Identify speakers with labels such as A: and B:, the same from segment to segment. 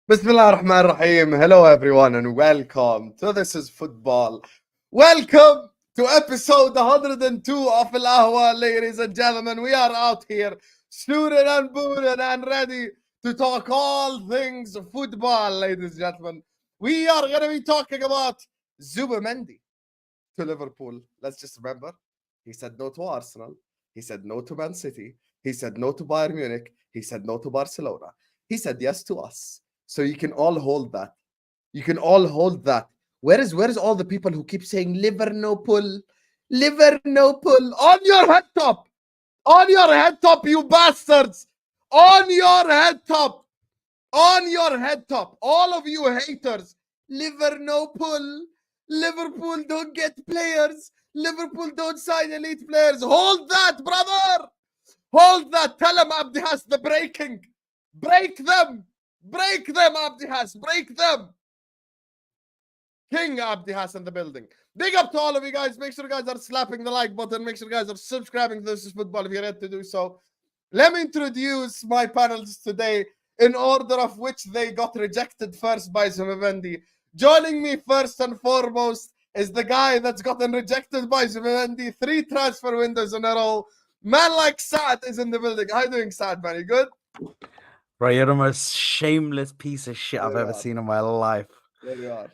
A: Bismillah ar-Rahman ar-Rahim. Hello everyone and welcome to This is Football. Welcome to episode 102 of Ahwa, ladies and gentlemen. We are out here shooting and booting and ready to talk all things football, ladies and gentlemen. We are going to be talking about Zubimendi to Liverpool. Let's just remember, he said no to Arsenal. He said no to Man City. He said no to Bayern Munich. He said no to Barcelona. He said yes to us. So you can all hold that. You can all hold that. Where is all the people who keep saying liver no pull? Liver no pull. On your head top. On your head top, you bastards. On your head top. On your head top. All of you haters. Liver no pull. Liverpool don't get players. Liverpool don't sign elite players. Hold that, brother. Hold that. Tell him Abdi has the breaking. Break them. Break them, Abdi Has. Break them. King Abdi Has in the building. Big up to all of you guys. Make sure you guys are slapping the like button. Make sure you guys are subscribing to This is Football if you're ready to do so. Let me introduce my panelists today in order of which they got rejected first by Zubimendi. Joining me first and foremost is the guy that's gotten rejected by Zubimendi 3 transfer windows in a row. Man like Saad is in the building. How you doing, Saad, man? You good?
B: Bro, you're the most shameless piece of shit I've ever seen in my life.
A: There you are.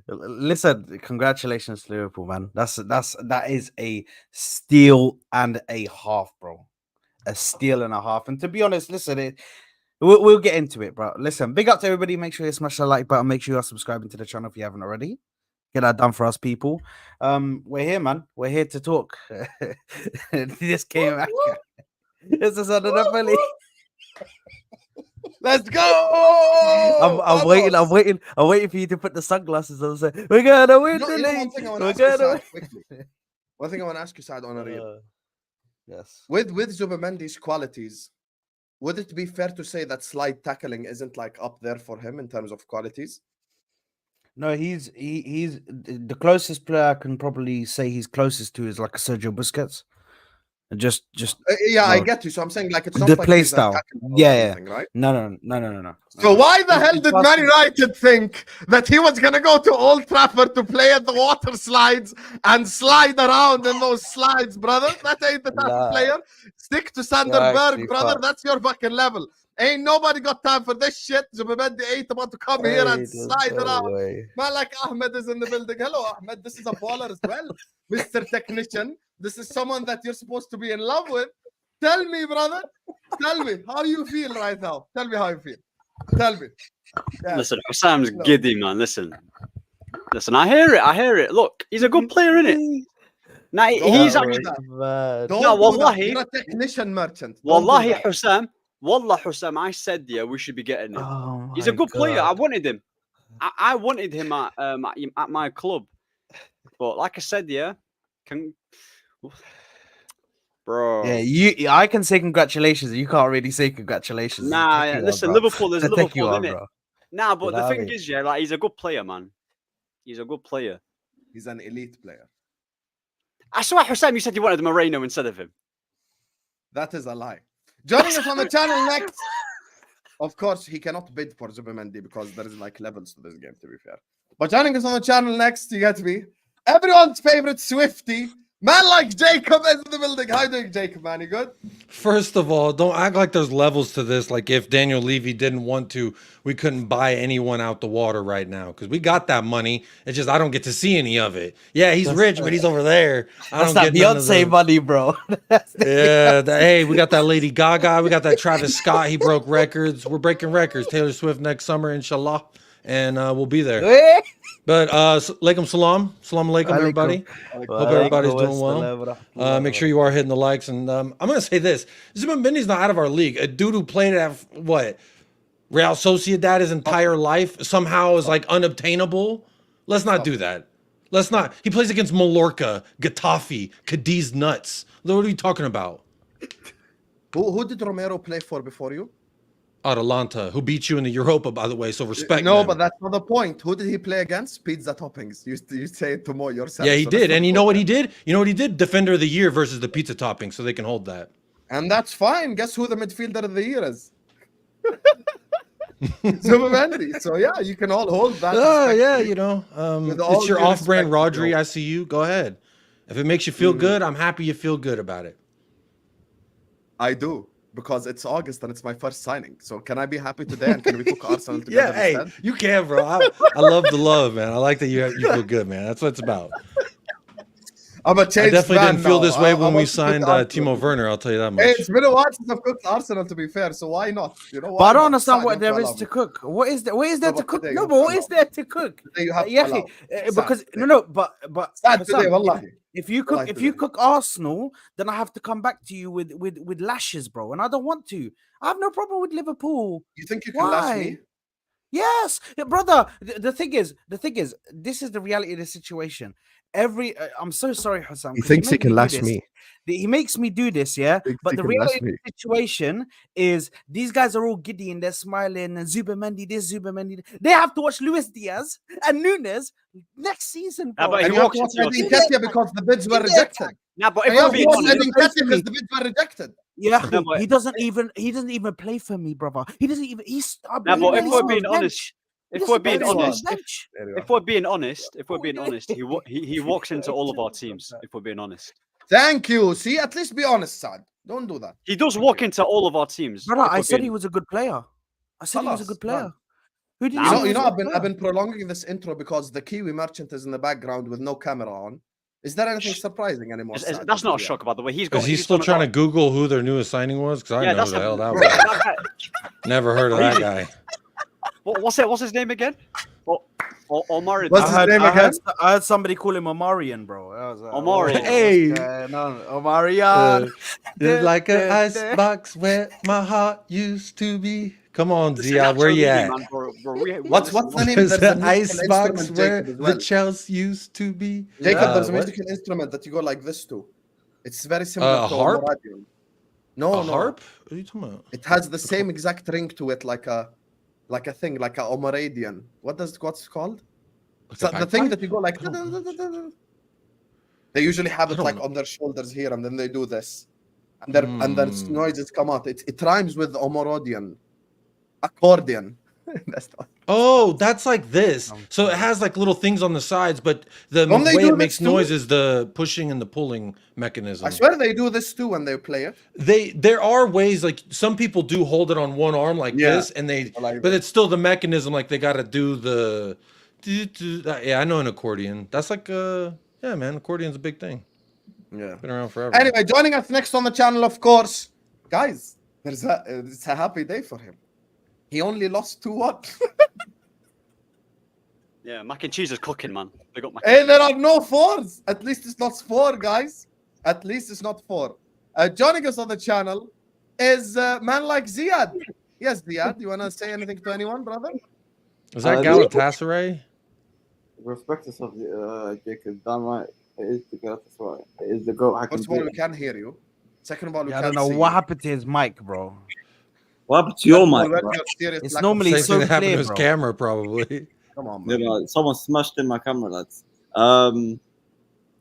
B: Listen, congratulations to Liverpool, man. That is a steal and a half, bro. A steal and a half. And to be honest, listen, we'll get into it, bro. Listen, big up to everybody. Make sure you smash the like button. Make sure you're subscribing to the channel if you haven't already. Get that done for us, people. We're here, man. We're here to talk. This came back. This is under the belly.
A: Let's go!
B: I'm waiting for you to put the sunglasses on and say, we're gonna win the league.
A: One thing I want to ask you, Saad, on a real.
B: Yes.
A: With Zubimendi's qualities, would it be fair to say that slide tackling isn't like up there for him in terms of qualities?
B: No, he's the closest player I can probably say he's closest to is like a Sergio Busquets. Just
A: I get you. So I'm saying like it's not
B: the
A: like
B: play style. Yeah.
A: Right?
B: No.
A: So why the hell did Man United think that he was gonna go to Old Trafford to play at the water slides and slide around in those slides, brother? That ain't the type of player. Stick to Sanderberg, brother. That's your fucking level. Ain't nobody got time for this shit. Zubimendi ain't about to come here and slide around. Man like Ahmed is in the building. Hello, Ahmed. This is a baller as well, Mr. Technician. This is someone that you're supposed to be in love with. Tell me, brother. Tell me how you feel right now. Tell me how you feel. Tell me.
C: Yeah. Listen, Husam's giddy, man. Listen, I hear it. Look, he's a good player, innit? Now, he's actually...
A: No, wallahi. You're a technician merchant.
C: Wallahi, Husam, I said, yeah, we should be getting him. Oh, he's a good player. I wanted him. I wanted him at my club. But like I said, yeah, bro.
B: Yeah, I can say congratulations. You can't really say congratulations.
C: Nah, yeah, listen, Liverpool is Liverpool, isn't it? Nah, but the thing is, yeah, like he's a good player, man. He's a good player.
A: He's an elite player.
C: I swear, Hussam, you said you wanted Moreno instead of him.
A: That is a lie. Joining us on the channel next. Of course, he cannot bid for Zubimendi because there is like levels to this game, to be fair. But joining us on the channel next, you get me. Everyone's favorite Swiftie, man like Jacob is in the building. How you doing, Jacob, man? You good?
D: First of all, don't act like there's levels to this. Like if Daniel Levy didn't want to, we couldn't buy anyone out the water right now because we got that money. It's just I don't get to see any of it. Yeah, he's rich, but he's over there.
B: That's that Beyonce money, bro.
D: Hey, we got that Lady Gaga. We got that Travis Scott. He broke records. We're breaking records. Taylor Swift next summer, inshallah, and we'll be there. But alaikum salam. Salam alaikum, everybody. Hope everybody's doing well. Make sure you are hitting the likes. And I'm going to say this. Zubimendi's not out of our league. A dude who played at, what, Real Sociedad his entire life somehow is like unobtainable. Let's not do that. Let's not. He plays against Mallorca, Getafe, Cadiz nuts. What are you talking about?
A: Who did Romero play for before you?
D: Atalanta, who beat you in the Europa, by the way, so respect
A: No,
D: them.
A: But that's not the point. Who did he play against? Pizza Toppings. You say it to more yourself.
D: Yeah, he did. And you know what he did? You know what he did? Defender of the Year versus the Pizza Toppings, so they can hold that.
A: And that's fine. Guess who the midfielder of the year is? Zubimendi. So yeah, you can all hold that.
D: Yeah,
A: respectfully. With all
D: it's your
A: due
D: off-brand
A: respect,
D: Rodri.
A: bro.
D: I see you. Go ahead. If it makes you feel good, I'm happy you feel good about it.
A: I do, because it's August and it's my first signing. So can I be happy today and can we cook Arsenal together
D: Yeah, hey,
A: instead?
D: you can, bro. I love the love, man. I like that you feel good, man. That's what it's about.
A: I'm a
D: I
A: changed
D: definitely
A: man
D: didn't feel
A: now.
D: this way
A: I
D: when we
A: want to cook
D: signed
A: Arsenal.
D: Timo Werner. I'll tell you that
A: Hey,
D: much.
A: it's been a while since I've cooked Arsenal, to be fair. So why not? You know,
B: But
A: why
B: I don't
A: not?
B: understand
A: Saad,
B: what
A: you
B: there
A: have
B: is
A: allow
B: to
A: me.
B: cook. What is there? What is there
A: No,
B: to
A: but
B: cook?
A: today
B: No,
A: you
B: but
A: have
B: what
A: to
B: is
A: allow
B: there
A: me.
B: to cook?
A: Today you have to
B: Yeah,
A: allow me.
B: because
A: Saad,
B: no, but
A: Saad today,
B: Hassan,
A: wallahi.
B: if you
A: Wallahi today.
B: cook Arsenal, then I have to come back to you with lashes, bro, and I don't want to. I have no problem with Liverpool.
A: You think you can lash me?
B: Why? Yes, brother. The thing is, this is the reality of the situation. I'm so sorry, Hassan,
A: He
B: because you
A: thinks he
B: make me
A: can
B: do
A: lash
B: this.
A: me.
B: He makes me do this, yeah.
A: Thinks
B: But
A: he
B: the
A: can lash
B: reality of
A: me.
B: the situation is these guys are all giddy and they're smiling. And Zubimendi this, Zubimendi. They have to watch Luis Diaz and Nunes next season,
C: Nah,
B: bro.
C: but
A: And
C: he
A: you have to
C: walks
A: watch
C: into your
A: Edin
C: team.
A: Ketia because the bids were
B: In the
A: rejected.
B: attack.
C: Nah, but
A: And
C: if
A: you
C: we're
A: have to
C: being
A: watch
C: honest,
A: Edin
B: plays
A: Ketia
B: for me.
A: because the bids were rejected.
B: Yeah,
C: no, but
B: he doesn't even play for me, brother. He doesn't even. He's. I
C: nah,
B: believe
C: but if
B: he's
C: we're
B: on the
C: being honest,
B: bench.
C: if
B: He
C: we're
B: doesn't play
C: being
B: for me on the
C: honest,
B: bench.
C: if we're being honest, he walks into all of our teams. If we're being honest,
A: Thank you. See, at least be honest, Saad. Don't do that.
C: he does walk into all of our teams.
B: Brother,
C: if
B: I
C: we're
B: said
C: being-
B: he was a good player. I said he was a
A: Khalas,
B: good player.
A: man.
B: Who did
C: Nah,
B: you say
A: You
B: was
A: know,
B: a good
A: I've
B: player?
A: been prolonging this intro because the Kiwi merchant is in the background with no camera on. Is there anything surprising anymore? Saad,
C: that's not a
A: to you?
C: shock, by the way.
D: Is he still trying to Google who their newest signing was? Because I know who the hell that was. Never heard of that guy.
C: What's his name again? Omar.
A: What's his name again?
B: I heard somebody call him Omarion, bro. I was like,
C: Omari.
D: Hey.
B: Omarion.
D: It's like an icebox where my heart used to be. Come on, Ziad, where you at?
A: What's the name?
D: There's
A: There's a
D: an
A: musical
D: icebox
A: instrument,
D: where
A: Jacob, as
D: the
A: well.
D: Chelsea used to be.
A: Jacob, there's a
D: what?
A: musical instrument that you go like this to. It's very similar
D: A
A: to
D: harp?
A: Omoradion. No,
D: A harp? What are you talking about?
A: It has the same exact ring to it, like a Omoradian. What's it called?
D: Like
A: So
D: a
A: the thing
D: bagpipe?
A: that you go like.
D: I don't
A: They usually have it
D: don't
A: like
D: know.
A: on their shoulders here, and then they do this, and then noises come out. It rhymes with Omorodian, accordion. That's not.
D: Oh, that's like this. So it has like little things on the sides, but the
A: Don't they
D: way
A: do
D: it
A: this
D: makes
A: too?
D: noise is the pushing and the pulling mechanism.
A: I swear they do this too when they play it.
D: There are ways, like some people do hold it on one arm like
A: Yeah,
D: this, and
A: I like
D: but
A: that.
D: it's still the mechanism. Like they got to do the. Yeah, I know an accordion. That's like yeah, man, accordion's a big thing.
A: Yeah.
D: Been around forever.
A: Anyway, joining us next on the channel, of course, guys. It's a happy day for him. He only lost 2-1.
C: Yeah, mac and cheese is cooking, man. They got mac.
A: And there are no 4s. At least it's not 4, guys. At least it's not 4. Joining us on the channel is man like Ziad. Yes, Ziad. You want to say anything to anyone, brother?
D: Is that Galatasaray?
E: Respect yourself, Jacob. Damn right. It is the Galatasaray. It is the goat.
A: First of all, we can't hear you. Second of all, we
B: I
A: can't
B: don't know
A: see
B: what
A: you.
B: happened to his mic, bro.
E: What happened to your
A: First of all,
E: mic?
A: where's
E: bro?
A: your serious
B: It's
A: lack of
B: normally
D: Same
A: faith?
B: so
D: thing that happened to
B: clear,
D: his
B: bro.
D: camera, probably.
A: Come on,
E: You
A: man.
E: know, someone smashed in my camera, lads.
A: Honestly,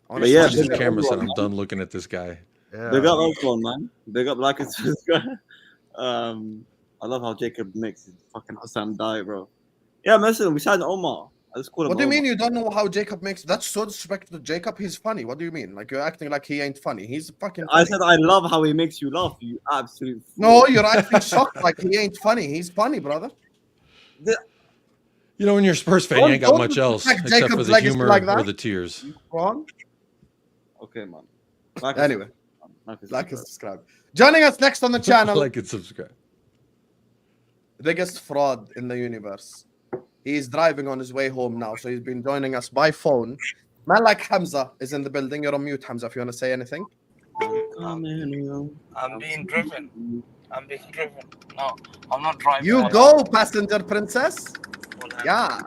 E: But yeah,
D: His
E: big up
D: camera said,
E: everyone,
D: "I'm done looking at this guy."
E: Big up everyone, man. Big up like it's this guy. I love how Jacob makes his fucking Hassan die, bro. Yeah, listen, we signed Omar. I just call him
A: What do you
E: Omar.
A: mean you don't know how Jacob makes? That's so disrespectful to Jacob. He's funny. What do you mean? Like you're acting like he ain't funny. He's fucking funny.
E: I said I love how he makes you laugh, you absolute fool.
A: No, you're acting shocked like he ain't funny. He's funny, brother.
D: You know, when you're a Spurs fan, you ain't got
A: Don't
D: much else
A: disrespect
D: except for
A: Jacob's
D: the
A: legacy
D: humor
A: like that.
D: or the tears.
A: Wrong.
E: Okay, man. Like
A: Anyway,
E: like
A: like and subscribe. Joining us next on the channel,
D: Like and subscribe.
A: biggest fraud in the universe. He's driving on his way home now, so he's been joining us by phone. Man like Hamza is in the building. You're on mute, Hamza, if you want to say anything.
F: I'm being driven. I'm being driven. No, I'm not driving.
A: You go, passenger princess. Yeah.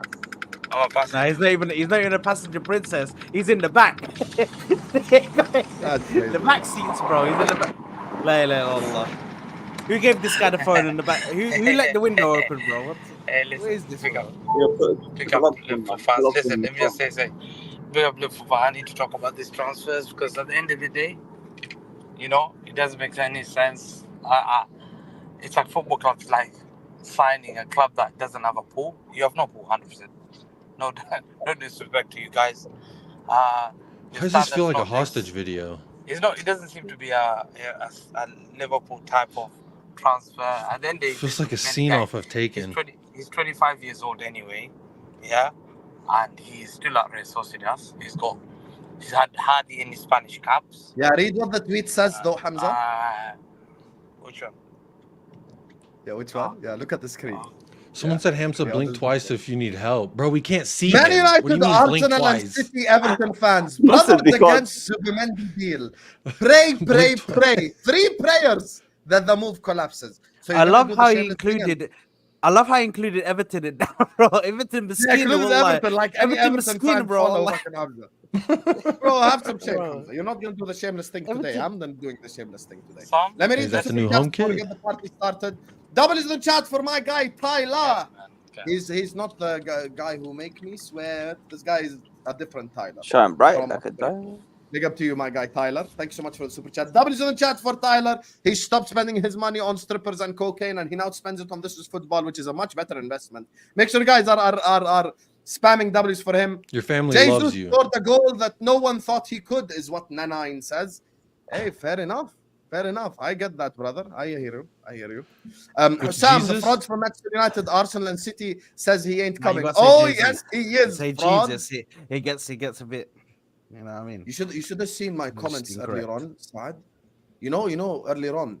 F: I'm a passenger.
B: Nah, he's not even a passenger princess. He's in the back.
A: That's crazy.
B: The back seats, bro. He's in the back. La ilaha illallah. Who gave this guy the phone in the back? Who let the window open, bro? What
F: Listen,
B: is this?
F: pick up,
B: Bro?
F: pick up Liverpool fans. Listen, let me just say, pick up Liverpool fans. I need to talk about these transfers because at the end of the day, you know, it doesn't make any sense. It's like football clubs, like signing a club that doesn't have a pool. You have no pool, 100%. No, no disrespect to you guys.
D: Why does this feel like a hostage video?
F: It's not. It doesn't seem to be a Liverpool type of transfer. At the end,
D: It feels like a scene off of Taken.
F: He's 25 years old anyway. Yeah, and he's still at Real Sociedad. He's had hardly any Spanish caps.
A: Yeah, read what the tweet says though, Hamza.
F: Which one?
A: Yeah, which one? Yeah, look at the screen.
D: Someone said Hamza blink twice if you need help. Bro, we can't see
A: Man
D: him. What do you
A: United,
D: mean blink
A: Arsenal and
D: twice?
A: City, Everton fans, brothers against Zubimendi deal. Pray. 3 prayers that the move collapses. So
B: I love how he included. I love how he included Everton in that, bro. Everton the skin,
A: Everton, like any Everton fan,
B: bro.
A: Follow fucking Hamza. Bro, have some shame, Hamza. You're not going to do the shameless thing today. I'm then doing the shameless thing today. Let me read
D: the new home kit.
A: Get the party started. Doubles in the chat for my guy Tyler. He's not the guy who make me sweat. This guy is a different Tyler.
E: Shine bright like a diamond.
A: Big up to you, my guy Tyler. Thanks so much for the super chat. Doubles in the chat for Tyler. He stopped spending his money on strippers and cocaine, and he now spends it on This Is Football, which is a much better investment. Make sure you guys are spamming W's for him.
D: Your family loves you.
A: Scored a goal that no one thought he could, is what Nanine says. Hey, fair enough. Fair enough. I get that, brother. I hear you. Sam, the fraud from Manchester United, Arsenal, and City says he ain't coming. Oh, yes, he is.
B: Say
A: fraud.
B: Jesus. He gets a bit. You know what I mean?
A: You should have seen my comments earlier on, Saad. You know, earlier on,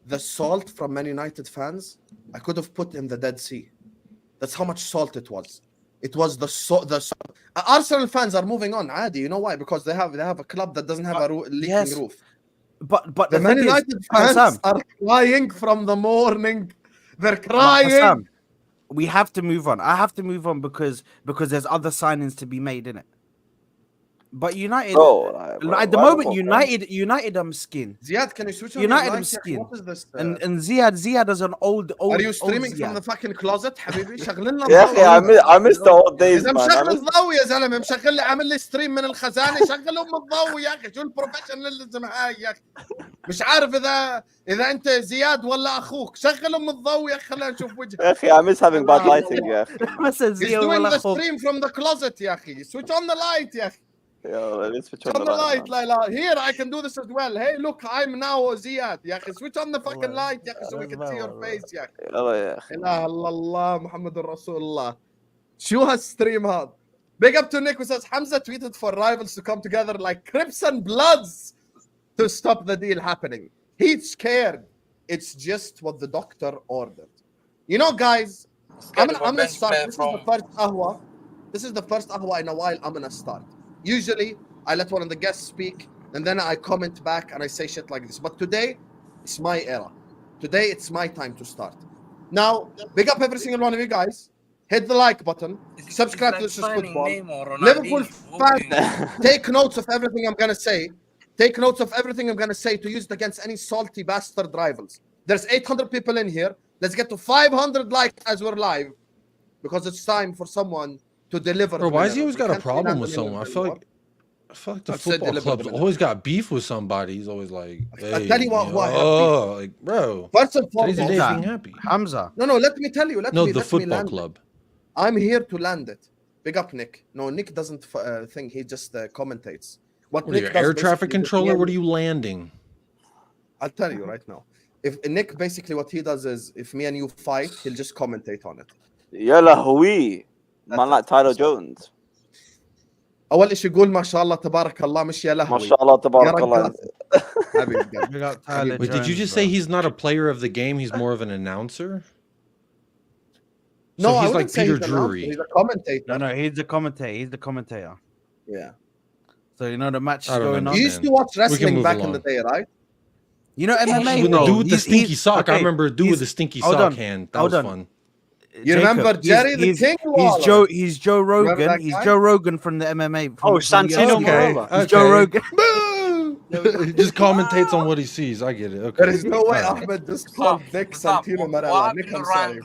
A: the salt from Man United fans, I could have put in the Dead Sea. That's how much salt it was. It was the salt. Arsenal fans are moving on. Adi, you know why? Because they have a club that doesn't have a leaking roof.
B: But
A: the Man United fans are crying from the morning. They're crying.
B: We have to move on. I have to move on because there's other signings to be made in it. But United, at the moment, United, skin.
A: Ziad, can you switch on
B: United, skin.
A: What is this?
B: And Ziad is an old.
A: Are you streaming from the fucking closet, حبيبي? شغلنا.
E: يا أخي, I missed the old days, man.
A: مشغل الضوء يا زلمة, مشغل لي عامل لي ستريم من الخزانة, شغل الضوء يا أخي, شو البروفيشناليزم هاي يا أخي؟ مش عارف إذا أنت زياد ولا أخوك, شغل الضوء يا أخي, خلينا نشوف وجهك.
E: يا أخي, I miss having bad lighting يا أخي.
A: He's doing the stream from the closet يا أخي. Switch on the light يا أخي.
E: Switch on the light,
A: Laila. Here, I can do this as well. Hey, look, I'm now Ziad. يا أخي, switch on the fucking light يا أخي, so we can see your face يا أخي.
E: يا أخي.
A: إله إلا الله محمد رسول الله. شو هالستريم هذا? Big up to Nick who says Hamza tweeted for rivals to come together like Crips and Bloods to stop the deal happening. He's scared. It's just what the doctor ordered. You know, guys, I'm gonna start. This is the first Ahwa in a while I'm gonna start. Usually, I let one of the guests speak, and then I comment back and I say shit like this. But today, it's my era. Today, it's my time to start. Now, big up every single one of you guys. Hit the like button. Subscribe to This Is Football. Liverpool fans, take notes of everything I'm going to say. Take notes of everything I'm going to say to use it against any salty bastard rivals. There's 800 people in here. Let's get to 500 likes as we're live, because it's time for someone to deliver.
D: Bro, why has he always got a problem with someone? I feel like the football club's always got beef with somebody. He's always like, hey,
A: I'll tell you what,
D: like, bro.
A: First and foremost,
D: being happy.
B: Hamza.
A: No, let me tell you.
D: The football club.
A: I'm here to land it. Big up, Nick. No, Nick doesn't think. He just commentates.
D: What Nick does, air traffic controller? What are you landing?
A: I'll tell you right now. If Nick, basically what he does is, if me and you fight, he'll just commentate on it.
E: يلا هوي. Man like Tyler Jones.
A: أول إشي يقول ما شاء الله تبارك الله مش يا لهوي.
E: ما شاء الله تبارك الله.
D: Wait, did you just say he's not a player of the game? He's more of an announcer?
A: No,
D: so he's like Peter Drury.
A: He's a commentator.
B: No, he's the commentator.
A: Yeah.
B: So you know the match is going on.
A: You used to watch wrestling back in the day, right?
B: You know MMA.
D: With the dude with the stinky sock. I remember a dude with the stinky sock hand. That was fun.
A: You remember Jerry the King Waller?
B: He's Joe Rogan. He's Joe Rogan from the MMA.
C: Santino Marella.
B: He's Joe Rogan.
D: He just commentates on what he sees. I get it. Okay.
A: There is no way Ahmed just called Nick Santino Marella. Nick, I'm sorry.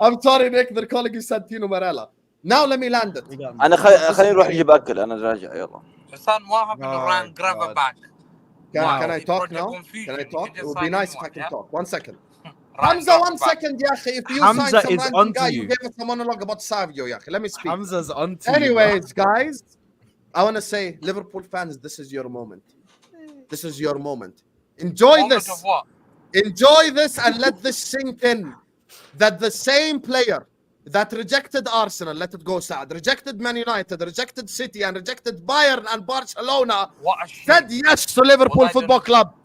A: I'm sorry, Nick. They're calling you Santino Marella. Now let me land it.
E: أنا خليني نروح نجيب أكل. أنا راجع يلا.
F: حسام ما have to run grab a bag.
A: Can I talk now? Can I talk? It would be nice if I can talk. 1 second. Hamza, 1 second, ya akhi. If you
B: Hamza
A: sign some
B: is
A: random
B: onto
A: guy,
B: you.
A: you gave us a monologue about Savio, ya akhi. Let me speak.
B: Hamza's onto
A: Anyways, guys, I want to say, Liverpool fans, this is your moment. This is your moment. Enjoy this.
F: Of what?
A: Enjoy this and let this sink in. That the same player that rejected Arsenal, let it go, Saad, rejected Man United, rejected City, and rejected Bayern and Barcelona, said yes to Liverpool Football Club.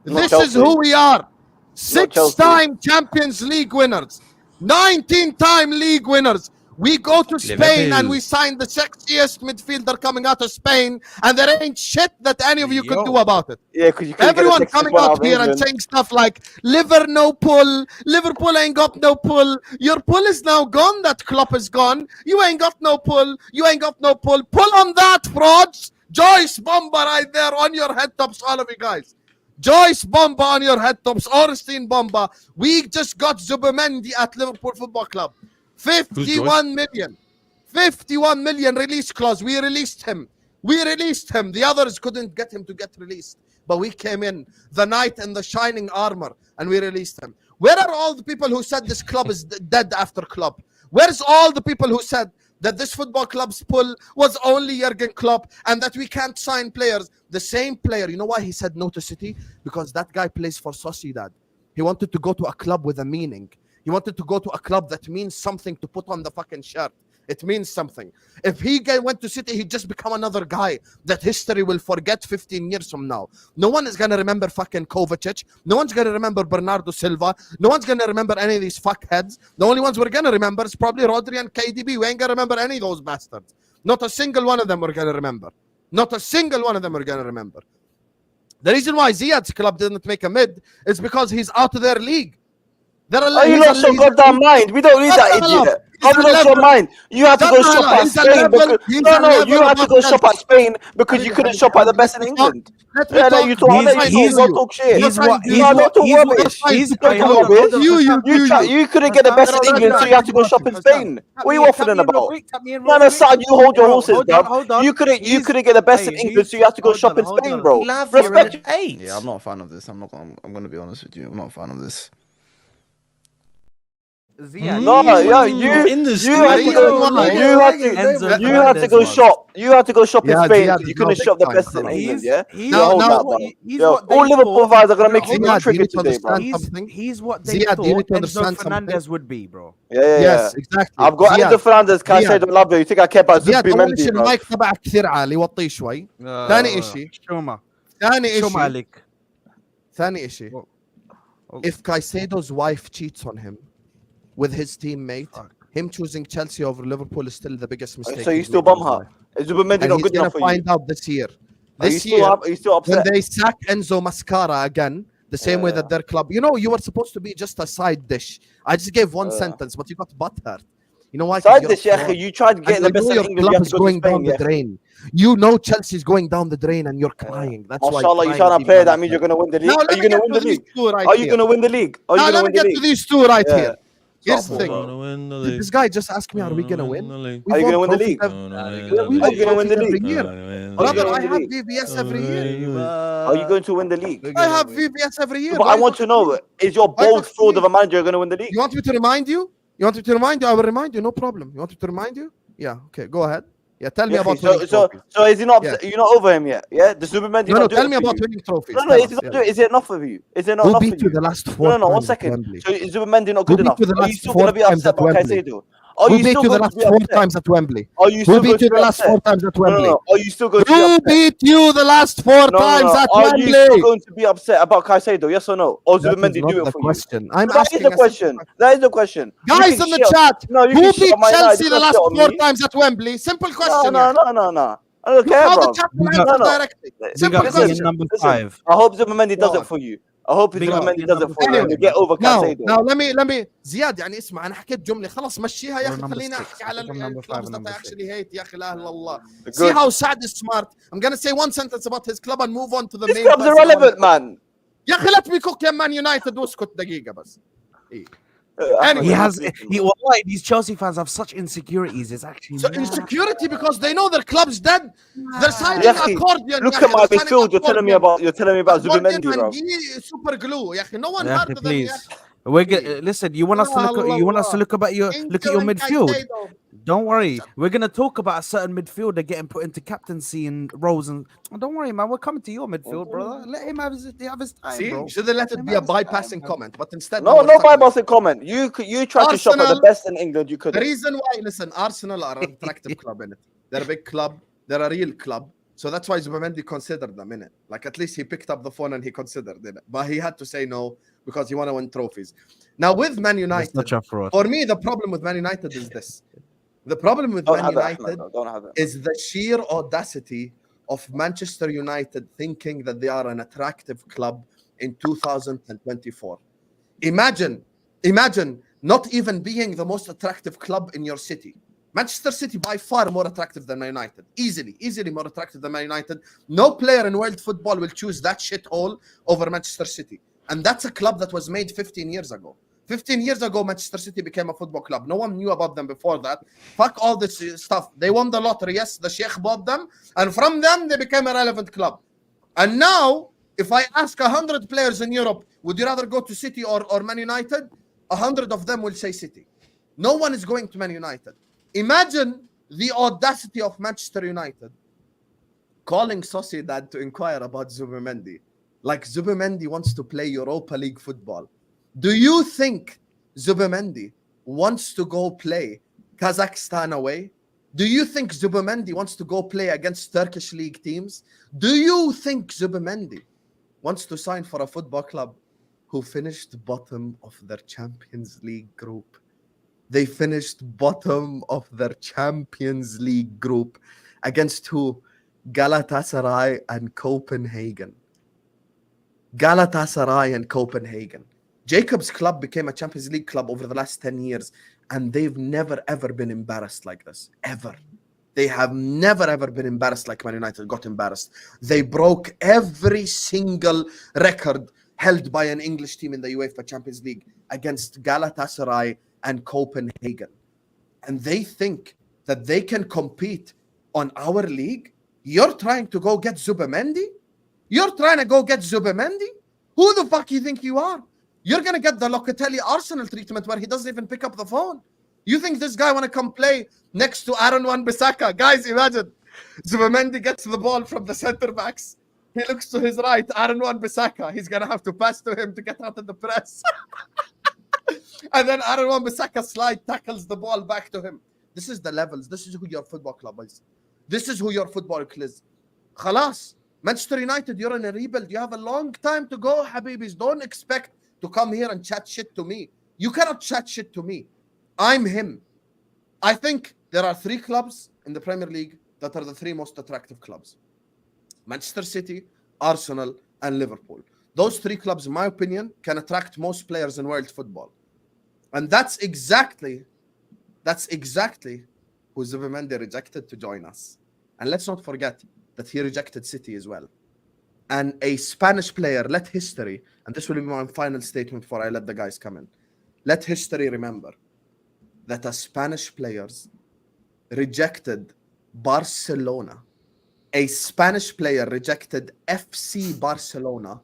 A: This is who we are. 6-time Champions League winners, 19-time league winners. We go to Spain and we sign the sexiest midfielder coming out of Spain, and there ain't shit that any of you could do about it.
G: Yeah, because you
A: everyone coming out here and saying stuff like Liverpool ain't got no pull. Your pull is now gone. That Klopp is gone. You ain't got no pull. You ain't got no pull. Pull on that, frauds. Joyce Bomba right there on your head tops, all of you guys. Joyce Bomba on your head tops. Ornstein Bomba. We just got Zubimendi at Liverpool Football Club. 51 million. 51 million release clause. We released him. The others couldn't get him to get released. But we came in the knight in the shining armor and we released him. Where are all the people who said this club is dead after club? Where's all the people who said that this football club's pull was only Jurgen Klopp and that we can't sign players? The same player, you know why he said no to City? Because that guy plays for Sociedad. He wanted to go to a club with a meaning. He wanted to go to a club that means something to put on the fucking shirt. It means something. If he went to City, he'd just become another guy that history will forget 15 years from now. No one is going to remember fucking Kovacic. No one's going to remember Bernardo Silva. No one's going to remember any of these fuckheads. The only ones we're going to remember is probably Rodri and KDB. We ain't going to remember any of those bastards. Not a single one of them we're going to remember. Not a single one of them we're going to remember. The reason why Ziad's club didn't make a mid is because he's out of their league.
G: You lost your goddamn mind. We don't need that idiot. How you lost your mind? You had to go shop at Spain because you had to go shop at Spain because you couldn't shop at the best in England. Yeah, you talk shit. You couldn't get the best in England, so you had to go shop in Spain. What are you waffling about? No, Saad, you hold your horses, bro. You couldn't get the best in England, so you had to go shop in Spain, bro. Respect.
H: Yeah, I'm not a fan of this. I'm gonna be honest with you. I'm not a fan of this.
B: Ziad.
G: No, yeah, you had to go shop. You had to go shop in Spain because you couldn't shop the best in England. Yeah. All Liverpool fans are gonna make you triggered today, bro.
B: He's what they thought Enzo Fernandez would be, bro.
G: Yeah. Yes,
A: exactly.
G: I've got Enzo Fernandez. Can I say love you? You think I care about Zubimendi, bro?
A: المايك تبعك كثير عالي وطيه شوي. ثاني إشي. If Caicedo's wife cheats on him with his teammate, him choosing Chelsea over Liverpool is still the biggest mistake.
G: So you still bum her? Is Zubimendi not good enough for you?
A: Find out this year.
G: Are you still upset?
A: When they sack Enzo Mascara again, the same way that their club, you were supposed to be just a side dish. I just gave one sentence, but you got butthurt. You know why?
G: Side dish, you tried to get the best in England.
A: Your club is going down the drain. You know Chelsea's going down the drain and you're crying. That's why.
G: Mashallah, you're trying to play. That means you're going to win the league. Are you going to win the league? Are you going to win the league?
A: Let me get to these two right here. Here's the thing. This guy just asked me, are we going to win?
G: Are you going to win the league?
A: Are you going to win the league? Brother, I have VVS every year.
G: Are you going to win the league?
A: I have VVS every year.
G: But I want to know, is your bold fraud of a manager going to win the league?
A: You want me to remind you? I will remind you, no problem. You want me to remind you? Yeah, okay, go ahead. Yeah, tell me about winning trophies.
G: So is he not? You're not over him yet? Yeah, the Superman.
A: No, tell me about winning trophies.
G: No, is it enough for you? Is it not enough for you?
A: Who beat you the last 4
G: No, 1 second. So is Zubimendi not good enough? Are you still going to be upset about Caicedo?
A: Who beat you the last 4 times at Wembley? Who beat you the last 4 times at Wembley?
G: Are you still going to be upset?
A: Who beat you the last 4 times at Wembley?
G: Are you still going to be upset about Caicedo? Yes or no? Or Zubimendi do it for you? That is the question. That is the question.
A: Guys in the chat, who beat Chelsea the last 4 times at Wembley? Simple question.
G: No. I don't care, bro.
B: Simple question. Number 5.
G: I hope Zubimendi does it for you. I hope Zubimendi does it for you. You get over Caicedo.
A: Now let me زياد يعني اسمع انا حكيت جمله خلاص مشيها يا اخي خلينا احكي على الكلوبز that I actually hate يا اخي لا اله الا الله. See how Saad is smart. I'm gonna say one sentence about his club and move on to the main.
G: His club's irrelevant, man.
A: يا اخي let me cook يا مان يونايتد واسكت دقيقه بس. Anyway,
B: He has. Wallahi, these Chelsea fans have such insecurities. It's actually
A: So
B: mad.
A: insecurity because they know their club's dead. They're signing
G: Yeah,
A: accordion.
G: look
A: يا
G: at
A: أخي,
G: my
A: they're signing
G: midfield. You're telling me
A: accordion.
G: about
A: Accordion
G: Zubimendi, bro.
A: and super glue. يا أخي, no one
B: Yeah,
A: harder than
B: please.
A: يا
B: We're
A: Please.
B: listen. You want us to look at? You want us to look at your midfield? Don't worry. We're gonna talk about a certain midfielder getting put into captaincy and roles, and don't worry, man. We're coming to your midfield, brother. Let him have his time,
A: See,
B: bro.
A: should have let it be a bypassing comment, but instead
G: No bypassing comment. You try to shop at the best in England. You could.
A: The reason why, listen, Arsenal are an attractive club in it. They're a big club. They're a real club. So that's why Zubimendi considered them in it. Like at least he picked up the phone and he considered it. But he had to say no because he want to win trophies. Now with Man United, for me, the problem with Man United is this. The problem with Man United is the sheer audacity of Manchester United thinking that they are an attractive club in 2024. Imagine not even being the most attractive club in your city. Manchester City by far more attractive than Man United. Easily more attractive than Man United. No player in world football will choose that shithole over Manchester City. And that's a club that was made 15 years ago. 15 years ago, Manchester City became a football club. No one knew about them before that. Fuck all this stuff. They won the lottery. Yes, the Sheikh bought them. And from them, they became a relevant club. And now, if I ask 100 players in Europe, would you rather go to City or Man United? 100 of them will say City. No one is going to Man United. Imagine the audacity of Manchester United calling Sociedad to inquire about Zubimendi. Like Zubimendi wants to play Europa League football. Do you think Zubimendi wants to go play Kazakhstan away? Do you think Zubimendi wants to go play against Turkish league teams? Do you think Zubimendi wants to sign for a football club who finished bottom of their Champions League group? They finished bottom of their Champions League group against who? Galatasaray and Copenhagen. Jacob's club became a Champions League club over the last 10 years, and they've never, ever been embarrassed like this. Ever. They have never, ever been embarrassed like Man United got embarrassed. They broke every single record held by an English team in the UEFA Champions League against Galatasaray and Copenhagen. And they think that they can compete on our league? You're trying to go get Zubimendi? Who the fuck you think you are? You're going to get the Locatelli Arsenal treatment where he doesn't even pick up the phone. You think this guy want to come play next to Aaron Wan-Bissaka? Guys, imagine. Zubimendi gets the ball from the center backs. He looks to his right, Aaron Wan-Bissaka. He's going to have to pass to him to get out of the press. And then Aaron Wan-Bissaka slide tackles the ball back to him. This is the levels. This is who your football club is. This is who your football club is. Khalas. Manchester United, you're in a rebuild. You have a long time to go, Habibis. Don't expect to come here and chat shit to me. You cannot chat shit to me. I'm him. I think there are 3 clubs in the Premier League that are the 3 most attractive clubs. Manchester City, Arsenal, and Liverpool. Those 3 clubs, in my opinion, can attract most players in world football. And that's exactly who Zubimendi rejected to join us. And let's not forget that he rejected City as well. And a Spanish player, let history, and this will be my final statement before I let the guys come in. Let history remember that a Spanish players rejected Barcelona. A Spanish player rejected FC Barcelona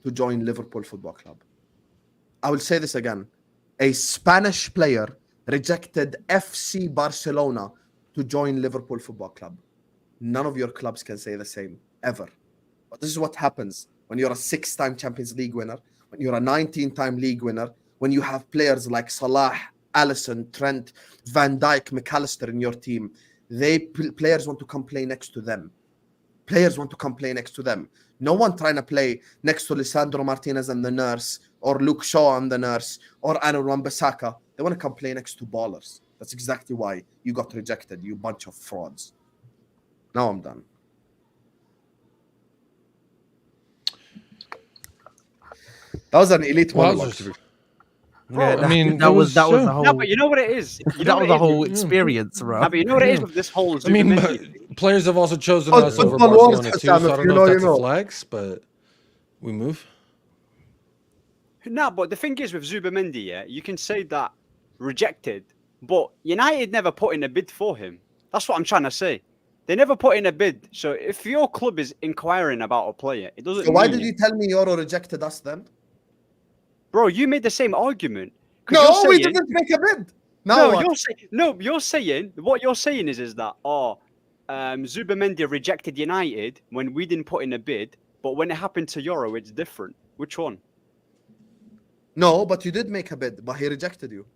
A: to join Liverpool Football Club. I will say this again. A Spanish player rejected FC Barcelona to join Liverpool Football Club. None of your clubs can say the same, ever. But this is what happens when you're a 6-time Champions League winner, when you're a 19-time league winner, when you have players like Salah, Alisson, Trent, Van Dijk, McAllister in your team. Players want to come play next to them. No one trying to play next to Lisandro Martinez and the nurse, or Luke Shaw and the nurse, or Aaron Wan-Bissaka. They want to come play next to ballers. That's exactly why you got rejected, you bunch of frauds. Now I'm done. That was an elite monologue.
B: Yeah,
D: I mean,
B: that was the whole.
C: No, but you know what it is.
B: That was the whole experience, bro.
C: No, but you know what it is with this whole.
D: I mean, players have also chosen us over Barcelona too. So I don't know if that's a flex, but we move.
C: No, but the thing is with Zubimendi, yeah, you can say that rejected, but United never put in a bid for him. That's what I'm trying to say. They never put in a bid. So if your club is inquiring about a player, it doesn't.
A: So why did you tell me Euro rejected us then?
C: Bro, you made the same argument.
A: No, we didn't make a bid.
C: You're saying what you're saying is that Zubimendi rejected United when we didn't put in a bid, but when it happened to Euro, it's different. Which one?
A: No, but you did make a bid, but he rejected you.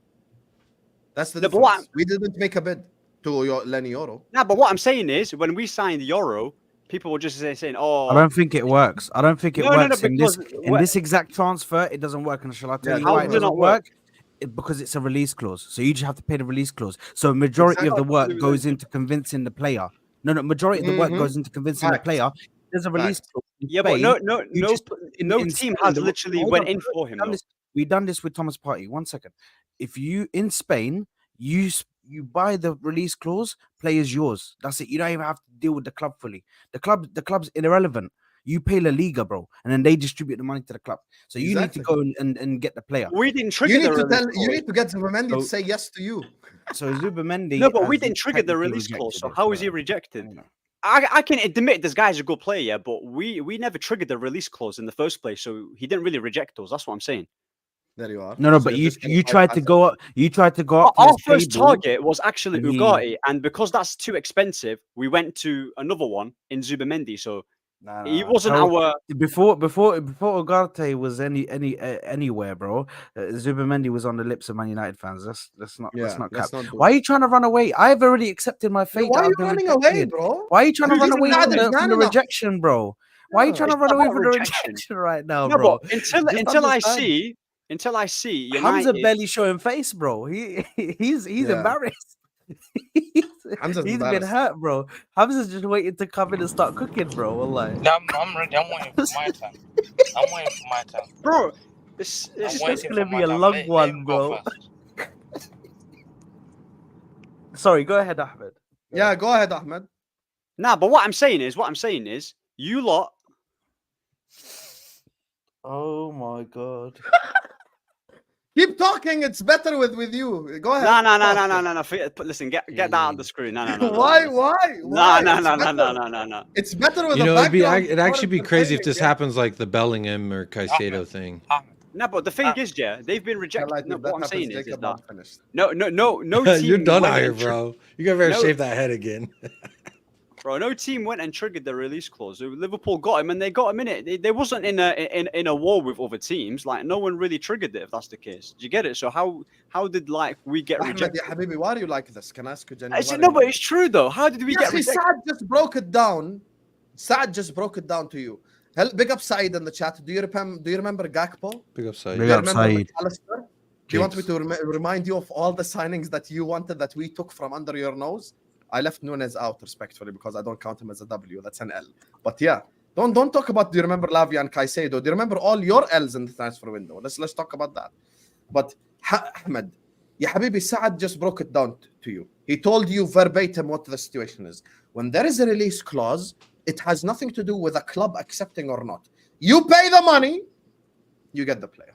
A: That's the difference. We didn't make a bid to Lenny Euro.
C: Nah, but what I'm saying is, when we signed Euro, people were just saying, "Oh."
B: I don't think it works. I don't think it works in this exact transfer. It doesn't work, and shall I tell you why it doesn't work? Because it's a release clause. So you just have to pay the release clause. So majority of the work goes into convincing the player. Majority of the work goes into convincing the player. There's a release clause.
C: Yeah, but no team has literally went in for him.
B: We've done this with Thomas Partey. 1 second. If you in Spain, you buy the release clause, play is yours. That's it. You don't even have to deal with the club fully. The club's irrelevant. You pay La Liga, bro, and then they distribute the money to the club. So you need to go and get the player.
C: We didn't trigger
A: you need to get Zubimendi to say yes to you.
B: So Zubimendi.
C: No, but we didn't trigger the release clause. So how is he rejected? I can admit this guy's a good player, but we never triggered the release clause in the first place, so he didn't really reject us. That's what I'm saying.
A: There you are.
B: No, but you tried to go up. You tried to go up.
C: Our first target was actually Ugarte, and because that's too expensive, we went to another one in Zubimendi. So he wasn't our
B: before Ugarte was anywhere, bro. Zubimendi was on the lips of Man United fans. Let's not cap. Why are you trying to run away? I've already accepted my fate.
A: Why are you running away, bro?
B: Why are you trying to run away from the rejection, bro? Why are you trying to run away from the rejection right now, bro?
C: But until I see United...
B: Hamza barely showing face, bro. He's embarrassed. He's been hurt, bro. Hamza's just waiting to come in and start cooking, bro. Wallahi.
F: I'm ready. I'm waiting for my time.
C: Bro,
B: it's gonna be a long one, bro. Sorry, go ahead, Ahmed.
A: Yeah, go ahead, Ahmed.
C: Nah, but what I'm saying is, you lot.
B: Oh my god.
C: Keep talking. It's better with you. Go ahead. No. Listen, get that out of the screen. No.
A: Why?
C: No.
A: It's better with
D: it'd actually be crazy if this happens like the Bellingham or Caicedo thing.
C: No, but the thing is, they've been rejected. No, what I'm saying is that no team.
D: You're done out here, bro. You gotta better shave that head again.
C: Bro, no team went and triggered the release clause. Liverpool got him, and they got him in it. They wasn't in a war with other teams. Like no one really triggered it. If that's the case, do you get it? So how did we get rejected?
A: Ahmed, Habibi, why are you like this? Can I ask you genuinely?
C: I said no, but it's true though. How did we get rejected?
A: Saad just broke it down. Saad just broke it down to you. Big up Said in the chat. Do you remember Gakpo?
D: Big up Said.
B: Big up Said.
A: Do you want me to remind you of all the signings that you wanted that we took from under your nose? I left Nunes out respectfully because I don't count him as a W. That's an L. But yeah, don't talk about. Do you remember Lavia and Caicedo? Do you remember all your L's in the transfer window? Let's talk about that. But Ahmed, ya Habibi, Saad just broke it down to you. He told you verbatim what the situation is. When there is a release clause, it has nothing to do with a club accepting or not. You pay the money, you get the player.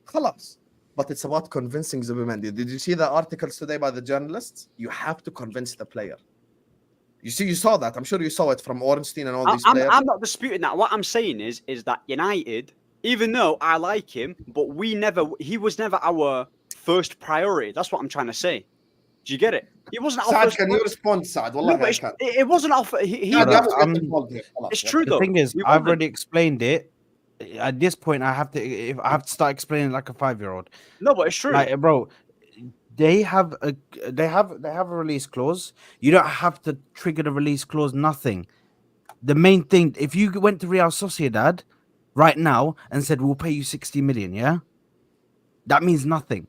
A: Khalas. But it's about convincing Zubimendi. Did you see the articles today by the journalists? You have to convince the player. You saw that. I'm sure you saw it from Ornstein and all these players.
C: I'm not disputing that. What I'm saying is that United, even though I like him, but he was never our first priority. That's what I'm trying to say. Do you get it? He wasn't our first.
A: Can you respond, Saad?
C: No, it wasn't our. It's true though.
B: The thing is, I've already explained it. At this point, I have to start explaining like a 5-year-old.
C: No, but it's true,
B: like, bro. They have a release clause. You don't have to trigger the release clause. Nothing. The main thing, if you went to Real Sociedad right now and said we'll pay you 60 million, yeah, that means nothing,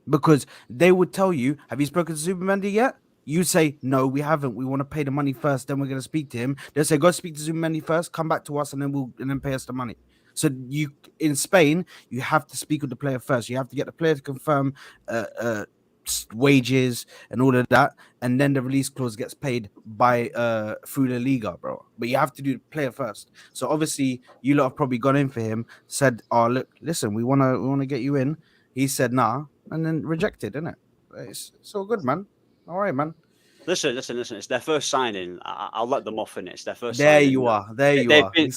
B: because they would tell you, have you spoken to Zubimendi yet? You say, no, we haven't. We want to pay the money first, then we're going to speak to him. They'll say, go speak to Zubimendi first, come back to us, and then pay us the money. So in Spain, you have to speak with the player first. You have to get the player to confirm wages and all of that, and then the release clause gets paid by through the Liga, bro. But you have to play it first. So obviously, you lot have probably gone in for him, said, "Oh, look, listen, we wanna get you in." He said, "Nah," and then rejected, innit? It's all good, man. All right, man.
C: Listen. It's their first signing. I'll let them off in it. It's their first.
B: There
C: signing.
B: you are. There you
C: they've
B: are.
C: Been,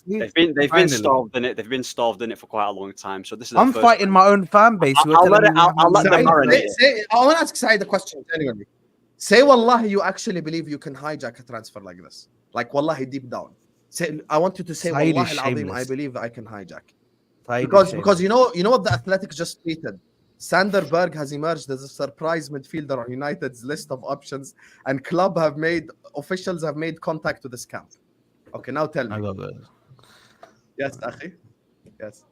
C: they've been starved in it. They've been starved in it for quite a long time. So this is.
B: I'm fighting my own fan base.
C: I'll let them marinate.
A: I want to ask Said the question genuinely. Say, Wallahi, you actually believe you can hijack a transfer like this? Like, Wallahi, deep down. Say, I want you to say,
B: Said
A: Wallahi
B: is
A: al-Azim, I
B: shameless.
A: believe I can hijack.
B: Said is
A: Because you know what the Athletic just tweeted? Sander Berg has emerged as a surprise midfielder on United's list of options, and officials have made contact with this camp. Okay, now tell me.
B: I love it.
A: Yes, Akhi. Yes.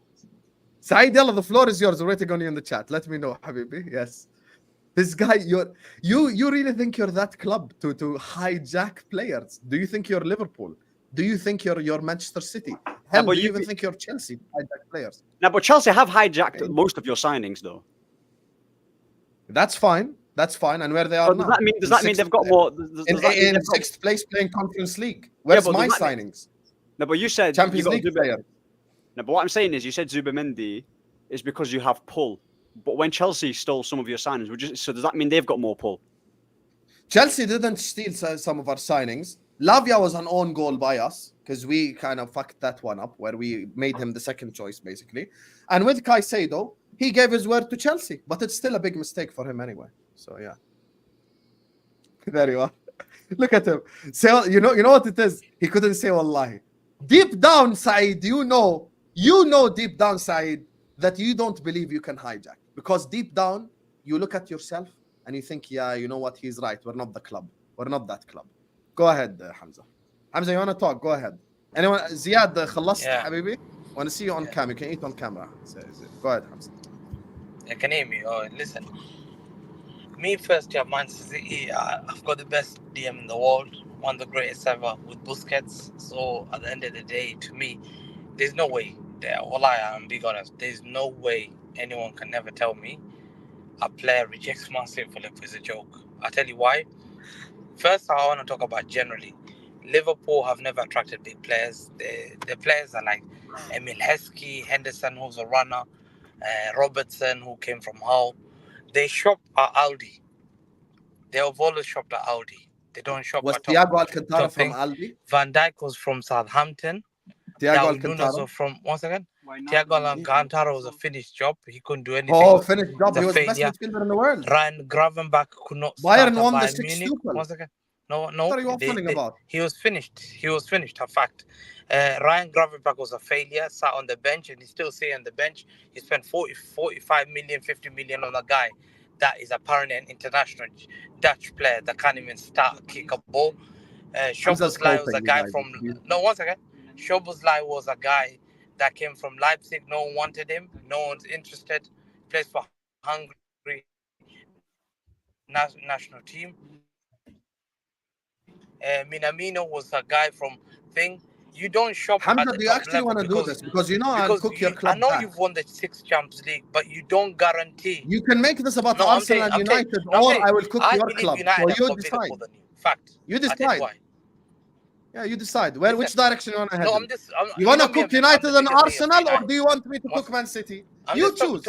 A: Said, yalla, the floor is yours. We're waiting on you in the chat. Let me know, Habibi. Yes. This guy, you really think you're that club to hijack players? Do you think you're Liverpool? Do you think you're Manchester City? Hell, do you even think you're Chelsea to hijack players?
C: Now, but Chelsea have hijacked most of your signings, though.
A: That's fine. That's fine. And where they are
C: Does
A: now?
C: that mean they've got more?
A: In sixth place playing Conference League. Where's my signings?
C: No, but you said
A: Champions League player.
C: No, but what I'm saying is you said Zubimendi is because you have pull. But when Chelsea stole some of your signings, so does that mean they've got more pull?
A: Chelsea didn't steal some of our signings. Lavia was an own goal by us because we kind of fucked that one up where we made him the second choice, basically. And with Caicedo, he gave his word to Chelsea, but it's still a big mistake for him anyway. So, yeah. There you are. Look at him. Say, you know what it is? He couldn't say wallahi. Deep down, Said, you know deep down, Said, that you don't believe you can hijack. Because deep down, you look at yourself and you think, yeah, you know what? He's right. We're not the club. We're not that club. Go ahead, Hamza. Hamza, you want to talk? Go ahead. Anyone? Ziad, خلصت حبيبي? Want to see you on cam. You can eat on camera. Go ahead, Hamza.
F: You can hear me. Oh, listen. Me first year Man City, I've got the best DM in the world, one of the greatest ever with Busquets. So at the end of the day, to me, there's no way. Wallahi, I'm being honest. There's no way anyone can never tell me a player rejects Man City for Liverpool is a joke. I'll tell you why. First, I want to talk about generally. Liverpool have never attracted big players. The players are like Emil Heskey, Henderson, who's a runner, Robertson, who came from Hull. They shop at Aldi. They have always shopped at Aldi. They don't shop
A: was
F: at
A: Thiago Alcantara from Aldi?
F: Van Dijk was from Southampton.
A: Thiago Alcantara
F: was from, once again, Thiago Alcantara was a finished job. He couldn't do anything.
A: Oh, finished job. He was the best midfielder in the world.
F: Ryan Gravenberch could not
A: Bayern
F: start
A: won
F: at
A: the
F: Bayern
A: 6
F: Munich. Once again. No.
A: What are you waffling about?
F: He was finished. A fact. Ryan Gravenberch was a failure, sat on the bench, and he's still sitting on the bench. He spent 45 million, 50 million on a guy that is apparently an international Dutch player that can't even start kick a ball. Szoboszlai was a guy from... No, once again. Szoboszlai was a guy that came from Leipzig. No one wanted him. No one's interested. Plays for Hungary national team. Minamino was a guy from thing. You don't shop.
A: Hamza, do you actually want to do this? Because I'll cook your club.
F: I know you've won the 6 Champions League, but you don't guarantee.
A: You can make this about Arsenal and United, or I will cook your club. So you decide.
F: Fact.
A: You decide. Yeah, you decide. Which direction you want to head?
F: No,
A: you want to cook United and Arsenal, or do you want me to cook Man City? You choose.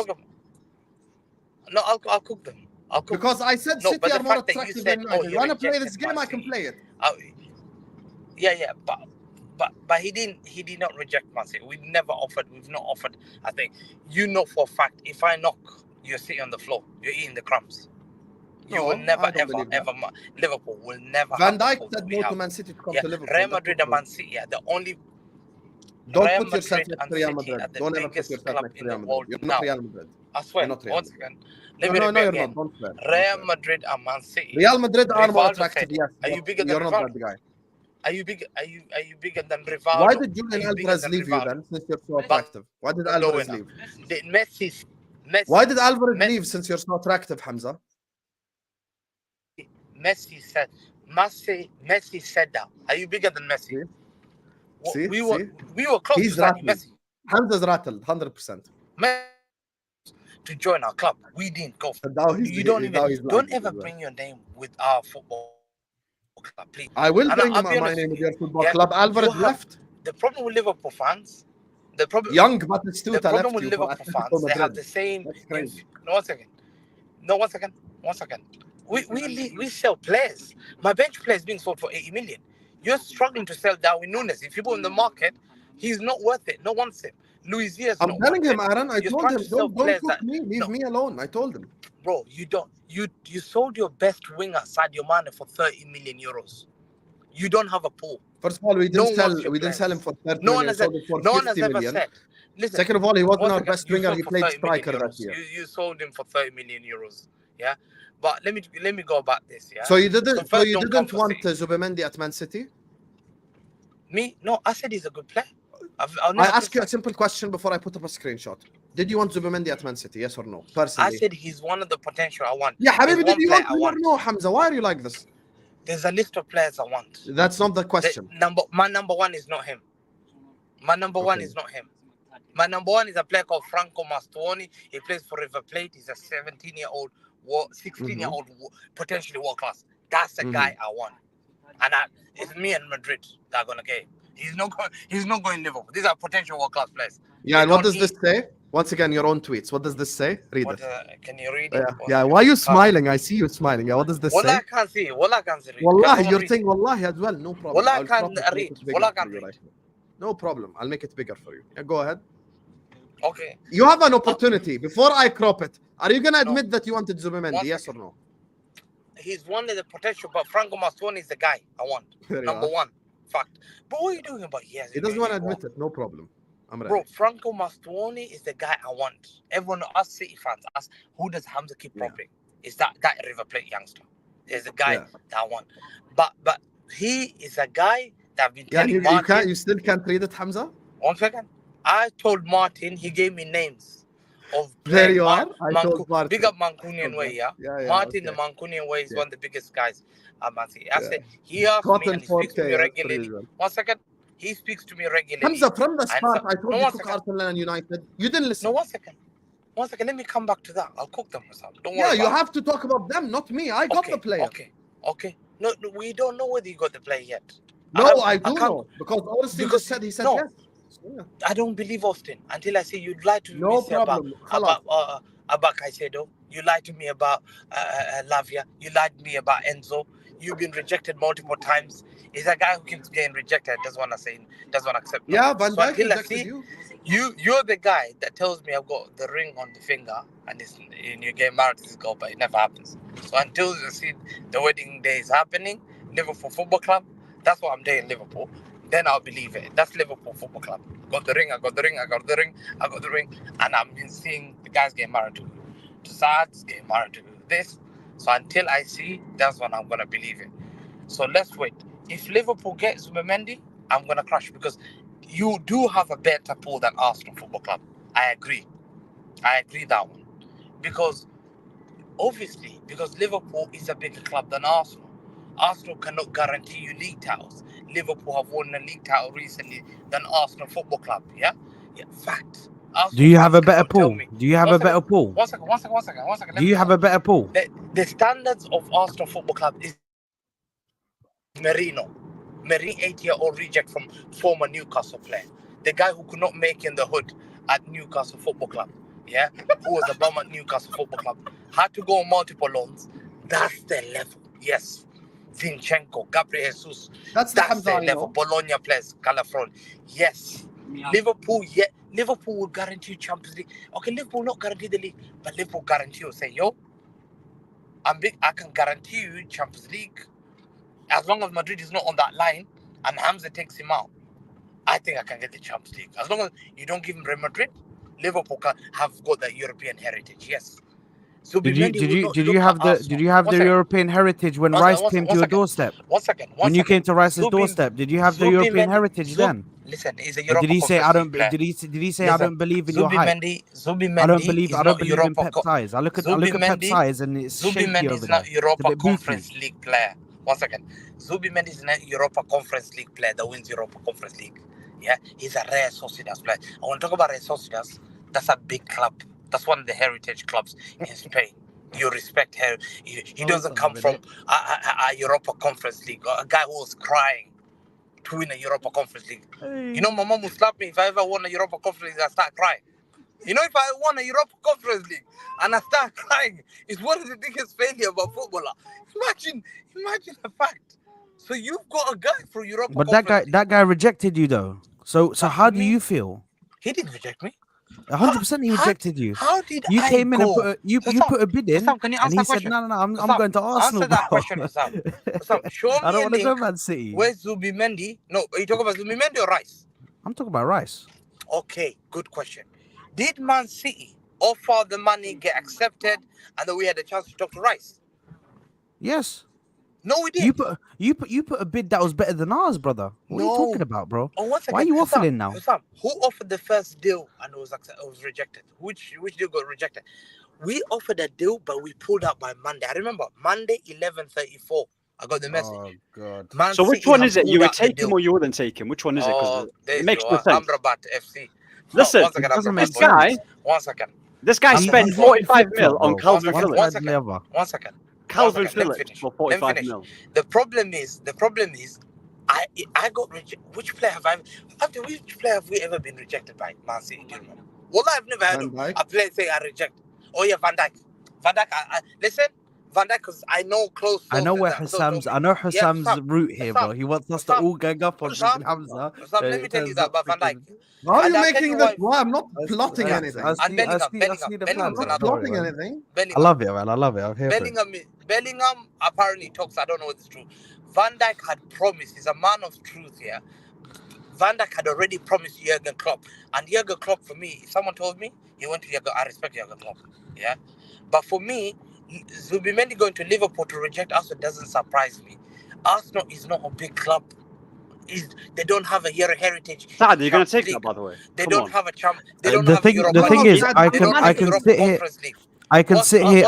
F: No, I'll cook them.
A: Because I said City are more attractive than United. You want to play this game? I can play it.
F: Yeah, but he did not reject Man City. We've not offered. I think you know for a fact if I knock your City on the floor, you're eating the crumbs. You will never ever Liverpool will never.
A: Van Dijk said no to Man City to come to Liverpool.
F: Real Madrid and Man City are the only.
A: Don't put yourself next to Real Madrid. Don't ever put yourself next to Real Madrid. You're not Real Madrid.
F: I swear. Once again. No, you're not. Don't swear. Real Madrid and Man City.
A: Real Madrid are more attractive. Yes.
F: Are you bigger than
A: You're not that guy.
F: Are you bigger than Rivaldo?
A: Why did Julian Alvarez leave you then, since you're so attractive? Why did Alvarez leave?
F: Messi.
A: Why did Alvarez leave since you're so attractive, Hamza?
F: Messi said that. Are you bigger than Messi?
A: See?
F: We were close
A: He's
F: to Messi.
A: Hamza's rattled, 100%.
F: to join our club. We didn't go.
A: Now he's
F: Don't
A: lagging
F: ever
A: as well.
F: bring your name with our football club, please.
A: I will
F: And
A: bring
F: I'll be
A: my
F: honest
A: name
F: with
A: with
F: you,
A: your football
F: yeah,
A: club. Alvarez
F: you have-
A: left.
F: The problem with Liverpool fans, the problem
A: Young
F: the
A: Batistuta
F: problem
A: left
F: with
A: you for
F: Liverpool
A: Atletico
F: fans, they have
A: Madrid.
F: the same.
A: That's crazy.
F: No, one second. We sell players. My bench player is being sold for 80 million. You're struggling to sell Darwin Núñez. If you put him in the market, he's not worth it. No one wants him. Luis Diaz.
A: I'm telling him, Aaron. I
F: You're
A: told
F: trying
A: him,
F: to sell
A: don't
F: players
A: cook
F: that-
A: me. Leave me alone. I told him.
F: Bro, you don't. You sold your best winger, Sadio Mane, for 30 million euros. You don't have a pool.
A: First of all, we
F: No
A: didn't
F: one wants your
A: sell him for 30
F: No one
A: million.
F: has,
A: Sold him for
F: no one
A: 50
F: has ever
A: million.
F: said. Listen,
A: Second of all, he wasn't
F: one
A: our
F: second,
A: best
F: you
A: winger.
F: sold
A: He
F: for
A: played
F: 30 million
A: striker that
F: euros.
A: year.
F: You sold him for 30 million euros. Yeah, but let me go about this. Yeah.
A: So you didn't.
F: So
A: So
F: first
A: you
F: don't
A: didn't
F: come for
A: want
F: City.
A: Zubimendi at Man City?
F: Me? No, I said he's a good player. I'll
A: I
F: never
A: ask you a
F: criticize.
A: simple question before I put up a screenshot. Did you want Zubimendi at Man City? Yes or no?
F: I
A: Personally.
F: said he's one of the potential I want.
A: Yeah,
F: There's
A: Habibi,
F: one
A: did you
F: player
A: want
F: I
A: him or
F: want.
A: no, Hamza? Why are you like this?
F: There's a list of players I want.
A: That's not the question.
F: My number one is not him. My number one
A: Okay.
F: is not him. My number one is a player called Franco Mastuoni. He plays for River Plate. He's a 16-year-old, 16-year-old, potentially world class. That's the guy I want. And it's me and Madrid that are gonna get him. He's not going Liverpool. These are potential world class players.
A: Yeah,
F: They
A: and what
F: don't
A: does this
F: need-
A: say? Once again, your own tweets. What does this say? Read
F: What,
A: it.
F: can you read it?
A: Yeah. Why are you smiling? I see you smiling. Yeah, what does this
F: Wallah,
A: say?
F: I can't see it. Wallah, I can't see it.
A: Wallahi,
F: Can
A: you're
F: someone
A: saying Wallahi as well. No problem.
F: Wallah, I
A: I'll
F: can't
A: crop it, make
F: read.
A: it bigger
F: Wallah, I
A: for
F: can't
A: you
F: read.
A: right now. No problem. I'll make it bigger for you. Yeah, go ahead.
F: Okay.
A: You have an opportunity. Before I crop it, are you going to
F: No.
A: admit that you wanted Zubimendi?
F: One
A: Yes or
F: second.
A: no?
F: He's one of the potential, but Franco Mastuoni is the guy I want.
A: There you
F: Number
A: are.
F: one. Fact. But what are you doing about yes?
A: He doesn't want to admit it. No problem. I'm ready.
F: Bro, Franco Mastuoni is the guy I want. Everyone, us City fans, us, who does Hamza keep propping? Is that River Plate youngster? Is the guy that I want. But he is a guy that I've been telling Martin.
A: You still can't read it, Hamza?
F: 1 second. I told Martin, he gave me names of
A: There you are. I told Martin.
F: Big up Mancunian way, yeah? Martin, the Mancunian way is one of the biggest guys at Man City. I said, he asked me and he speaks to me regularly. 1 second. He speaks to me regularly.
A: Hamza, from the start, I told you to cook
F: second.
A: Arsenal and United. You didn't listen.
F: No, 1 second. 1 second. Let me come back to that. I'll cook them myself. Don't worry.
A: Yeah, you
F: about
A: have to talk about them, not me. I got the player.
F: Okay. No, we don't know whether you got the player yet.
A: No, I do know. Because Austin just said he said
F: no,
A: yes. Yeah.
F: I don't believe Austin until I say you'd lie to me.
A: No problem.
F: About Caicedo. You lied to me about Lavia. You lied to me about Enzo. You've been rejected multiple times. He's a guy who keeps getting rejected. Doesn't want to accept.
A: Yeah, Van Dijk
F: until I
A: rejected
F: see
A: you.
F: You're the guy that tells me I've got the ring on the finger and you get married to this girl, but it never happens. So until you see the wedding day is happening, Liverpool Football Club, that's what I'm doing in Liverpool. Then I'll believe it. That's Liverpool Football Club. Got the ring, I got the ring, and I'm been seeing the guys get married to Saad, get married to this. So until I see, that's when I'm gonna believe it. So let's wait. If Liverpool gets Zubimendi, I'm gonna crush because you do have a better pool than Arsenal Football Club. I agree that one. Because obviously, because Liverpool is a bigger club than Arsenal. Arsenal cannot guarantee you league titles. Liverpool have won a league title recently than Arsenal Football Club. Yeah, fact. Arsenal
B: Do you have a better
F: cannot tell
B: pool?
F: me.
B: Do you have a better pool?
F: One second.
B: Do you have a better pool?
F: The standards of Arsenal Football Club is Merino, 8-year-old reject from former Newcastle player. The guy who could not make in the hood at Newcastle Football Club. Yeah, who was a bum at Newcastle Football Club. Had to go on multiple loans. That's the level. Yes. Zinchenko, Gabriel Jesus. That's the level. Bologna players, Calafron. Yes. Yeah. Liverpool will guarantee you Champions League. Okay, Liverpool not guarantee the league, but Liverpool guarantee you. Say, yo, I'm big. I can guarantee you Champions League. As long as Madrid is not on that line and Hamza takes him out, I think I can get the Champions League. As long as you don't give him Real Madrid, Liverpool have got the European heritage. Yes. So
B: did you have the European heritage when Rice came to your doorstep?
F: 1 second.
B: When you came to Rice's doorstep, did you have the European heritage then?
F: Listen, he's a Europa.
B: Did he say I don't? Did he say I don't believe in your hype?
F: Zubimendi
B: I don't believe in Pep
F: Europa.
B: size. I look at Pep size and it's shaky
F: Zubimendi
B: over
F: is
B: there.
F: not Europa Conference League player. 1 second. Zubimendi is not Europa Conference League player that wins Europa Conference League. Yeah, he's a Real Sociedad player. I want to talk about Real Sociedad. That's a big club That's one of the heritage clubs in Spain. You respect him. He doesn't come from a Europa Conference League. A guy who was crying to win a Europa Conference League. You know, my mom would slap me if I ever won a Europa Conference League. I start crying. You know, if I won a Europa Conference League and I start crying, it's one of the biggest failure about footballer. Imagine the fact. So you've got a guy from Europa.
B: But
F: Conference
B: that guy rejected you though. So how do you feel?
F: He didn't reject me.
B: 100% he rejected you.
F: How did
B: You
F: I
B: came in and
F: go?
B: you put a bid in,
F: Hussam, can you
B: and
F: answer
B: he
F: that
B: said,
F: question?
B: no, I'm
F: Hussam,
B: going to Arsenal.
F: Answer that
B: bro."
F: question, Hussam. Hussam, show
B: I
F: me
B: don't
F: a
B: want to go
F: link.
B: Man City.
F: Where's Zubimendi? No, are you talking about Zubimendi or Rice?
B: I'm talking about Rice.
F: Okay, good question. Did Man City offer the money, get accepted, and then we had a chance to talk to Rice?
B: Yes.
F: No, we did.
B: You put a bid that was better than ours, brother. What are you talking about, bro?
F: Oh, one second.
B: Why are you
F: Hussam,
B: waffling now?
F: Hussam, who offered the first deal and it was rejected? Which deal got rejected? We offered a deal, but we pulled out by Monday. I remember Monday 11:34. I got the message.
B: Oh God.
F: Man
C: So which
F: City
C: one
F: have
C: is it?
F: pulled
C: You would
F: out the
C: take
F: deal.
C: him or you wouldn't take him? Which one is it?
F: Oh,
C: Because it makes no sense.
F: Amrabat FC.
C: Listen,
F: one second,
B: it doesn't
F: Amrabat,
B: make
F: boy.
C: guy,
F: One second.
C: this guy
F: He-
C: spent
F: he's
C: 45
B: fucking
C: mil on
B: flip-flop,
C: Calvin
F: bro.
C: Phillips.
B: One side lever.
F: One second.
C: Calvin
F: One second, let me
C: Phillips
F: finish.
C: for
F: Let me
C: 45
F: finish.
C: mil.
F: The problem is, I got rejected. Which player which player have we ever been rejected by Man City? Do you remember? Well, I've never heard
A: Van Dijk?
F: a player say I reject. Oh yeah, Van Dijk. Listen, Van Dijk, because I know close.
B: I know
F: sources
B: where
F: that told me.
B: Hassam's
F: Hussam,
B: route here, bro. He wants us to all gang up on
F: Hussam,
B: freaking Hamza.
F: Hussam, let me tell you that about Van Dijk.
A: Why are
F: And
A: you
F: I'll tell
A: making
F: you
A: this?
F: why.
A: Why? I'm not plotting
F: Yeah.
A: anything.
F: And Bellingham,
B: the
F: Bellingham's
B: plan,
A: I'm not
F: another
A: plotting
B: man.
A: anything.
F: Bellingham.
B: I love it, man. I love it. I'm here for it.
F: Bellingham apparently talks. I don't know if it's true. Van Dijk had promised. He's a man of truth here. Van Dijk had already promised Jurgen Klopp, and Jurgen Klopp, for me, if someone told me he went to Jurgen, I respect Jurgen Klopp. Yeah, but for me, Zubimendi going to Liverpool to reject Arsenal doesn't surprise me. Arsenal is not a big club. They don't have a heritage.
C: Saad, you're going to
F: Champions
C: take
F: League.
C: that, by the way.
F: They
C: Come
F: don't
C: on.
F: have a champ. They don't
B: The
F: have
B: thing-
F: a
B: the
F: Europa
B: thing
F: League.
B: is, I
F: They
B: can-
F: don't
B: I
F: have a
B: can
F: Europa
B: sit here-
F: Conference League.
B: I can sit here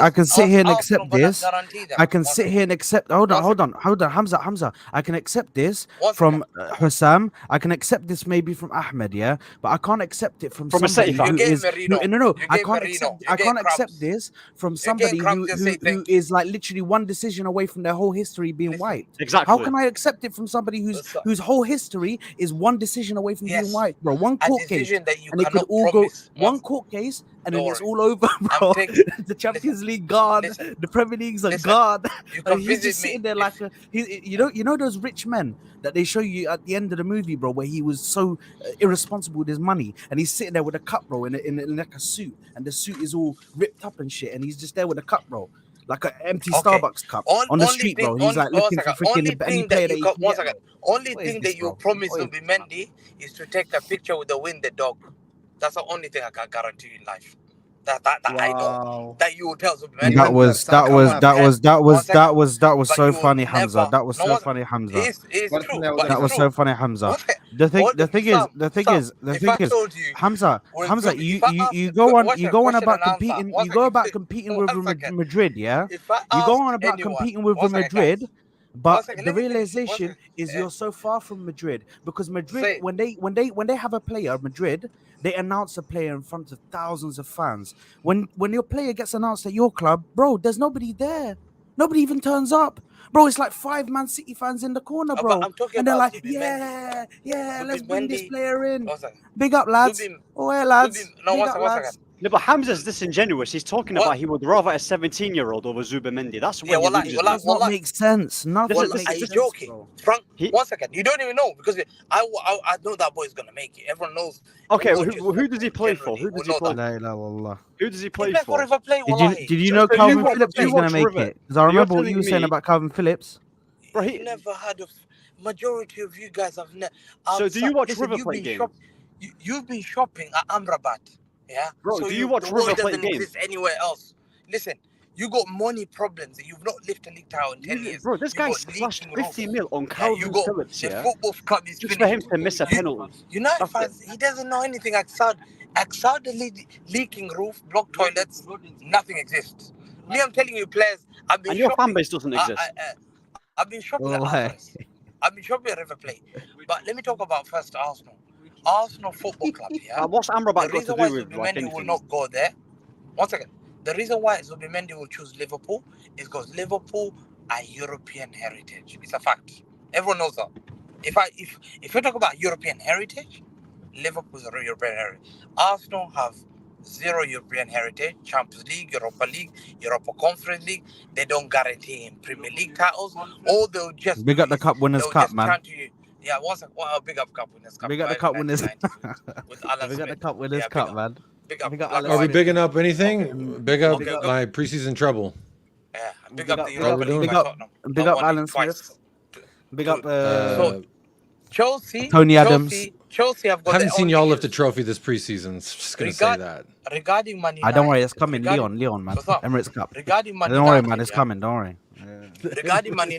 B: and
F: Arsenal
B: accept
F: gonna
B: this.
F: guarantee them.
B: I can
F: One
B: sit
F: second.
B: here and accept. Hold on, Hamza. I can accept this
F: One
B: from Hussam. I can accept this maybe from Ahmed, yeah, but I can't accept it from
C: From a
B: somebody
C: City fan.
B: who
F: You gave
B: is
F: Merino.
B: no.
F: You
B: I
F: gave
B: can't
F: Merino.
B: accept.
F: You
B: I
F: gave
B: can't
F: Crumbs.
B: accept this from
F: gave
B: somebody
F: Crumbs, just say
B: who
F: thank you.
B: is like literally one decision away from their whole history being
F: Listen,
B: wiped.
C: Exactly.
B: How can I accept it from somebody
F: Listen.
B: whose whole history is one decision away from being
F: Yes.
B: wiped, bro? One
F: A
B: court case,
F: decision that you
B: and it could
F: cannot
B: all go
F: promise.
B: one court case, and then
F: Don't
B: it's
F: worry.
B: all over, bro.
F: taking-
B: The Champions League gone,
F: listen.
B: the Premier League's a
F: Listen.
B: god.
F: You
B: Like,
F: can
B: he's
F: visit
B: just
F: me.
B: sitting there like you know those rich men that they show you at the end of the movie, bro, where he was so irresponsible with his money, and he's sitting there with a cup, bro, in like a suit, and the suit is all ripped up and shit, and he's just there with a cup, bro, like an empty
F: Okay.
B: Starbucks cup on the
F: Only
B: street,
F: thing-
B: bro. He's like
F: one
B: looking for
F: second. Only
B: freaking any
F: thing
B: player
F: that
B: that
F: you
B: he
F: can,
B: can
F: one
B: get,
F: second.
B: bro.
F: Only
B: What is
F: thing
B: this,
F: that you
B: bro?
F: promise
B: What is this,
F: Zubimendi is to take a picture with the win the dog. That's the only thing I can guarantee you in life. That I know. That you will tell Zubimendi.
B: That was
F: But
B: so
F: you will
B: funny, Hamza.
F: never-
B: That was
F: no
B: so
F: one-
B: funny, Hamza.
F: It's
A: What
F: true.
A: player
F: But
A: was
B: That was
F: it's
B: so
F: true.
B: funny, Hamza.
F: What-
B: The thing
F: what-
B: is,
F: if I told you,
B: Hamza,
F: when
B: Hamza,
F: Zubi-
B: you
F: if I
B: you
F: ask
B: you
F: a
B: go
F: que-
B: on
F: what's
B: you
F: a
B: go on
F: question
B: about
F: and answer?
B: competing.
F: One
B: You go
F: second,
B: about
F: please.
B: competing
F: One
B: with
F: second.
B: Madrid, yeah.
F: If I
B: You go
F: ask
B: on about
F: anyone-
B: competing with
F: one second,
B: Madrid,
F: guys.
B: but
F: One second,
B: the
F: let me finish. One
B: realization
F: second.
B: is you're so far from Madrid because
F: Say
B: Madrid,
F: it.
B: when they have a player, Madrid, they announce a player in front of thousands of fans. When your player gets announced at your club, bro, there's nobody there. Nobody even turns up, bro. It's like 5 Man City fans in the corner,
F: But
B: bro,
F: I'm talking
B: and they're
F: about
B: like,
F: Zubimendi.
B: let's bring this
F: Zubimendi-
B: player in.
F: One second.
B: Big up, lads.
F: Zubim-
B: Oh, yeah, lads.
F: Zubim- no,
B: Big
F: one
B: up,
F: second, one
B: lads.
F: second.
C: No, but Hamza's disingenuous. He's talking
F: What?
C: about he would rather a 17-year-old over Zubimendi. That's
F: Yeah,
C: where he
F: wallahi,
C: loses.
B: It
C: it.
B: does not make sense. Nothing
C: Listen,
B: makes
F: Are you
B: sense,
F: joking?
B: bro.
F: Frank,
C: He-
F: 1 second. You don't even know because I know that boy's gonna make it. Everyone knows.
C: Okay,
F: Watches
C: who does he play for?
F: generally
C: Who does
F: will
C: he
F: know
C: play?
F: that.
B: La ilaha illallah.
C: Who does he
F: He
C: play
F: play
C: for?
F: forever play,
B: Did
F: wallahi.
B: you know
C: So you
B: Calvin
C: watch-
B: Phillips
C: you
B: was gonna
C: watch
B: make
C: River.
B: it? Because I
C: You're
B: remember what
C: telling
B: you were saying
C: me-
B: about Calvin Phillips.
C: Bro,
F: He never had a majority of you guys have never.
C: So do you watch River play games?
F: You've been shopping at Amrabat, yeah.
C: Bro,
F: so
C: do you watch
F: the world
C: River play
F: doesn't
C: games?
F: exist anywhere else. Listen, you got money problems. You've not lifted a league title in 10 years.
C: Bro, this
F: You
C: guy
F: got
C: splashed
F: leaking
C: 50
F: roof.
C: mil on
F: Yeah,
C: Calvin
F: you got
C: Phillips,
F: the
C: yeah?
F: football club is
C: Just for him
F: finished.
C: to miss a penalty.
F: United
C: That's
F: fans, he doesn't know anything. Saad leaking roof, block toilets, nothing exists. Me, I'm telling you, players. I've been
C: And your
F: shopping.
C: fan base doesn't exist.
F: I've been shopping at
B: Why?
F: Alvarez. I've been shopping at River Plate. But let me talk about first Arsenal. Arsenal Football Club, yeah?
C: What's Amrabat
F: The
C: got to
F: reason why
C: do with like
F: Zubimendi will
C: anything?
F: not go there, One second. The reason why Zubimendi will choose Liverpool is because Liverpool are European heritage. It's a fact. Everyone knows that. If you talk about European heritage, Liverpool is a European heritage. Arsenal have zero European heritage. Champions League, Europa League, Europa Conference League. They don't guarantee him Premier League titles. All they'll just
B: Big
F: do
B: up the
F: is
B: Cup Winners'
F: they'll
B: Cup,
F: just
B: man.
F: turn to you. Yeah, big up Cup Winners' Cup.
B: Big up the Cup Winners.
F: With Alan
B: Big up the
F: Smith.
B: Cup Winners'
F: Yeah,
B: Cup, man.
F: Big up.
B: Big up
F: Black
B: Alan
D: Are we
F: Smith.
D: bigging up anything? Big up
F: Okay, go.
D: my preseason treble.
F: Yeah, big
B: Big
F: up
B: up-
F: the
D: How we
F: Europa
D: doing?
F: League by
B: Big up-
F: Tottenham.
B: Big
F: Not
B: up
F: one,
B: Alan
F: twice.
B: Smith. Big up
F: So, Chelsea,
B: Tony Adams.
F: Chelsea have
D: I
F: got
D: haven't
F: their
D: seen
F: own
D: y'all lift a
F: issues.
D: trophy this preseason. Just gonna say that.
F: Regarding Man United.
B: I don't worry, it's coming.
F: regarding-
B: Leon, man.
F: What's up?
B: Emirates Cup.
F: Regarding Man
B: Don't worry,
F: United,
B: man. It's
F: yeah.
B: coming. Don't worry.
F: Regarding Man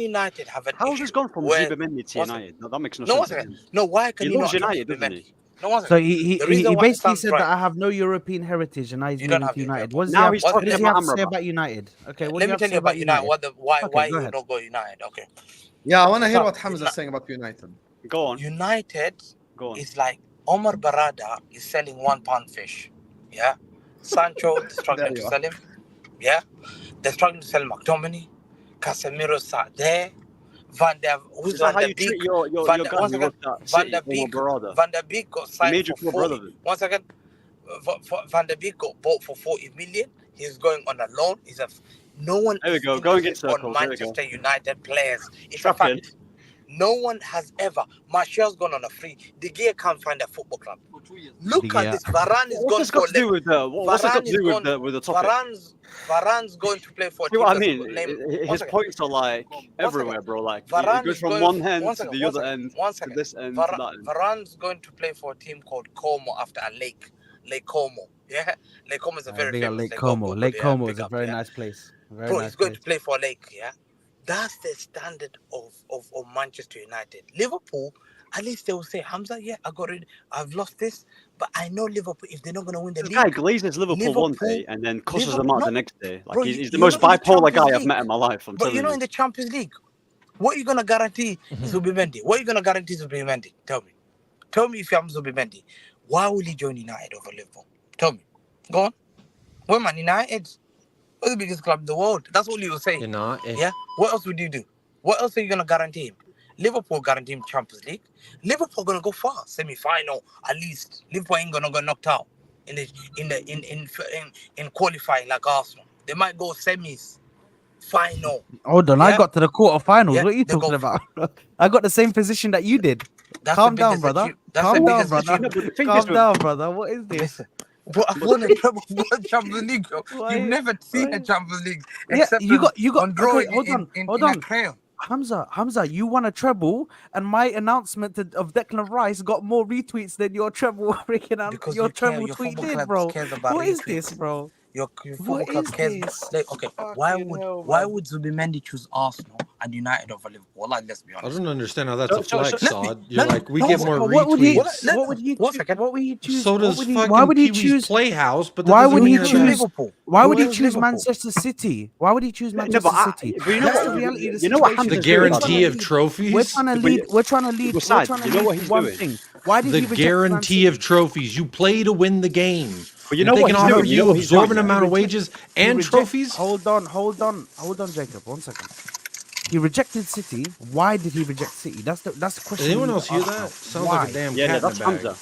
F: United have an
C: How's
F: issue
C: this gone from
F: where-
C: Zubimendi to
F: One second.
C: United? No, that makes no
F: No, one
C: sense.
F: second. No, why can
C: He
F: you
C: loves
F: not
C: United,
F: trust
C: doesn't
F: Zubimendi?
C: he?
F: No, one
B: So
F: second.
B: he
F: The reason why it
B: basically
F: sounds
B: said
F: right-
B: that I have no European heritage and he's
F: You don't
B: moving
F: have
B: to
F: your
B: United.
F: European-
B: What does
C: Now
B: he
C: he's
B: have, what
C: talking
B: does he
C: about
B: have to say
C: Amrabat.
B: about United? Okay, what
F: Let
B: do
F: me
B: have to
F: tell
B: say
F: you about United. Why
B: Okay,
F: he
B: go
F: would
B: ahead.
F: not go United. Okay.
A: Yeah, I want to hear
F: So,
A: what Hamza's
F: Uni-
A: saying about United.
C: Go on.
F: United
C: Go on.
F: is like Omar Barada is selling £1 fish. Yeah. Sancho they're struggling
A: There
F: to
A: you are.
F: sell him. Yeah. They're struggling to sell McTominay. Casemiro sat there. Who's
C: Is that how
F: Van
C: you
F: der
C: treat
F: Beek?
C: your
F: Van
C: guy
F: der-
C: who
F: one second.
C: worked at
F: Van
C: City,
F: der
C: Omar
F: Beek.
C: Barada?
F: Van der Beek got signed
C: made your
F: for
C: club
F: 40.
C: relevant.
F: 1 second. Van der Beek got bought for 40 million. He's going on a loan. No one
C: There we
F: is
C: go. Go and get
F: interested on
C: circles. There we go.
F: Manchester United players. It's
C: Strap
F: a
C: in.
F: fact. No one has ever. Martial's gone on a free. De Gea can't find a football club. Look
B: De
F: at
B: Gea.
F: this. Varane is
C: What's
F: going
C: this got
F: for.
C: to do with the? What's this got to
F: Varane
C: do
F: is
C: with the topic?
F: Varane's going to play for a
C: See
F: team
C: what I
F: that's
C: mean?
F: got name. One
C: His
F: second.
C: points are like
F: second.
C: everywhere, bro. Like
F: Varane
C: it goes
F: is
C: from
F: going
C: one
F: for-
C: end
F: one
C: to
F: second,
C: the
F: one
C: other
F: second,
C: end,
F: one
C: to
F: second.
C: this end, to that end.
F: Varane's going to play for a team called Como after a lake. Lake Como. Yeah. Lake Como is a very
B: Big up
F: famous
B: Lake
F: lake.
B: Como.
F: Google,
B: Lake
F: yeah,
B: Como
F: big
B: is a
F: up,
B: very
F: yeah.
B: nice place. Very
F: Bro,
B: nice
F: he's going
B: place.
F: to play for a lake, yeah. That's the standard of Manchester United. Liverpool, at least they will say, Hamza, yeah, I've lost this, but I know Liverpool, if they're not going to win the
C: This
F: league.
C: guy glazes Liverpool one
F: Liverpool-
C: day and then cusses them out the next day. Like
F: Bro,
C: he's the
F: you're
C: most
F: not in the
C: bipolar guy
F: Champions
C: I've met
F: League.
C: in my life. I'm
F: But
C: telling
F: you know,
C: you.
F: in the Champions League, what are you going to guarantee Zubimendi? What are you going to guarantee Zubimendi? Tell me. Tell me if I'm Zubimendi. Why will he join United over Liverpool? Tell me. Go on. We're Man United. We're the biggest club in the world. That's all you will say.
D: United.
F: Yeah? What else would you do? What else are you going to guarantee him? Liverpool guarantee him Champions League. Liverpool going to go far. Semi-final, at least. Liverpool ain't going to go knocked out in qualifying like Arsenal. They might go semis. Final.
B: Hold on,
F: Yeah?
B: I got to the quarterfinals.
F: Yeah,
B: What are you
F: they go
B: talking about? I got the same position that you did.
F: That's
B: Calm
F: the
B: down,
F: biggest
B: brother.
F: achieve- that's the
B: Calm down,
F: biggest
B: brother.
F: achievement.
C: but the thing
B: Calm
C: is with-
B: down, brother. What is this?
F: Listen, but I've won a treble Champions League. Yo.
B: Why-
F: You've never seen
B: why-
F: a Champions League
B: Yeah,
F: except
B: you got
F: on drawing
B: okay, hold on,
F: in
B: hold
F: a
B: on.
F: crayon.
B: Hamza, you won a treble, and my announcement of Declan Rice got more retweets than your treble freaking
F: Because
B: your
F: you care,
B: treble
F: your
B: tweet
F: football
B: did,
F: club
B: bro.
F: cares about
B: What is
F: retweets.
B: this, bro?
F: Your football
B: What
F: club
B: is
F: cares.
B: this?
F: Like, okay, why
B: Fucking
F: would
B: hell,
F: why
B: man.
F: would Zubimendi choose Arsenal and United over Liverpool? Like, let's be
D: I
F: honest.
D: don't understand how that's a
C: So-
D: flex,
C: so-
D: Saad.
F: me-
D: You're
F: let me-
D: like, we
F: no,
D: get
F: but
D: more
B: What would he?
D: retweets.
F: Let-
B: What would he?
F: one second.
B: What would he choose?
D: So
B: what
D: does
B: would he,
D: fucking
B: why would he
D: Pee-wee's
B: choose?
D: Playhouse, but that
B: Why
D: doesn't
B: would
D: mean
B: he
D: that-
B: choose?
F: Liverpool?
B: Why would he
F: Who is
B: choose
F: Liverpool?
B: Manchester City? Why would he choose
C: No,
B: Manchester
C: but
B: City?
C: but you know
B: That's
C: what?
B: the reality of the
C: You know what
B: situation.
D: The
C: Hamza's doing, by the
D: guarantee
C: way?
D: of
B: We're
D: trophies?
B: trying to
C: But
B: lead.
C: you-
B: We're trying to lead.
C: but
B: We're
C: Saad,
B: trying to
C: you know
B: lead
C: what
B: to
C: he's
B: one
C: doing?
B: thing. Why did
D: The
B: he reject Man
D: guarantee
B: City?
D: of trophies. You play to win the game.
C: But you
D: They're
C: know what
D: taking
C: he's
D: off
C: doing?
D: of
C: You know
D: you
C: what he's doing,
D: absorbing
C: yeah?
D: amount of wages and trophies.
B: Hold on, Jacob. 1 second. He rejected City. Why did he reject City? That's the question.
D: Does anyone
B: we need
D: else
B: to
D: hear
B: ask
D: that?
B: now.
D: Sounds
B: Why?
D: like a damn
C: Yeah,
D: cat
C: that's
D: in the bag.
C: Hamza.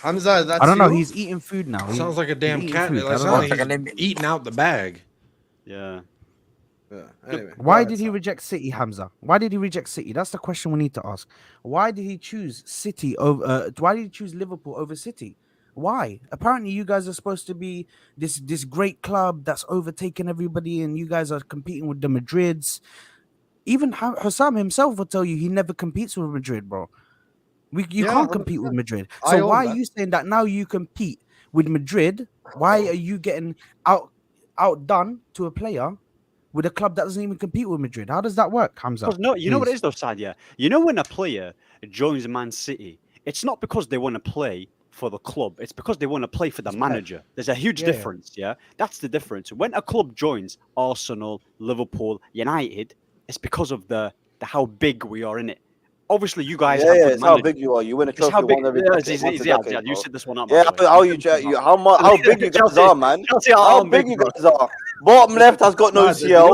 A: Hamza, that's
B: I don't know.
A: you?
B: He's eating food now.
D: Sounds like a damn
B: eating
D: cat.
B: food.
D: Like,
B: I
D: sounds
B: don't know.
D: like
F: Second, let me-
D: he's eating out the bag.
C: Yeah.
A: Yeah, anyway,
B: Why
A: go ahead,
B: did he
A: Saad.
B: reject City, Hamza? Why did he reject City? That's the question we need to ask. Why did he choose City over? Why did he choose Liverpool over City? Why? Apparently, you guys are supposed to be this great club that's overtaken everybody, and you guys are competing with the Madrids. Even Hussam himself will tell you he never competes with Madrid, bro. You
A: Yeah,
B: can't compete with
A: 100%.
B: Madrid.
A: I
B: So
A: own
B: why
A: that.
B: are you saying that now you compete with Madrid? Why are you getting outdone to a player with a club that doesn't even compete with Madrid? How does that work, Hamza?
C: Because no, you know what it
B: Please.
C: is though, Saad, yeah? You know when a player joins Man City, it's not because they want to play for the club. It's because they want to play for the manager. There's a huge
B: Yeah.
C: difference, yeah? That's the difference. When a club joins Arsenal, Liverpool, United, it's because of the how big we are in it. obviously you guys
G: Yeah,
C: have good
G: it's how
C: managers.
G: big you are. You win a
C: It's
G: trophy
C: how big.
G: one every
C: Yeah,
G: decade, once a
C: Ziad,
G: decade,
C: you
G: bro.
C: set this one up.
G: Yeah,
C: by the way.
G: how big you guys
C: Chelsea-
G: are, man.
C: Chelsea are
G: How
C: on
G: big
C: big,
G: you
C: bro.
G: guys are. Bottom left has got no
A: Nah,
G: CL.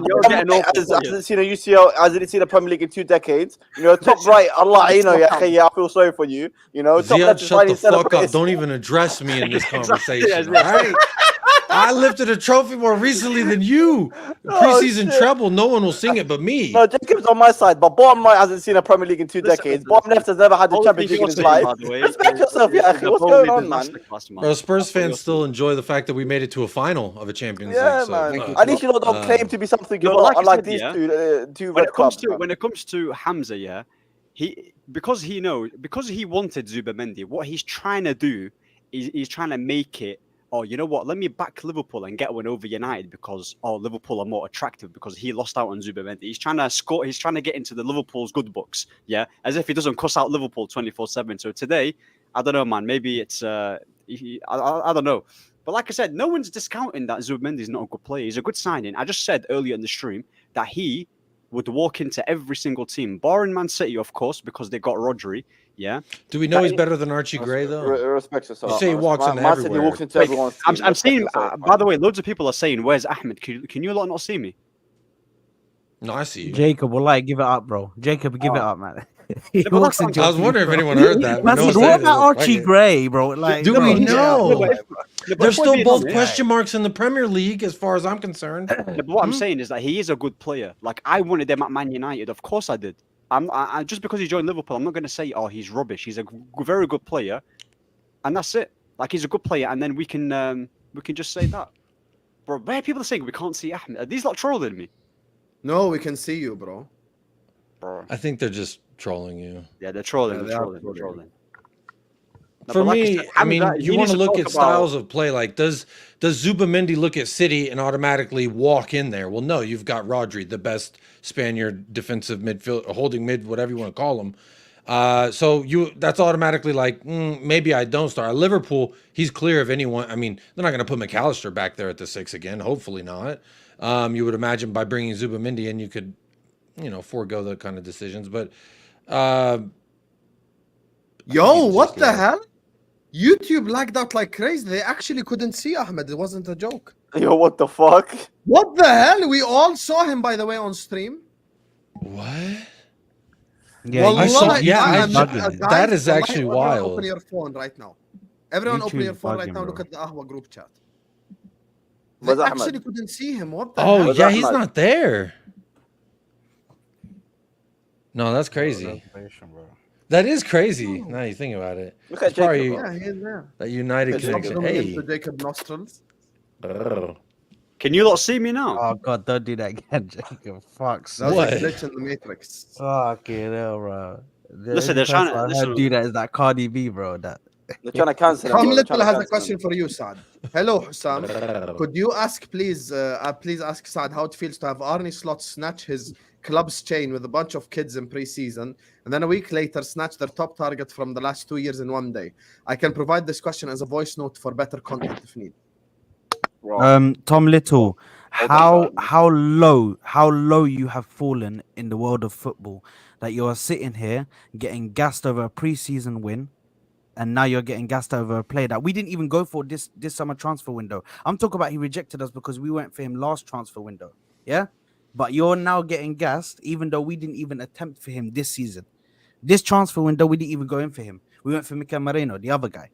C: You're getting awful
G: Hasn't seen a UCL. Hasn't seen a Premier League in 2 decades. You know, top right, Allah, you know, yeah, I feel sorry for you. You know, top
D: Ziad,
G: left is
D: shut
G: finally
D: the fuck up.
G: celebrating.
D: Don't even address me in this
C: Exactly,
D: conversation,
C: yes,
D: all right? I lifted a trophy more recently than you.
G: Oh,
D: Preseason
G: shit.
D: treble, no one will sing it but me.
G: No, Jacob's on my side, but bottom right hasn't seen a Premier League in 2
C: Listen,
G: decades.
C: listen,
G: Bottom left has never had the
C: All
G: Champions
C: things
G: League in
C: you're
G: his
C: saying,
G: life.
C: by the way,
G: Respect yourself,
C: is
G: yeah.
C: a
G: What's
C: whole
G: going on,
C: new
G: man?
C: masterclass, man.
D: Bro, Spurs
C: That's what you're
D: fans still
C: saying.
D: enjoy the fact that we made it to a final of a Champions
G: Yeah,
D: League. So,
G: man.
C: Thank you,
G: At least you don't
D: uh,
G: claim to be something
C: No,
G: you're
C: but
G: not,
C: like I
G: unlike
C: said,
G: these
C: yeah,
G: two
C: when
G: red
C: it comes
G: clubs.
C: to
G: man.
C: when it comes to Hamza, yeah, because he wanted Zubimendi. What he's trying to do is he's trying to make it. Oh, you know what? Let me back Liverpool and get one over United because Liverpool are more attractive because he lost out on Zubimendi. He's trying to score. He's trying to get into the Liverpool's good books. Yeah, as if he doesn't cuss out Liverpool 24/7. So today, I don't know, man. Maybe it's I don't know. But like I said, no one's discounting that Zubimendi is not a good player. He's a good signing. I just said earlier in the stream that he would walk into every single team, barring Man City, of course, because they got Rodri. Yeah.
D: do we know he's better than Archie Gray, though?
G: Respect yourself.
D: You say he walks into
G: Man said he
D: everywhere.
G: walks into
C: Wait,
G: everyone's team.
C: I'm
G: Respect
C: seeing.
G: yourself,
C: By the way, loads of people are saying, "Where's Ahmed? Can you lot not see me?"
D: No, I see you.
B: Jacob will like give it up, bro. Jacob, give it up, man. He
C: Yeah, but
B: walks
C: that's
B: into
D: I was
B: your
D: wondering if
B: bro.
D: anyone heard that. but
B: Man
D: no
B: said,
D: one's
B: what
D: saying it.
B: about
D: Like
B: Archie
D: it.
B: Gray, bro? Like,
D: Do
B: bro,
D: we
B: get out
D: know?
B: of here, bro.
C: But
D: There's
C: if we're
D: still
C: being
D: both
C: honest-
D: question marks in the Premier League, as far as I'm concerned.
C: Yeah, but what I'm saying is that he is a good player. Like I wanted him at Man United, of course I did. I just because he joined Liverpool, I'm not going to say, oh, he's rubbish. He's a very good player, and that's it. Like he's a good player, and then we can just say that. Bro, where are people saying we can't see Ahmed? Are these lot trolling me?
A: No, we can see you, bro.
C: Bro.
D: I think they're just trolling you.
C: Yeah, they're trolling.
A: Yeah,
C: they're
A: they are
C: trolling. They're
A: trolling.
C: trolling. No,
D: For
C: but like
D: me,
C: said,
D: I mean,
C: Hamza, he
D: you want
C: needs
D: to look
C: talk
D: at
C: about-
D: styles of play. Like, does Zubimendi look at City and automatically walk in there? Well, no. You've got Rodri, the best Spaniard defensive midfield, holding mid, whatever you want to call him. So that's automatically like maybe I don't start. At Liverpool, he's clear of anyone. I mean, they're not going to put McAllister back there at the 6 again. Hopefully not. You would imagine by bringing Zubimendi in, you could, forego the kind of decisions. But
A: Yo,
D: it's
A: what
D: just
A: the
D: like-
A: hell? YouTube lagged out like crazy. They actually couldn't see Ahmed. It wasn't a joke.
G: Yo, what the fuck?
A: What the hell? We all saw him, by the way, on stream.
D: what?
B: Yeah,
A: Wallah,
D: I saw-
B: YouTube
D: yeah, I
B: is
D: ju-
B: bugging.
A: guys,
D: that is
A: wallahi,
D: actually
A: everyone
D: wild.
A: Open your phone right now. Everyone open
B: YouTube
A: your phone right
B: bugging,
A: now.
B: bro.
A: Look at the Ahwa group chat. They
G: Where's Ahmed?
A: actually couldn't see him. What the
D: Oh,
A: hell?
G: Where's
D: yeah, he's
G: Ahmed?
D: not there. No, that's crazy. That is crazy. Now you think about it.
G: Look at
D: It's probably
G: Jacob.
A: Yeah, he's there.
D: that United
G: It's
A: Stop
D: connection.
A: zooming
D: Hey.
A: into Jacob nostrils.
C: Can you lot see me now?
B: Oh god, don't do that again, Jacob. Fuck.
A: That was
D: What?
A: a glitch in the matrix.
B: Fucking hell, bro. The
C: Listen,
B: only
C: they're trying
B: person
C: to-
B: I
C: listen-
B: heard do that is that Cardi B, bro. That
G: They're trying to cancel him.
A: Tom
G: bro. They're trying
A: Little
G: to
A: has a
G: cancel
A: question
G: him.
A: for you, Saad. Hello, Hussam. Could you ask, please ask Saad how it feels to have Arne Slot snatch his club's chain with a bunch of kids in pre-season, and then a week later snatch their top target from the last 2 years in one day? I can provide this question as a voice note for better content if need.
G: Bro.
B: Tom Little,
G: Hold on,
B: how low you have fallen in the world of football that you are sitting here getting gassed over a pre-season win, and now you're getting gassed over a player that we didn't even go for this summer transfer window. I'm talking about he rejected us because we went for him last transfer window. Yeah, but you're now getting gassed even though we didn't even attempt for him this season. This transfer window we didn't even go in for him. We went for Mikel Moreno, the other guy.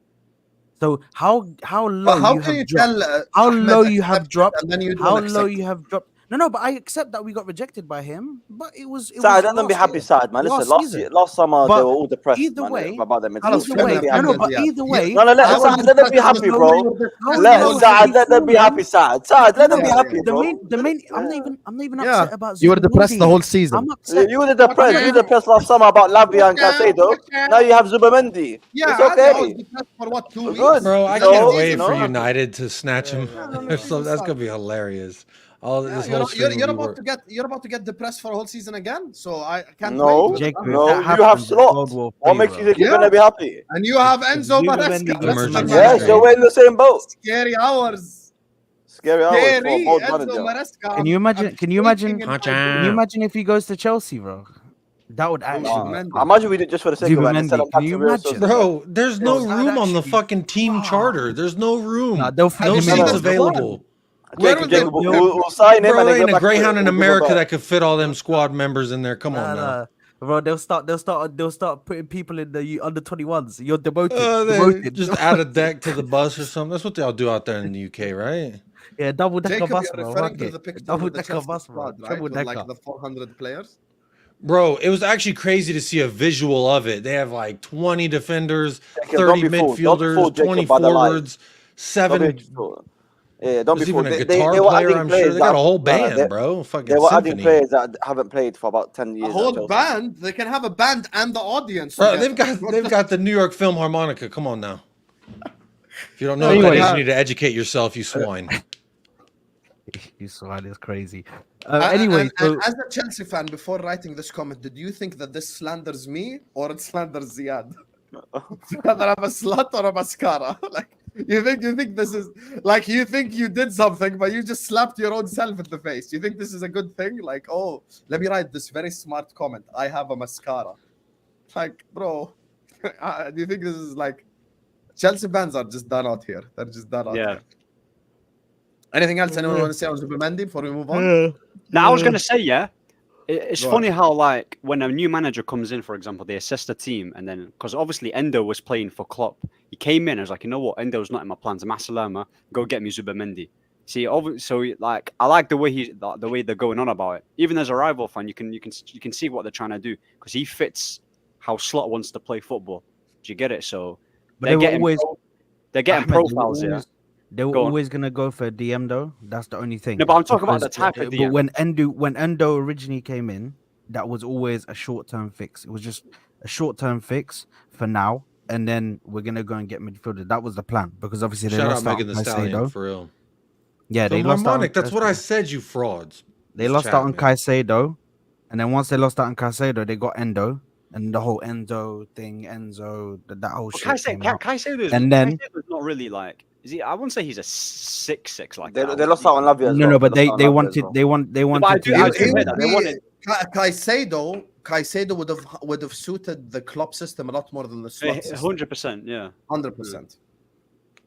B: So how low
A: But how
B: you
A: can
B: have
A: you
B: dropped?
A: tell
B: How
A: Ahmed
B: low you have
A: accepted
B: dropped?
A: and then you don't
B: How
A: accept
B: low
A: it?
B: you have dropped? No, but I accept that we got rejected by him. But it was.
G: Sad, let them be
B: last
G: happy,
B: year.
G: sad, man. Listen, last summer
B: But
G: they were all depressed,
B: either
G: man,
B: way-
G: about them.
A: Carlos,
B: Either way,
A: let
B: no,
A: them
B: but
A: be
B: either
A: happy.
B: way,
G: No, let
A: I was
G: them be happy,
A: depressed
G: bro.
A: when we were
B: How
G: Let
B: low
G: Sad,
B: have you
G: let them be
B: fallen?
G: happy, sad. Sad, let them be
A: Yeah,
G: happy,
B: The
G: bro.
B: main. I'm not even
A: Yeah.
B: upset about.
A: You were depressed the
B: Zubimendi.
A: whole season.
B: I'm upset.
G: You were depressed. You were depressed last summer about Lavia and Caicedo. Now you have Zubimendi.
A: Yeah,
G: It's
A: I was
G: okay.
A: depressed for what, 2
G: We're
A: weeks?
G: good.
D: Bro, I
G: No,
D: can't
G: you
D: wait
G: know?
D: for United to snatch him. That's gonna be hilarious. All
A: Yeah,
D: this whole stream
A: you're
D: will be
A: about to get depressed for a whole season again. So I can't
G: No,
A: wait.
B: Jacob,
G: no,
B: that
G: you
B: happens,
G: have
B: it's
G: slots.
B: World War
G: What
B: III,
G: makes you
B: bro.
G: think you're
A: Yeah.
G: gonna be happy?
A: And you have Enzo
B: Zubimendi
A: Maresca.
B: goes to
A: Listen,
B: Man
G: Yes,
B: United.
G: you're in the same boat.
A: Scary hours.
G: Scary hours for a
A: Scary
G: bold
A: Enzo
G: manager.
A: Maresca.
B: Can you imagine?
A: I'm
B: Can you imagine?
A: shaking in my
D: Watch
A: boots.
B: Can you imagine if he goes to Chelsea, bro? That would actually.
G: Imagine we did just for the sake of it. and sell
B: Zubimendi,
G: them back
B: can you
G: to Real
B: imagine?
G: Sociedad.
D: Bro, there's no
A: Is that
D: room on the
A: actually-
D: fucking team charter. There's no room.
B: Nah, they'll
D: no
B: fit him in
D: seats
B: there.
D: available.
A: Where
G: Jacob,
A: would they
G: Jacob,
A: put
G: we'll sign him
D: Bro,
G: and
D: there
G: then
D: ain't
G: go
D: a
G: back to it.
D: Greyhound in
G: We'll give him
D: America
G: back.
D: that could fit all them squad members in there. Come on now.
B: Bro, they'll start putting people in the under 21s. You're demoted.
D: They
B: demoted.
D: just add a deck to the bus or something. That's what they all do out there in the UK, right?
B: Yeah, double decker
A: Jacob,
B: bus,
A: you're
B: bro.
A: referring
B: Fuck
A: to
B: it.
A: the picture
B: Double
A: with the
B: decker
A: Chelsea
B: bus, bro.
A: squad, right?
B: Triple
A: With
B: decker.
A: like the 400 players.
D: Bro, it was actually crazy to see a visual of it. They have like 20 defenders,
G: Jacob,
D: 30
G: don't be fooled. Don't be
D: midfielders,
G: fooled, Jacob,
D: 20
G: by the lies.
D: forwards,
G: Don't be
D: 7.
G: fooled. Yeah, don't
D: There's
G: be
D: even
G: fooled.
D: a guitar
G: they were
D: player,
G: adding
D: I'm
G: players
D: sure. They got a whole
G: that-
D: band, bro. Fucking
G: They were adding
D: symphony.
G: players that haven't played for about 10 years.
A: A
G: at
A: whole
G: Chelsea.
A: band. They can have a band and the audience.
D: Bro,
A: together.
D: they've got the New York Film Harmonica. Come on now. If you don't know what
B: Anyway,
D: that is, you need to educate yourself, you swine.
B: You swine is crazy.
A: And-
B: Anyway,
A: and
B: so
A: as a Chelsea fan, before writing this comment, did you think that this slanders me or it slanders Ziad? Whether I'm a slut or a mascara? Like you think this is like you think you did something, but you just slapped your own self in the face. You think this is a good thing? Like, oh, let me write this very smart comment. I have a mascara. Like, bro, do you think this is like Chelsea fans are just done out here? They're just done out
C: Yeah.
A: here. Anything else anyone want to say on Zubimendi before we move on?
C: Now, I was going to say, yeah, it's
A: Go
C: funny how, like, when a new manager comes in, for example, they assess the team, and then, because obviously Endo was playing for Klopp, he came in and was like, you know what, Endo's not in my plans, Masalama, go get me Zubimendi. See, so like, I like the way they're going on about it. Even as a rival fan, you can see what they're trying to do because he fits how Slot wants to play football. Do you get it? So
B: but
C: they're
B: they were
C: getting
B: always
C: they're getting
B: Ahmed,
C: profiles here.
B: They were
C: Go on.
B: always gonna go for DM though. That's the only thing.
C: No, but I'm talking about the
B: Because-
C: type of
B: but
C: DM.
B: when Endo originally came in, that was always a short-term fix. It was just a short-term fix for now, and then we're gonna go and get midfielder. That was the plan because obviously they
D: Shout out
B: lost out
D: Megan
B: on
D: the Stallion,
B: Caicedo.
D: for real.
B: Yeah, they
D: Film
B: lost out.
D: Harmonic, that's what I said, you frauds.
B: They
D: It's
B: lost out on
D: Chapman.
B: Caicedo, and then once they lost out on Caicedo, they got Endo, and the whole Enzo thing, that whole shit came out.
C: Caicedo's
B: And then-
C: not really like. Is he? I wouldn't say he's a 6'6" like
G: They
C: that.
G: lost out on Lavia as
B: No,
G: well.
B: no, but
G: lost
B: they
G: out on
B: they
G: Lavia as
B: wanted
G: well.
B: they wanted
C: I
B: to
C: do
B: use
C: hear
B: him.
C: that. They wanted.
A: Caicedo would have suited the Klopp system a lot more than the slot system.
C: 100%, yeah.
A: 100%.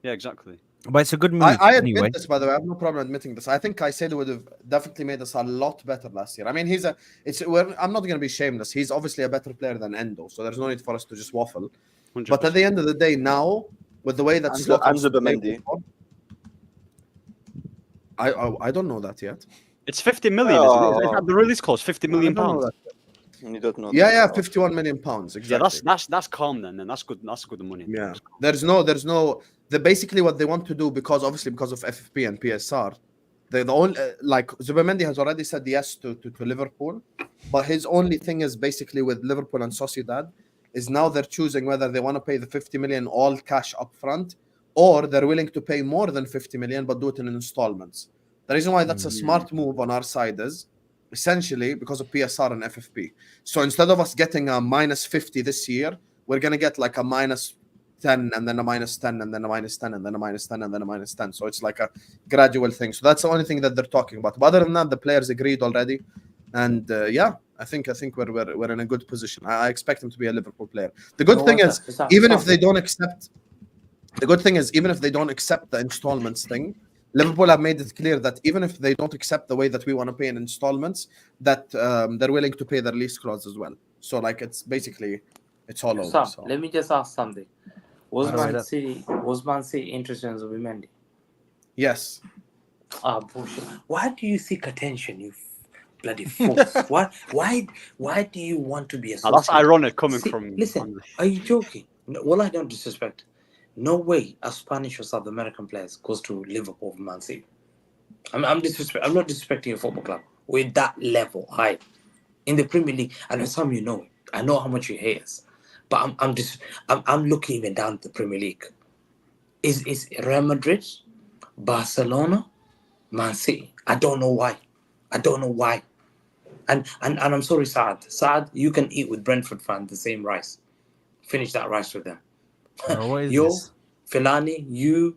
C: Yeah, exactly.
B: But it's a good move
A: I admit
B: anyway.
A: this, by the way. I have no problem admitting this. I think Caicedo would have definitely made us a lot better last year. I mean, I'm not going to be shameless. He's obviously a better player than Endo, so there's no need for us to just waffle.
C: 100%.
A: But at the end of the day, now with the way that Slot
G: And
A: wants to play
G: Zubimendi.
A: football, I don't know that yet.
C: It's 50 million, isn't it? Is that the release cost? 50 million
A: I don't know
C: pounds.
A: that.
G: You don't know.
A: Yeah, 51 million pounds.
C: Yeah,
A: Exactly.
C: that's calm then. Then that's good. That's good money.
A: Yeah, basically what they want to do, because of FFP and PSR, the only like Zubimendi has already said yes to Liverpool, but his only thing is basically with Liverpool and Sociedad is now they're choosing whether they want to pay the 50 million all cash up front, or they're willing to pay more than 50 million but do it in installments. The reason why that's a smart move on our side is essentially because of PSR and FFP. So instead of us getting a minus 50 this year, we're going to get like a minus 10 and then a minus 10 and then a minus 10 and then a minus 10 and then a minus 10. So it's like a gradual thing. So that's the only thing that they're talking about. But other than that, the players agreed already. And I think we're in a good position. I expect him to be a Liverpool player. The good thing is, even if they don't accept the installments thing, Liverpool have made it clear that even if they don't accept the way that we want to pay in installments, that they're willing to pay the release clause as well. So like it's all over.
F: Sam,
A: So.
F: let me just ask something. Was
B: Alright.
F: Man City interested in Zubimendi?
A: Yes.
F: Ah, bullshit. Why do you seek attention, you bloody fools? Why do you want to be
C: Now,
F: associated?
C: that's ironic coming
F: See,
C: from.
F: Listen, are you joking? No, well, I don't disrespect. No way a Spanish or South American player goes to Liverpool over Man City. I'm not disrespecting a football club. We're that level high in the Premier League. I know some know. I know how much you hate us, but I'm looking even down at the Premier League. Is Real Madrid, Barcelona, Man City? I don't know why. And I'm sorry, Saad. Saad, you can eat with Brentford fans the same rice. Finish that rice with them.
B: Bro, what is
F: Yo,
B: this?
F: Fellaini, you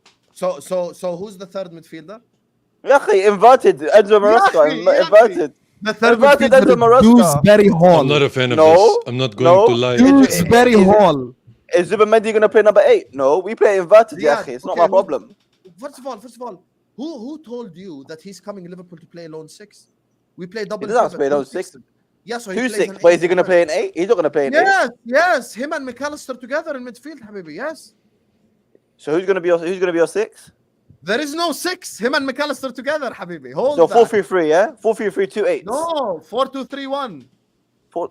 A: So who's the third midfielder?
G: يا اخي inverted Enzo Maresca inverted.
A: The third
G: Inverted Enzo
A: midfielder is
G: Maresca.
A: Dewsbury Hall.
D: I'm not a fan of
G: No,
D: this. I'm not going
G: no.
D: to lie.
A: Dewsbury Hall.
G: Is Zubimendi gonna play number 8? No, we play inverted,
A: Ziad,
G: Yahi. It's not
A: okay,
G: my problem.
A: First of all, who told you that he's coming Liverpool to play lone 6? We play double.
G: He doesn't play lone 6.
A: Yeah, so
G: 2-6. But is he gonna play in 8? He's not gonna play in 8.
A: Yes. Him and McAllister together in midfield, Habibi. Yes.
G: So who's gonna be your 6?
A: There is no 6. Him and McAllister together, Habibi. Hold
G: So
A: that.
G: 4-3-3, yeah? 4-3-3, 2-8.
A: No, 4-2-3-1.
G: 4.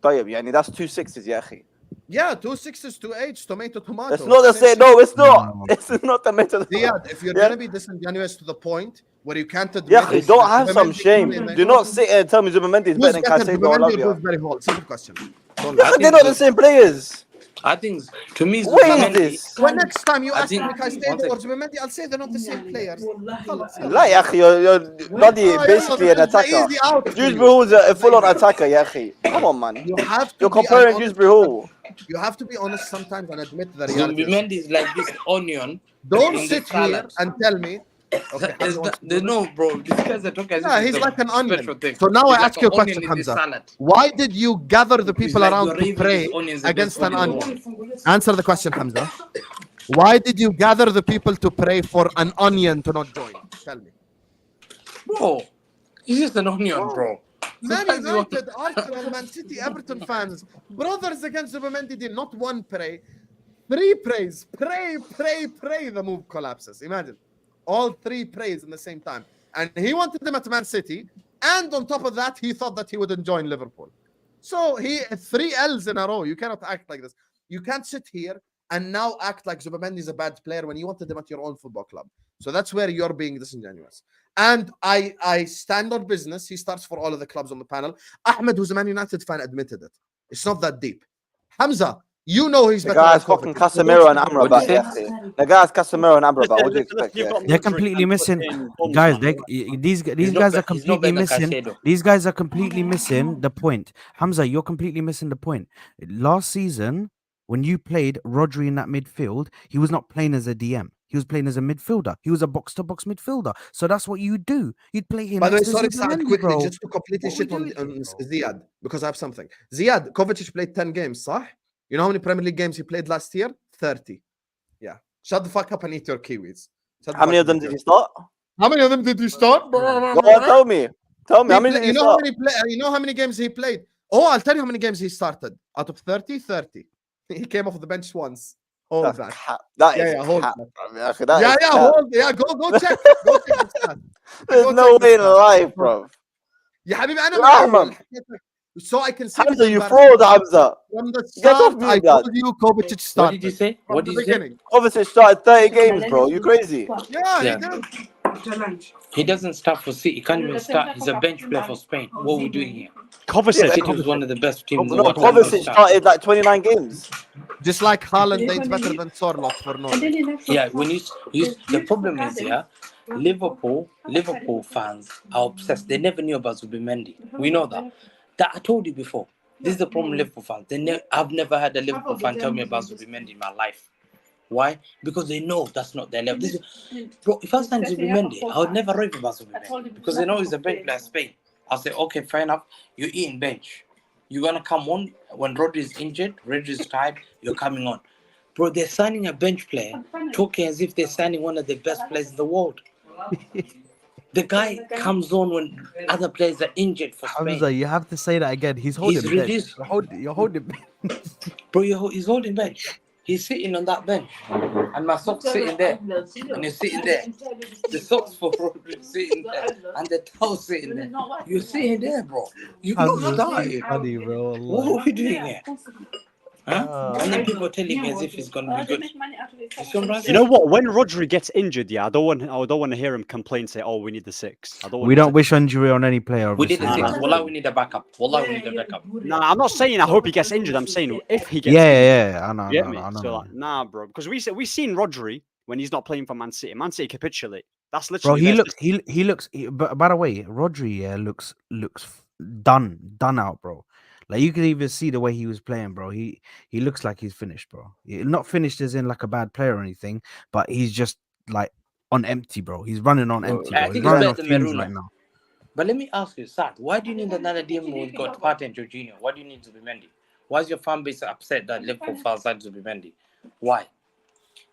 G: طيب يعني that's 2 6s يا أخي.
A: Yeah, 2 6s, 2 8s, tomato.
G: It's not the same. No, it's not. It's not tomato.
A: Ziad, if you're gonna be disingenuous to the point where you can't admit
G: Yeah,
A: this,
G: don't have some
A: Zubimendi
G: shame.
A: playing-
G: Do not sit here and tell me Zubimendi is better than Caicedo or
A: Zubimendi or
G: Lavia.
A: Dewsbury Hall? Simple question. Don't
G: Yeah, they're not the same players.
F: I think to me,
G: What is
F: Zubimendi-
G: this?
A: When next time you
F: I
A: ask me
F: think-
A: Caicedo or Zubimendi, I'll say they're not the same players.
G: لا يا أخي, you're bloody basically an attacker. Dewsbury Hall's a full-on attacker يا أخي. Come on, man.
A: You have to
G: You're
A: be
G: comparing
A: honest-
G: Dewsbury Hall.
A: You have to be honest sometimes and admit the reality.
F: Zubimendi is like this onion.
A: Don't
F: in the
A: sit here
F: salad.
A: and tell me. Okay,
F: There's no, bro. This guy's a talker.
A: Yeah, he's like an onion. So now I ask you a question, Hamza. Why did you gather the people
F: like
A: around
F: you're
A: to
F: raving
A: pray
F: this onion is the
A: against
F: best
A: an
F: onion in
A: onion? Answer the question, Hamza. Why did you gather the people to pray for an onion to not join? Tell me.
F: Bro, he's just an onion, bro.
A: Man
F: Sometimes you want-
A: United, Arsenal, Man City, Everton fans, brothers against Zubimendi did not one pray, 3 prays. Pray. The move collapses. Imagine. All 3 prays in the same time. And he wanted them at Man City. And on top of that, he thought that he wouldn't join Liverpool. So he 3 L's in a row. You cannot act like this. You can't sit here and now act like Zubimendi is a bad player when you wanted them at your own football club. So that's where you're being disingenuous. And I stand on business. He starts for all of the clubs on the panel. Ahmed, who's a Man United fan, admitted it. It's not that deep. Hamza, you know he's
G: The
A: better.
G: guy's
A: than
G: fucking
A: Kovacic.
G: Casemiro and Amrabat.
F: What'd you
G: يا أخي. The guy's Casemiro and Amrabat. What do you expect? Yeah.
B: They're completely missing, guys. These guys are completely missing. These guys are completely missing the point. Hamza, you're completely missing the point. Last season, when you played Rodri in that midfield, he was not playing as a DM. He was playing as a midfielder. He was a box-to-box midfielder. So that's what you do. You'd play him.
A: By the way,
B: next to
A: sorry, Saad,
B: Zubimendi,
A: quickly,
B: bro.
A: just to completely
B: What
A: shit
B: we
A: on
B: doing?
A: Ziad, because I have something. Ziad, Kovacic played 10 games, صح? You know how many Premier League games he played last year? 30. Yeah. Shut the fuck up and eat your kiwis.
G: How many of them did you start?
A: How many of them did you start?
G: Go on, tell me. Tell me. How many did you start?
A: You know how many games he played? Oh, I'll tell you how many games he started. Out of 30, 30. He came off the bench once. Hold
G: That's
A: that.
G: cap. That is
A: Yeah, hold
G: cap.
A: that.
G: يا أخي, that
A: Yeah,
G: is
A: yeah,
G: cap.
A: hold. Yeah, go check. Go check the stats.
G: There's
A: Go
G: no
A: check
G: way in
A: the stats.
G: life, bro.
A: يا حبيبي أنا
G: يا
A: من
G: أحمد.
A: So I can see
G: Hamza,
A: this
G: you
A: embarrassment.
G: fraud, Hamza.
A: From the
G: Get off
A: start,
G: me,
A: I
G: Dad.
A: told you Kovacic started.
F: What did you say?
A: From
F: What
A: the
F: did you say?
A: beginning.
G: Kovacic started 30 games, bro. You crazy?
A: Yeah, he
F: Yeah.
A: did.
F: He doesn't start for City. He can't even start. He's a bench player for Spain. What are we doing here?
C: Kovacic.
F: City was one of the best teams in the
G: No,
F: world. Can't even
G: Kovacic
F: start.
G: started like 29 games.
A: Just like Haaland ain't better than Sorloth for Norway.
F: Yeah, the problem is, yeah, Liverpool fans are obsessed. They never knew about Zubimendi. We know that. That I told you before. This is the problem with Liverpool fans. I've never had a Liverpool fan tell me about Zubimendi in my life. Why? Because they know that's not their level. Bro, if I signed Zubimendi, I would never rave about Zubimendi because they know he's a bench player in Spain. I'll say, okay, fair enough. You're eating bench. You're gonna come on when Rodri is injured, Rodri is tired. You're coming on, bro. They're signing a bench player, talking as if they're signing one of the best players in the world. The guy comes on when other players are injured for Spain.
B: Hamza, you have to say that again. He's holding bench.
F: reduced.
B: You're holding bench.
F: Bro, he's holding bench. He's sitting on that bench, and my socks sitting there, and you're sitting there. The socks for Rodri sitting there, and the towel sitting there. You're sitting there, bro. You've not started.
B: Funny, bro.
F: What are we doing here? Huh? And then people are telling me as if it's gonna be good.
C: You know what? When Rodri gets injured, yeah, I don't want to hear him complain. Say, "Oh, we need the 6."
B: We don't wish injury on any player.
F: We did
B: obviously.
F: the 6. Wallah, we need a backup. Wallah, we need a backup.
C: Nah, I'm not saying I hope he gets injured. I'm saying if he gets
B: Yeah, I know.
C: injured.
B: I
C: You
B: know,
C: get
B: I
C: me?
B: know,
C: So
B: I
C: like, nah, bro, because we seen Rodri when he's not playing for Man City. Man City capitulate. That's
B: Bro,
C: literally.
B: he
C: their
B: looks.
C: system.
B: He looks. But by the way, Rodri looks done out, bro. Like you can even see the way he was playing, bro. He looks like he's finished, bro. Not finished as in like a bad player or anything, but he's just like on empty, bro. He's running on empty,
F: I
B: bro.
F: think
B: He's
F: he's
B: running
F: better
B: on
F: than
B: fumes
F: Meruna.
B: right now.
F: But let me ask you, Saad, why do you need another DM when we got Partey and Jorginho? Why do you need Zubimendi? Why is your fan base upset that Liverpool fell aside Zubimendi? Why?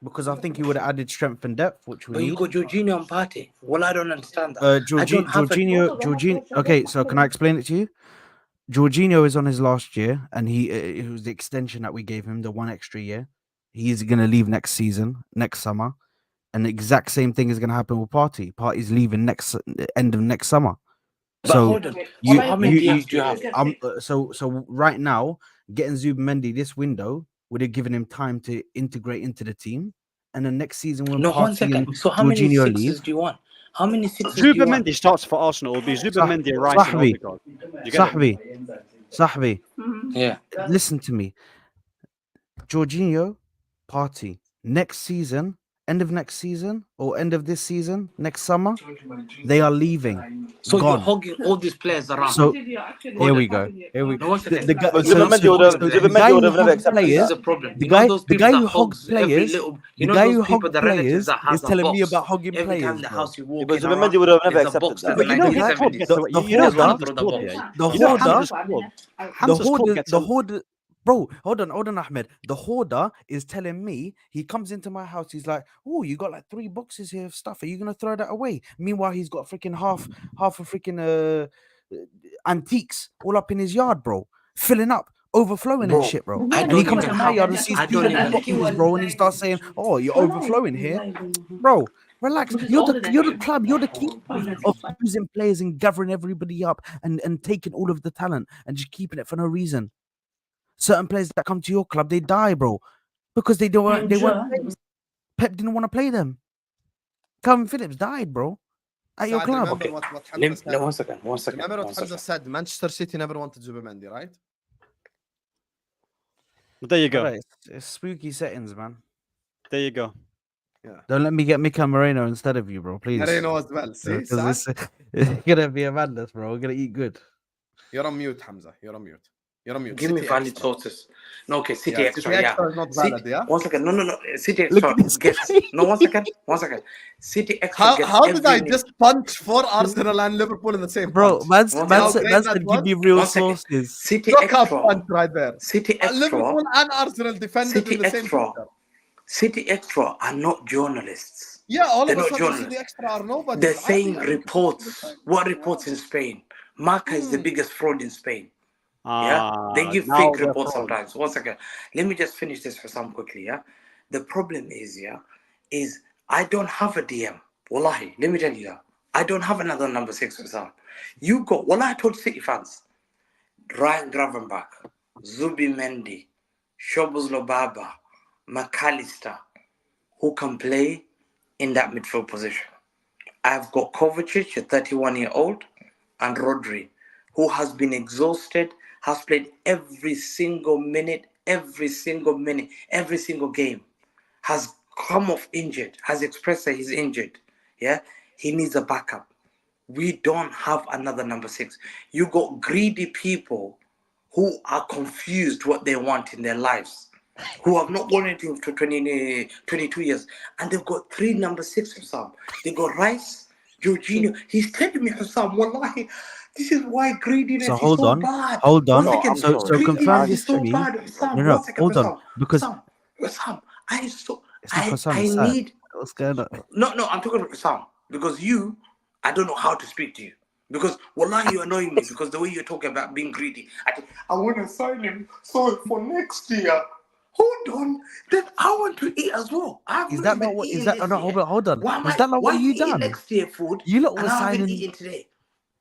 B: Because I think he would have added strength and depth, which we
F: But you
B: need.
F: got Jorginho and Partey. Well, I don't understand that. I don't have
B: Jorginho. Okay, so can I explain it to you? Jorginho is on his last year, and it was the extension that we gave him, the one extra year. He's gonna leave next season, next summer, and the exact same thing is gonna happen with Partey. Partey's leaving end of next summer.
F: But
B: So
F: hold on. How many DMs do you have?
B: So right now, getting Zubimendi this window would have given him time to integrate into the team, and then next season when
F: No, 1
B: Partey
F: second.
B: and
F: So how many
B: Jorginho
F: sixes
B: leave,
F: do you want? How many sixes do you want?
C: Zubimendi starts for Arsenal. It'll be Zubimendi, Rice, and
B: Sahbi.
C: Odegaard. You get it?
B: Sahbi,
F: Yeah.
B: listen to me. Jorginho, Partey, next season, end of next season, or end of this season, next summer, they are leaving.
F: So
B: Gone.
F: you're hogging all these players around.
B: So here we go. Here we
F: No,
B: go.
F: one second.
B: The guy,
G: But
B: so-
G: Zubimendi
B: so-
G: would have-
B: so the
G: Zubimendi
B: guy
G: would
B: who
G: have never
B: hogs
G: accepted
F: This
B: players,
F: is the problem.
B: the
F: You know
B: guy-
F: those
B: the
F: people
B: guy
F: that
B: who hogs
F: hogs every
B: players-
F: little.
B: the
F: You know
B: guy
F: those
B: who
F: people,
B: hogs
F: the relatives
B: players
F: that has
B: is
F: a
B: telling me
F: box.
B: about hogging
F: Every
B: players,
F: time the
B: bro.
F: house you walk
G: But
F: in
G: Zubimendi
F: around,
G: would have never
F: there's a
G: accepted
F: box
G: that.
F: in the
B: But you know what?
F: 1970s.
B: The
C: You know
B: hoarder-
C: Hamza's
F: the
C: club,
F: box.
C: yeah?
B: The
C: You know
B: hoarder-
C: Hamza's club.
B: The
C: Hamza's club
B: hoarder,
C: gets
B: the
C: a-
B: hoarder, bro, hold on, Ahmed. The hoarder is telling me, he comes into my house, he's like, oh, you got like 3 boxes here of stuff. Are you gonna throw that away? Meanwhile, he's got freaking half a freaking antiques all up in his yard, bro, filling up, overflowing
F: Bro,
B: and shit, bro.
F: I
B: And he
F: don't
B: comes to
F: even
B: my
F: have-
B: yard and sees
F: I
B: 3
F: don't
B: empty
F: even-
B: boxes, bro, and he starts saying, oh, you're overflowing here, bro. Relax. You're the club. You're the keeper of using players and gathering everybody up and taking all of the talent and just keeping it for no reason. Certain players that come to your club, they die, bro, because they weren't. Pep didn't want to play them. Calvin Phillips died, bro, at your
A: Saad,
B: club.
A: remember what Hamza said.
F: No, 1 second. 1 second.
A: Remember
F: 1
A: what Hamza
F: second.
A: said. Manchester City never wanted Zubimendi, right?
C: But there you go.
B: Alright, it's spooky settings, man.
C: There you go.
B: Don't let me get Mika Moreno instead of you, bro. Please.
A: Moreno as well. See,
B: Because
A: Saad?
B: it's gonna be a madness, bro. We're gonna eat good.
A: You're on mute, Hamza. You're on mute. You're on mute.
F: Give me
A: City
F: valid
A: extra.
F: sources. No, okay, City
A: Yeah,
F: extra.
A: City
F: Yeah.
A: extra is not
F: City-
A: valid, yeah?
F: 1 second. No. City
B: Look
F: extra
B: at this
F: gets.
B: guy.
F: No, 1 second. 1 second. City extra gets.
A: How did I
F: every-
A: just punch for Arsenal and Liverpool in the same
B: Bro,
A: punch?
B: man
F: One
B: said,
F: second.
B: man said give me real
F: 1 second.
B: sources.
F: City
A: Knockout
F: extra.
A: punch right there.
F: City extra.
A: Liverpool and Arsenal defended
F: City
A: in the same
F: extra.
A: picture.
F: City extra are not journalists.
A: Yeah, all
F: They're
A: of a
F: not
A: sudden City
F: journalists.
A: extra are nobody.
F: They're saying reports. What reports in Spain? Marca is the biggest fraud in Spain. Yeah, they give
C: now
F: fake
C: they're
F: reports
C: fraud.
F: sometimes. 1 second. Let me just finish this for some quickly. Yeah, the problem is, is I don't have a DM. Wallahi, let me tell you that. I don't have another number 6 for some. You got, Wallahi, I told City fans, Ryan Gravenbach, Zubimendi, Shobuz Lobaba, McAllister, who can play in that midfield position. I've got Kovacic, a 31-year-old, and Rodri, who has been exhausted, has played every single minute, every single game, has come off injured, has expressed that he's injured. Yeah, he needs a backup. We don't have another number 6. You got greedy people who are confused what they want in their lives, who have not won anything for 22 years, and they've got 3 number 6 Hussam. They got Rice, Jorginho. He's telling me, Hussam, wallahi, this is why greediness
B: So
F: is
B: hold
F: so
B: on,
F: bad.
B: hold on.
F: One second,
B: So
F: greediness
B: confirm
F: is
B: this
F: so
B: to me.
F: bad, Hussam.
B: No,
F: 1 second,
B: hold on,
F: Hussam.
B: because
F: Hussam,
B: it's not Hassan,
F: I
B: it's Saad.
F: need.
B: What's going on?
F: No, I'm talking about Hussam, because you, I don't know how to speak to you. Because wallahi, you're annoying me because the way you're talking about being greedy. I want to sign him so for next year. Hold on, then I want to eat as well.
B: Is that not what? Is that no? Hold on.
F: Why
B: Is that not
F: why
B: what you
F: eating
B: done?
F: next year food?
B: You lot were
F: and I haven't
B: signing.
F: eaten today.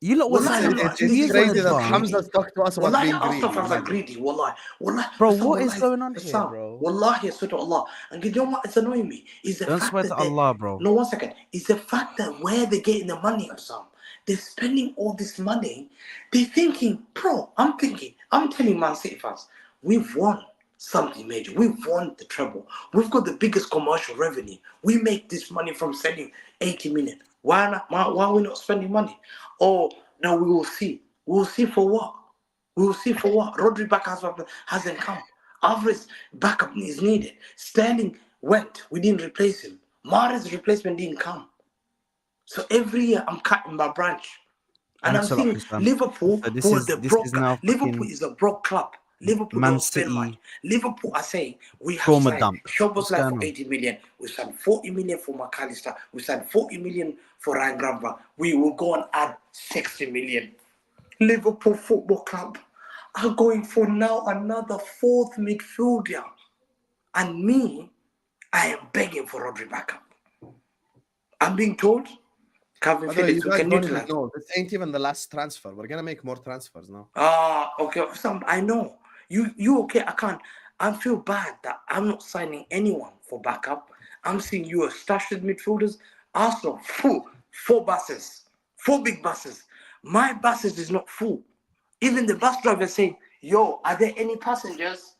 B: You lot were
F: Wallahi,
B: signing
F: I'm not.
B: 2
A: It's
B: years in
A: crazy that
B: advance.
A: Hamza's talked to us about
F: Wallahi,
A: being
F: our
A: greedy.
F: stuff are
A: Imagine.
F: greedy. Wallahi.
B: Bro,
F: Hassan,
B: what is
F: wallahi,
B: going on here,
F: Hassan,
B: bro?
F: Wallahi, I swear to Allah. And you know what? It's annoying me. Is the
B: Don't
F: fact
B: swear
F: that
B: to Allah, bro.
F: No, 1 second. It's the fact that where they're getting the money, Hassan, they're spending all this money. They're thinking, bro. I'm telling Man City fans, we've won something major. We've won the treble. We've got the biggest commercial revenue. We make this money from selling 80 million. Why not? Why are we not spending money? Oh, no, we will see. We will see for what? We will see for what? Rodri backup hasn't come. Alvarez backup is needed. Sterling went. We didn't replace him. Mahrez's replacement didn't come. So every year I'm cutting my branch. And I'm
B: Thanks a lot,
F: seeing
B: Hussam.
F: Liverpool,
B: But this
F: who are
B: is
F: the
B: this
F: broke.
B: is now
F: Liverpool
B: fucking
F: is a broke club. Liverpool
B: Man
F: don't spend
B: City
F: money. Liverpool are saying we have
B: trauma
F: signed
B: dump.
F: Szoboszlai
B: What's
F: for
B: going on?
F: 80 million. We signed 40 million for McAllister. We signed 40 million for Ryan Gramba. We will go and add 60 million. Liverpool Football Club are going for now another fourth midfielder. And me, I am begging for Rodri backup. I'm being told Calvin
A: By the way, you
F: Phillips, we
A: guys
F: can
A: don't even
F: utilize.
A: know. This ain't even the last transfer. We're gonna make more transfers now.
F: Okay. I know. You okay? I feel bad that I'm not signing anyone for backup. I'm seeing you are stashed with midfielders. Arsenal, full. 4 buses. 4 big buses. My buses is not full. Even the bus driver saying, yo, are there any passengers?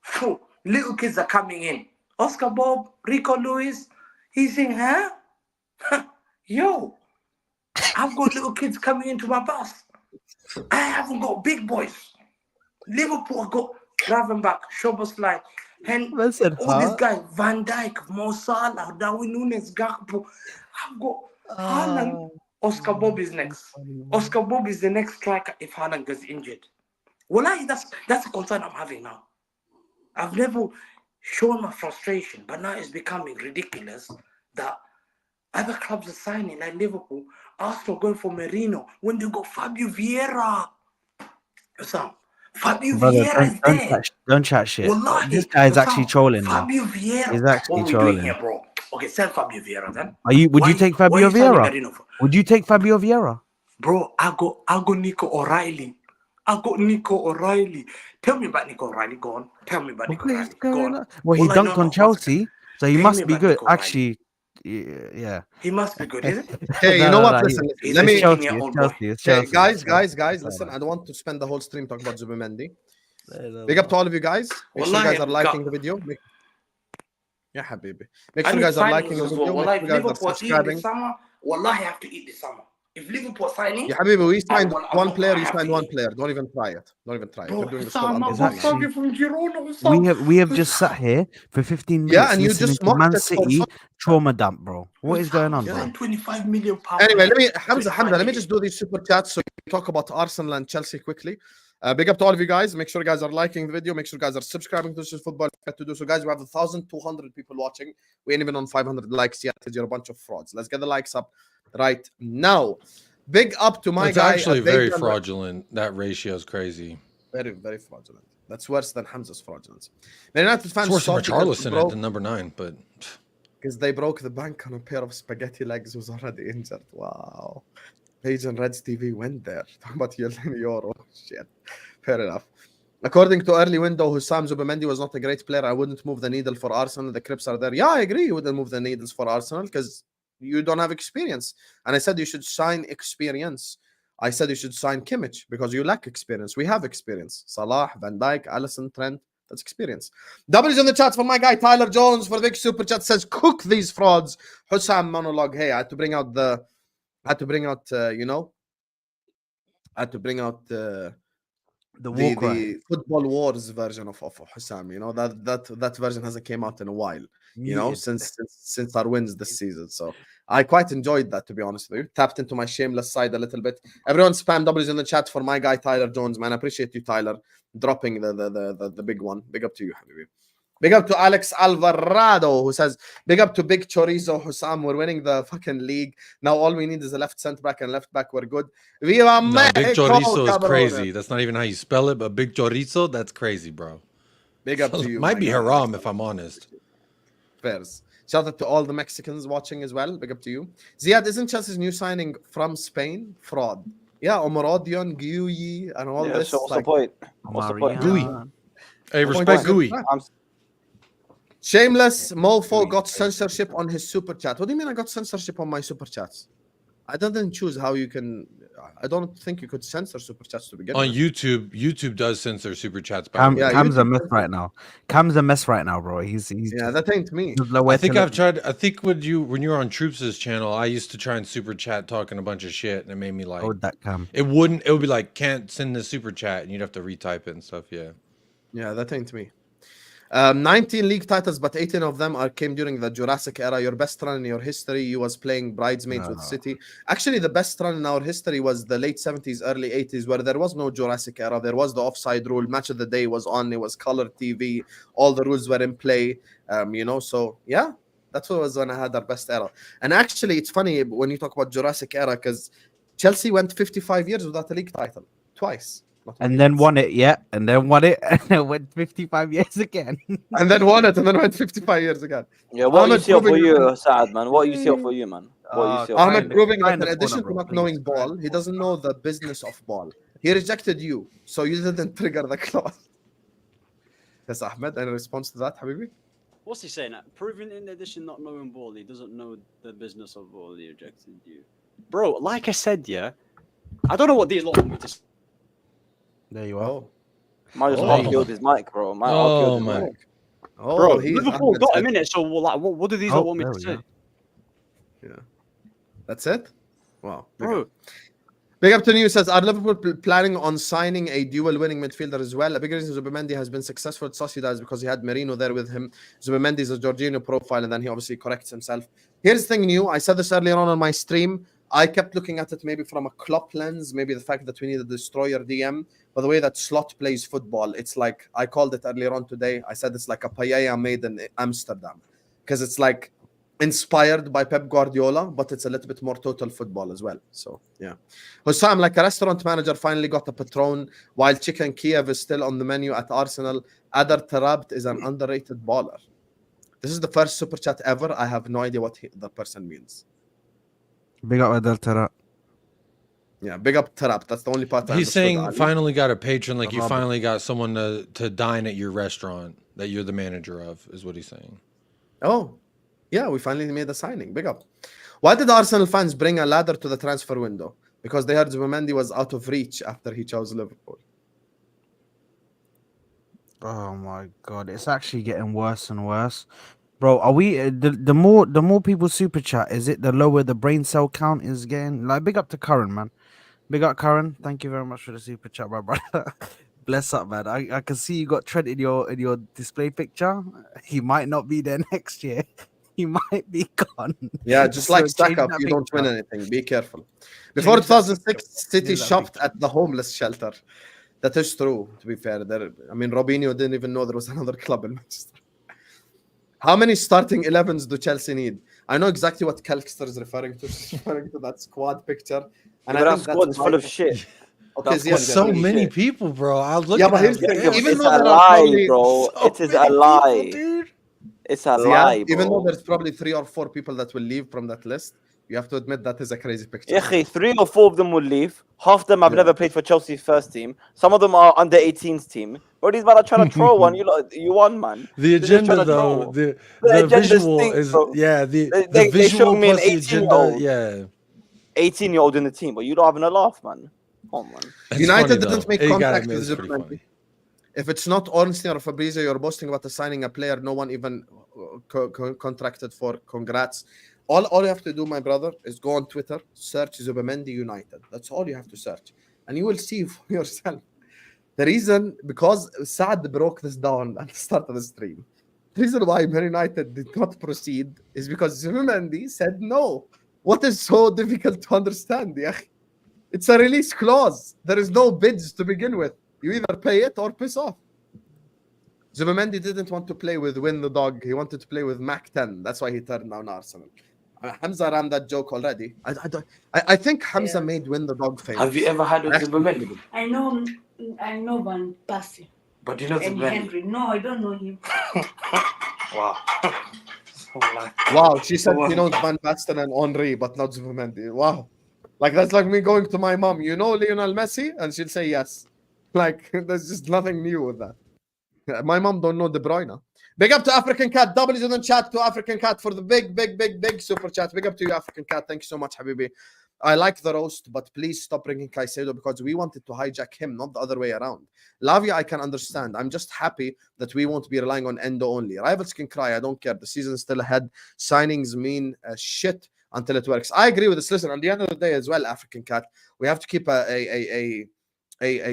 F: Full. Little kids are coming in. Oscar Bob, Rico Lewis. He's saying, huh? Yo, I've got little kids coming into my bus. I haven't got big boys. Liverpool got Gravenberch, Szoboszlai, and
B: Listen,
F: all these guys, Van Dijk, Mo Salah, Darwin Núñez, Gakpo. I've got Haaland. Oscar Bob is next. Oscar Bob is the next striker if Haaland gets injured. Well, that's a concern I'm having now. I've never shown my frustration, but now it's becoming ridiculous that other clubs are signing, like Liverpool, Arsenal going for Merino when they got Fabio Vieira. Fabio
B: brother,
F: Vieira is there.
B: don't chat shit.
F: Wallahi,
B: This guy is actually
F: Hussam,
B: trolling now.
F: Fabio Vieira.
B: He's actually
F: What are we doing
B: trolling.
F: here, bro? Okay, sell Fabio Vieira then.
B: Would you take
F: Why
B: Fabio
F: are you signing
B: Vieira?
F: Merino for?
B: Would you take Fabio Vieira?
F: Bro, I got Nico O'Reilly. Tell me about Nico O'Reilly. Go on. Tell me about Nico O'Reilly. Go on.
B: Well, he
F: Wallahi,
B: dunked on
F: no,
B: Chelsea, so he
F: Tell me
B: must be
F: about
B: good.
F: Nico O'Reilly.
B: Actually, yeah.
F: He must be good, isn't he?
A: Okay, you know what? Listen,
F: He's
A: let
F: a
A: me.
F: 18-year-old boy.
B: It's
A: Okay,
B: Chelsea.
A: guys, listen. I don't want to spend the whole stream talking about Zubimendi. Big up to all of you guys. Make sure you guys are liking the video. Yeah, habibi. Make sure you guys are liking the video. Make sure you guys are subscribing.
F: Wallahi, I have to eat this summer. If Liverpool signing,
A: Yeah, habibi, we signed one player.
F: I
A: You
F: have
A: signed
F: to
A: one
F: eat.
A: player. Don't even try it. Don't even try it.
F: Bro,
A: You're doing this whole
F: Hussam, I
A: unbelievable
F: got
B: Exactly.
F: Fabio from Girona. Hussam.
B: We have just sat here for 15 minutes.
A: Yeah, and you
B: listening
A: just
B: to
A: mocked
B: Man
A: it for
B: City
A: fun.
B: trauma dump, bro. What is going on,
F: Hussam,
B: bro?
F: signed 25 million pounds.
A: Anyway, Hamza,
F: 25
A: let me
F: million.
A: just do these super chats so we talk about Arsenal and Chelsea quickly. Big up to all of you guys. Make sure you guys are liking the video. Make sure you guys are subscribing to This Is Football. To do so, guys, we have 1,200 people watching. We ain't even on 500 likes yet. You're a bunch of frauds. Let's get the likes up right now. Big up to my
D: It's
A: guy.
D: actually very fraudulent. That ratio is crazy.
A: Very, very fraudulent. That's worse than Hamza's fraudulence. Man United fans
D: It's worse than
A: salty
D: Richarlison at the number 9, but
A: because they broke the bank on a pair of spaghetti legs who's already injured. Wow. Page and Reds TV went there. Talking about Euro. Shit. Fair enough. According to early window, Hussam Zubimendi was not a great player. I wouldn't move the needle for Arsenal. The Crips are there. Yeah, I agree. You wouldn't move the needles for Arsenal because you don't have experience. And I said you should sign experience. I said you should sign Kimmich because you lack experience. We have experience. Salah, Van Dijk, Alisson, Trent. That's experience. W's in the chat for my guy Tyler Jones for the big super chat says, cook these frauds. Hussam monologue. Hey, I had to bring out the the football wars version of Hussam. You know, that version hasn't came out in a while, you know, since our wins this season. So I quite enjoyed that, to be honest with you. Tapped into my shameless side a little bit. Everyone spam W's in the chat for my guy Tyler Jones, man. I appreciate you, Tyler, dropping the big one. Big up to you, Habibi. Big up to Alex Alvarado, who says, big up to Big Chorizo Hussam. We're winning the fucking league. Now all we need is a left centre back and left back. We're good. Viva
D: no,
A: Mexico,
D: Big Chorizo is
A: cabrones.
D: crazy. That's not even how you spell it, but Big Chorizo, that's crazy, bro.
A: Big up to you.
D: Might be haram if I'm honest.
A: Fairs. Shout out to all the Mexicans watching as well. Big up to you. Ziad, isn't Chelsea's new signing from Spain? Fraud. Yeah, Omarodion, Guyi, and all this.
G: So what's the point? What's the point?
D: Gui. Hey, respect Gui.
A: Shameless Mofo got censorship on his super chat. What do you mean I got censorship on my super chats? I didn't choose how you can. I don't think you could censor super chats to begin
D: on
A: with.
D: YouTube does censor super chats.
B: Cam's a mess right now. Cam's a mess right now, bro. He's
A: yeah, that ain't me.
D: I think I've tried. I think when you were on Troops' channel, I used to try and super chat talking a bunch of shit, and it made me like.
B: Oh, that Cam.
D: It would be like can't send the super chat, and you'd have to retype it and stuff. Yeah.
A: Yeah, that ain't me. 19 league titles, but 18 of them came during the Jurassic era. Your best run in your history, you was playing bridesmaids with City. Actually, the best run in our history was the late 70s, early 80s, where there was no Jurassic era. There was the offside rule. Match of the day was on. It was color TV. All the rules were in play. So yeah, that's what was when I had our best era. And actually, it's funny when you talk about Jurassic era because Chelsea went 55 years without a league title twice.
B: And then won it, and then won it, and then went 55 years again.
A: And then won it, and then went 55 years again.
G: Yeah, what you see for you, Saad, man? What you see for you, man? What you see
A: Ahmed proving that in addition to not knowing ball, he doesn't know the business of ball. He rejected you, so you didn't trigger the clause. Yes, Ahmed, any response to that, Habibi?
C: What's he saying? Proving in addition not knowing ball, he doesn't know the business of ball. He rejected you, bro. Like I said, I don't know what these lot want me to say.
B: There you are.
G: Might just killed his mic, bro.
D: Oh my.
C: Bro, Liverpool got a minute. So what do these lot want me to say?
A: Yeah, that's it. Wow,
C: bro.
A: Big up to you says, are Liverpool planning on signing a dual winning midfielder as well? A big reason Zubimendi has been successful at Sociedad is because he had Merino there with him. Zubimendi is a Jorginho profile, and then he obviously corrects himself. Here's the thing new. I said this earlier on my stream. I kept looking at it maybe from a Klopp lens, maybe the fact that we need a destroyer DM. But the way that Slot plays football, it's like, I called it earlier on today. I said it's like a paella made in Amsterdam. Because it's like inspired by Pep Guardiola, but it's a little bit more total football as well. So, yeah. Hussam, like a restaurant manager, finally got a patron, while Chicken Kiev is still on the menu at Arsenal. Adar Tarabt is an underrated baller. This is the first super chat ever. I have no idea what the person means.
B: Big up Adar Tarabt.
A: Yeah, big up Tarap. That's the only part.
D: He's saying finally got a patron, like you finally got someone to dine at your restaurant that you're the manager of, is what he's saying.
A: Oh, yeah, we finally made a signing. Big up. Why did Arsenal fans bring a ladder to the transfer window? Because they heard Zubimendi was out of reach after he chose Liverpool.
B: Oh my god, it's actually getting worse and worse. Bro, are we the more people super chat, is it the lower the brain cell count is getting? Like, big up to Curran, man. Big up Curran. Thank you very much for the super chat, my brother. Bless up, man. I can see you got Trent in your display picture. He might not be there next year. He might be gone.
A: Yeah, just like stack up, you don't win anything. Be careful. Before 2006, City shopped at the homeless shelter. That is true, to be fair. Robinho didn't even know there was another club in Manchester. How many starting 11s do Chelsea need? I know exactly what Kelkster is referring to. He's referring to that squad picture.
G: And that squad is full of shit.
A: Okay,
D: Ziad, so many people, bro. I was looking
A: at
G: it. It's a lie, bro. It is a lie. Dude. It's a lie, bro.
A: Even though there's probably 3 or 4 people that will leave from that list, you have to admit that is a crazy picture.
G: Yeah, 3 or 4 of them will leave. Half of them have never played for Chelsea's first team. Some of them are under 18s team. But these men are trying to troll one. You won, man.
D: The agenda, though, the visual is, the visual plus the agenda,
G: 18-year-old in the team, but you don't having a laugh, man. Come on, man.
A: United didn't make contact with Zubimendi. If it's not Ornstein or Fabrizio, you're boasting about signing a player no one even contracted for. Congrats. All you have to do, my brother, is go on Twitter, search Zubimendi United. That's all you have to search. And you will see for yourself. The reason, because Saad broke this down at the start of the stream. The reason why Man United did not proceed is because Zubimendi said no. What is so difficult to understand? It's a release clause. There is no bids to begin with. You either pay it or piss off. Zubimendi didn't want to play with Win the Dog. He wanted to play with Mac 10. That's why he turned down Arsenal. Hamza ran that joke already. I think Hamza made Win the Dog famous.
I: Have you ever had with Zubimendi?
J: I know Van Persie.
I: But you know
J: and
I: Zubimendi?
J: Henry. No, I don't know him.
I: Wow.
A: Wow, she said she knows Van Basten and Henry, but not Zubimendi. Wow. Like, that's like me going to my mom, you know Lionel Messi? And she'll say yes. Like, there's just nothing new with that. My mom don't know De Bruyne. Big up to African Cat. W's in the chat to African Cat for the big super chat. Big up to you, African Cat. Thank you so much, Habibi. I like the roast, but please stop bringing Caicedo because we wanted to hijack him, not the other way around. Lavia, I can understand. I'm just happy that we won't be relying on Endo only. Rivals can cry. I don't care. The season's still ahead. Signings mean shit until it works. I agree with this. Listen, at the end of the day as well, African Cat, we have to keep a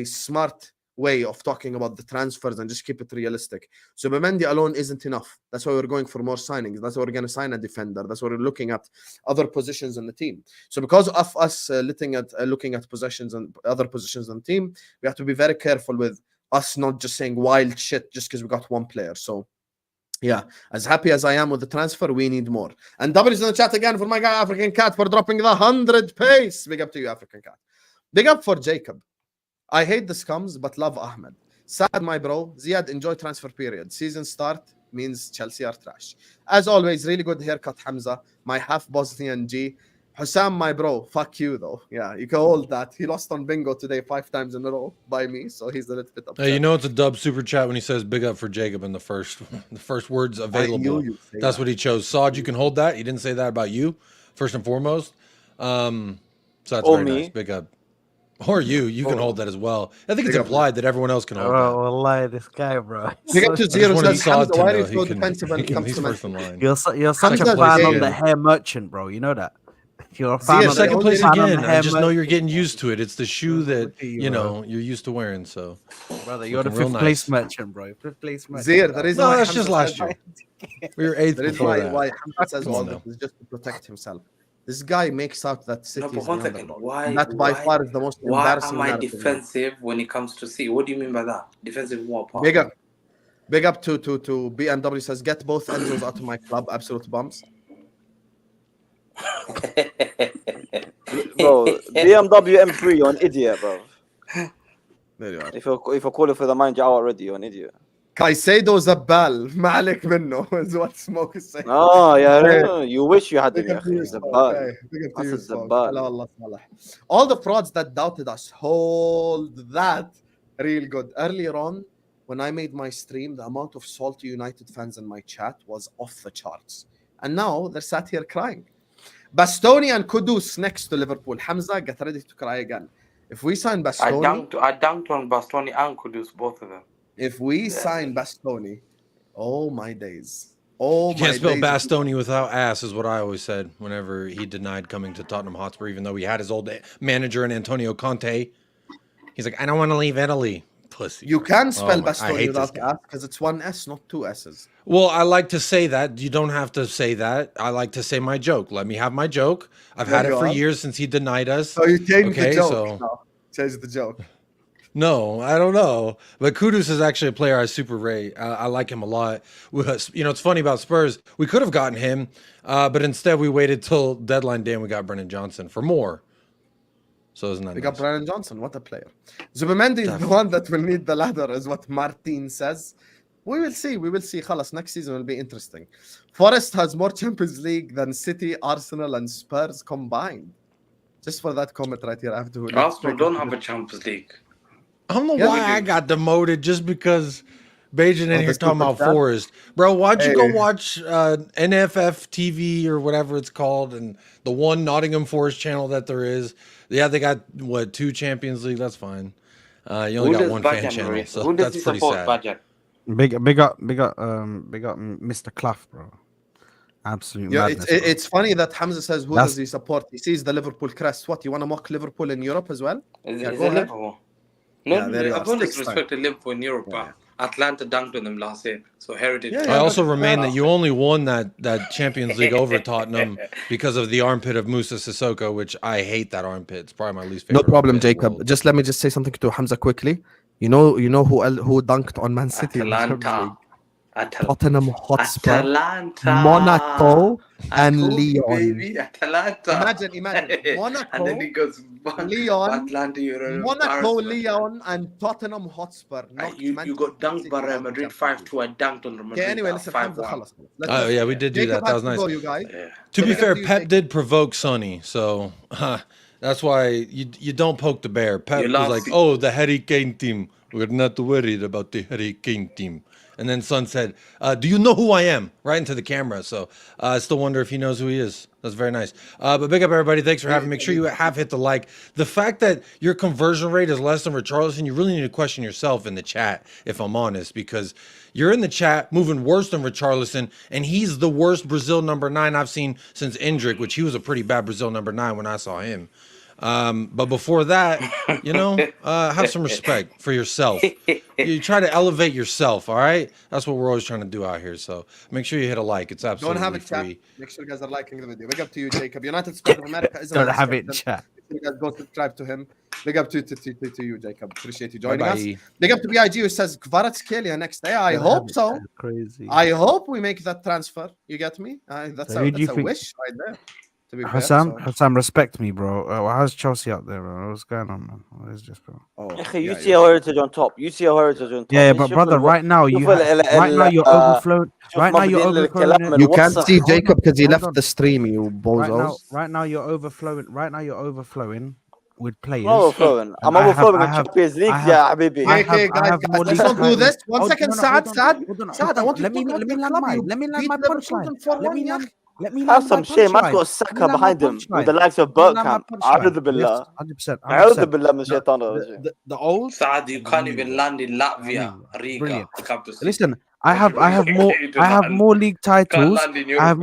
A: smart way of talking about the transfers and just keep it realistic. Zubimendi alone isn't enough. That's why we're going for more signings. That's why we're going to sign a defender. That's why we're looking at other positions in the team. So because of us looking at positions and other positions in the team, we have to be very careful with us not just saying wild shit just because we got one player. So yeah, as happy as I am with the transfer, we need more. And W's in the chat again for my guy African Cat for dropping the 100 pace. Big up to you, African Cat. Big up for Jacob. I hate the scums, but love Ahmed. Saad, my bro. Ziad, enjoy transfer period. Season start means Chelsea are trash. As always, really good haircut, Hamza. My half Bosnian G. Hussam, my bro. Fuck you, though. Yeah, you can hold that. He lost on bingo today 5 times in a row by me, so he's a little bit upset.
D: Hey, you know it's a dub super chat when he says big up for Jacob in the first words available. That's what he chose. Saad, you can hold that. He didn't say that about you, first and foremost. So that's
G: Or
D: very
G: me.
D: nice. Big up. Or you can hold that as well. I think it's implied that everyone else can hold that.
B: Oh, lie, this guy, bro.
A: Big up to
D: I just
A: Zero
D: wanted
A: says,
D: Saad
A: Hamza,
D: to
A: why are
D: know
A: you
D: he
A: so
D: can,
A: defensive when it comes
D: he's
A: to
D: first in
A: Messi?
D: line.
B: You're such a
A: Hamza,
B: fan on
A: Ziad.
B: the hair merchant, bro. You know that. You're a
A: Ziad,
B: fan
D: Your
B: on
D: second
B: the
D: place
B: fan on the
D: again. I
B: hair
D: just know you're
B: merchant.
D: getting used to it. It's the shoe that
B: Look at you,
D: you
B: bro.
D: know you're used to wearing. So,
B: Brother, you're the
D: looking real
B: 5th place
D: nice.
B: merchant, bro. 5th place merchant.
A: Zir, the reason
D: No,
A: why
D: that's
A: Hamza
D: just last
A: says
D: year. We were 8th
A: the reason
D: before that.
A: why Hamza says
D: Come
A: all
D: on
A: this
D: now.
A: is just to protect himself. This guy makes out that City
I: No, but
A: is
I: one
A: the
I: second.
A: underdog.
I: Why?
A: And that by far is the most
I: Why
A: embarrassing
I: am I
A: narrative.
I: defensive when it comes to City? What do you mean by that? Defensive in what part?
A: Big up to BMW says, get both Enzos out of my club, absolute bums.
G: Bro, BMW M3, you're an idiot, bro.
A: There you are.
G: If you're calling for the manager out already, you're an idiot.
A: Caicedo Zabbal, ما عليك منه, is what Smoke is saying.
G: Oh, yeah,
A: Hey.
G: you wish you had him,
A: Big up to you,
G: يا أخي.
A: Smoke.
G: Zabbal.
A: Hey, big up to you,
G: That's a
A: Smoke.
G: Zabbal.
A: Hello, Allah Salah. All the frauds that doubted us, hold that real good. Earlier on, when I made my stream, the amount of salty United fans in my chat was off the charts. And now they're sat here crying. Bastoni and Kudus next to Liverpool. Hamza, get ready to cry again. If we sign Bastoni,
I: I dunked on Bastoni and Kudus, both of them.
A: if we sign Bastoni, oh my days. Oh
D: You can't
A: my
D: spell
A: days.
D: Bastoni without ass, is what I always said whenever he denied coming to Tottenham Hotspur, even though he had his old manager in Antonio Conte. He's like, I don't want to leave Italy. Pussy.
A: You can spell
D: I
A: Bastoni
D: hate
A: without
D: this guy.
A: S because it's one S, not 2 S's.
D: Well, I like to say that. You don't have to say that. I like to say my joke. Let me have my joke. I've had it for years since he denied us.
A: So you changed the
D: Okay,
A: joke.
D: so-
A: now. Change the joke.
D: No, I don't know. But Kudus is actually a player I super rate. I like him a lot. You know, it's funny about Spurs. We could have gotten him, but instead we waited till deadline day and we got Brennan Johnson for more. So isn't that
A: We
D: nice?
A: got Brian Johnson. What a player. Zubimendi is the one that will need the ladder, is what Martin says. We will see. We will see. Khalas, next season will be interesting. Forest has more Champions League than City, Arsenal, and Spurs combined. Just for that comment right here, I have to.
I: Arsenal don't have a Champions League.
D: I don't know
A: Yeah,
D: why
I: we do.
D: I got demoted just because Bajan in
A: Oh,
D: here
A: the
D: talking about
A: Super Chat?
D: Forest. Bro, why'd you go
A: Hey.
D: watch NFF TV or whatever it's called and the one Nottingham Forest channel that there is? Yeah, they got, what, 2 Champions League? That's fine. You only
I: Who
D: got
I: does
D: one fan
I: Bajan
D: channel,
I: rate?
D: so
I: Who does
D: that's
I: he
D: pretty
I: support,
D: sad.
I: Bajan?
B: Big up, Mr. Clough, bro. Absolute
A: Yeah,
B: madness, bro.
A: it's funny that Hamza says, who
B: That's-
A: does he support? He sees the Liverpool crest. What, you want to mock Liverpool in Europe as well?
I: Is
A: Yeah,
I: it
A: go ahead.
I: Liverpool? No,
A: Yeah, there you
I: I've
A: are.
I: always
A: 6 times.
I: respected Liverpool in Europe,
A: Yeah.
I: but Atlanta dunked on them last year, so heritage.
A: Yeah,
D: I also
A: but-
D: remain that you only won that Champions League over Tottenham because of the armpit of Musa Sissoko, which I hate that armpit. It's probably my least
A: No
D: favorite.
A: problem,
D: armpit in the
A: Jacob.
D: world.
A: Just let me just say something to Hamza quickly. You know who dunked on Man City? in the Champions
I: Atlanta.
A: League? Tottenham Hotspur,
I: Atalanta.
A: Monaco,
I: I
A: and
I: told you,
A: Leon.
I: baby, Atalanta.
A: Imagine. Monaco,
I: And then he goes,
A: Leon,
I: Atlanta, you're an
A: Monaco,
I: embarrassment.
A: Leon, and Tottenham Hotspur. knocked
I: You
A: Manchester
I: got dunked
A: City
I: by
A: out
I: Real
A: of the
I: Madrid
A: Champions
I: 5-2. I dunked on Real
A: League.
I: Madrid.
A: Okay, anyway, listen, Hamza,
I: 5-1.
A: khalas.
D: Oh yeah, we did do
A: Jacob
D: that. That
A: has
D: was
A: to
D: nice.
A: go, you guys.
I: Yeah.
D: To be
A: big up
D: fair,
A: to you,
D: Pep
A: Jacob.
D: did provoke Sonny, so that's why you don't poke the bear. Pep
I: You
D: was
I: lost
D: like,
I: the-
D: "Oh, the Hurricane team. We're not worried about the Hurricane team." And then Son said, "Do you know who I am?" Right into the camera. So I still wonder if he knows who he is. That's very nice. But big up everybody. Thanks for having me. Make sure you have hit the like. The fact that your conversion rate is less than Richarlison, you really need to question yourself in the chat, if I'm honest, because you're in the chat moving worse than Richarlison, and he's the worst Brazil number 9 I've seen since Endrick, which he was a pretty bad Brazil number 9 when I saw him. But before that, have some respect for yourself. You try to elevate yourself, all right? That's what we're always trying to do out here. So make sure you hit a like. It's
A: Don't
D: absolutely
A: have it, chat.
D: free.
A: Make sure you guys are liking the video. Big up to you, Jacob. United Squad of America is
B: Don't have it, chat.
A: You guys go subscribe to him. Big up to you, Jacob. Appreciate you joining us.
D: Bye-bye.
A: Big up to BIG who says Kvaratskhelia next day. I hope so.
B: Crazy.
A: I hope we make that transfer. You get me? That's
B: So who do you
A: a
B: think-
A: wish right there. To be fair,
B: Hassam, respect me, bro. How's Chelsea up there, bro? What's going on, man? What is this, bro?
G: You see our heritage on top. You see our heritage on top.
B: Yeah, but brother, right now you're overflowing. Right now you're overflowing.
A: You can't see Jacob because he left the stream, you bozos.
B: Right now you're overflowing. Right now you're overflowing with players.
G: I'm overflowing. I'm overflowing in Champions League. Yeah, baby.
A: Okay, guys, let's not do this. 1 second, Saad. Saad, I want to
B: let me land my punchline. Let me
G: Have some shame. I've got Saka behind him with the likes of Bergkamp. A'udhu billah.
B: 100%.
G: A'udhu billah min shaitan rajim.
B: The old
I: Saad, you can't even land in Latvia, Riga.
B: Brilliant.
I: To come to see.
B: Listen, I have more league titles. I have more league titles. I have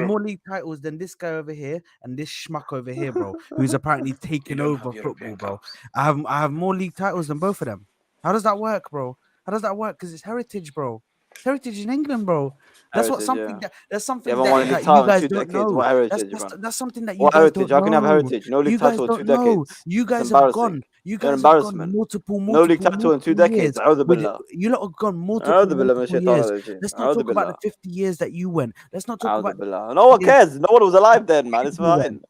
B: more league titles than this guy over here and this schmuck over here, bro, who's apparently taking over football, bro. I have more league titles than both of them. How does that work, bro? How does that work? Because it's heritage, bro. It's heritage in England, bro. That's
G: Heritage,
B: that's something
G: You haven't
B: that
G: won any
B: you
G: title in
B: guys
G: 2
B: don't
G: decades.
B: know.
G: What heritage, bro?
B: That's something that you
G: What
B: guys
G: heritage?
B: don't
G: How can you have
B: know.
G: heritage? No league
B: You guys
G: title in
B: don't
G: 2
B: know.
G: decades.
B: You guys
G: It's
B: have
G: embarrassing.
B: gone. You
G: They're
B: guys have gone
G: embarrassment.
B: multiple
G: No league title in 2 decades.
B: years.
G: A'udhu billah.
B: You lot have gone multiple
G: A'udhu billah min
B: years.
G: shaitan rajim.
B: Let's not talk about the 50 years that you went. Let's not talk
G: A'udhu
B: about.
G: billah. No one cares. No one was alive then, man. It's fine.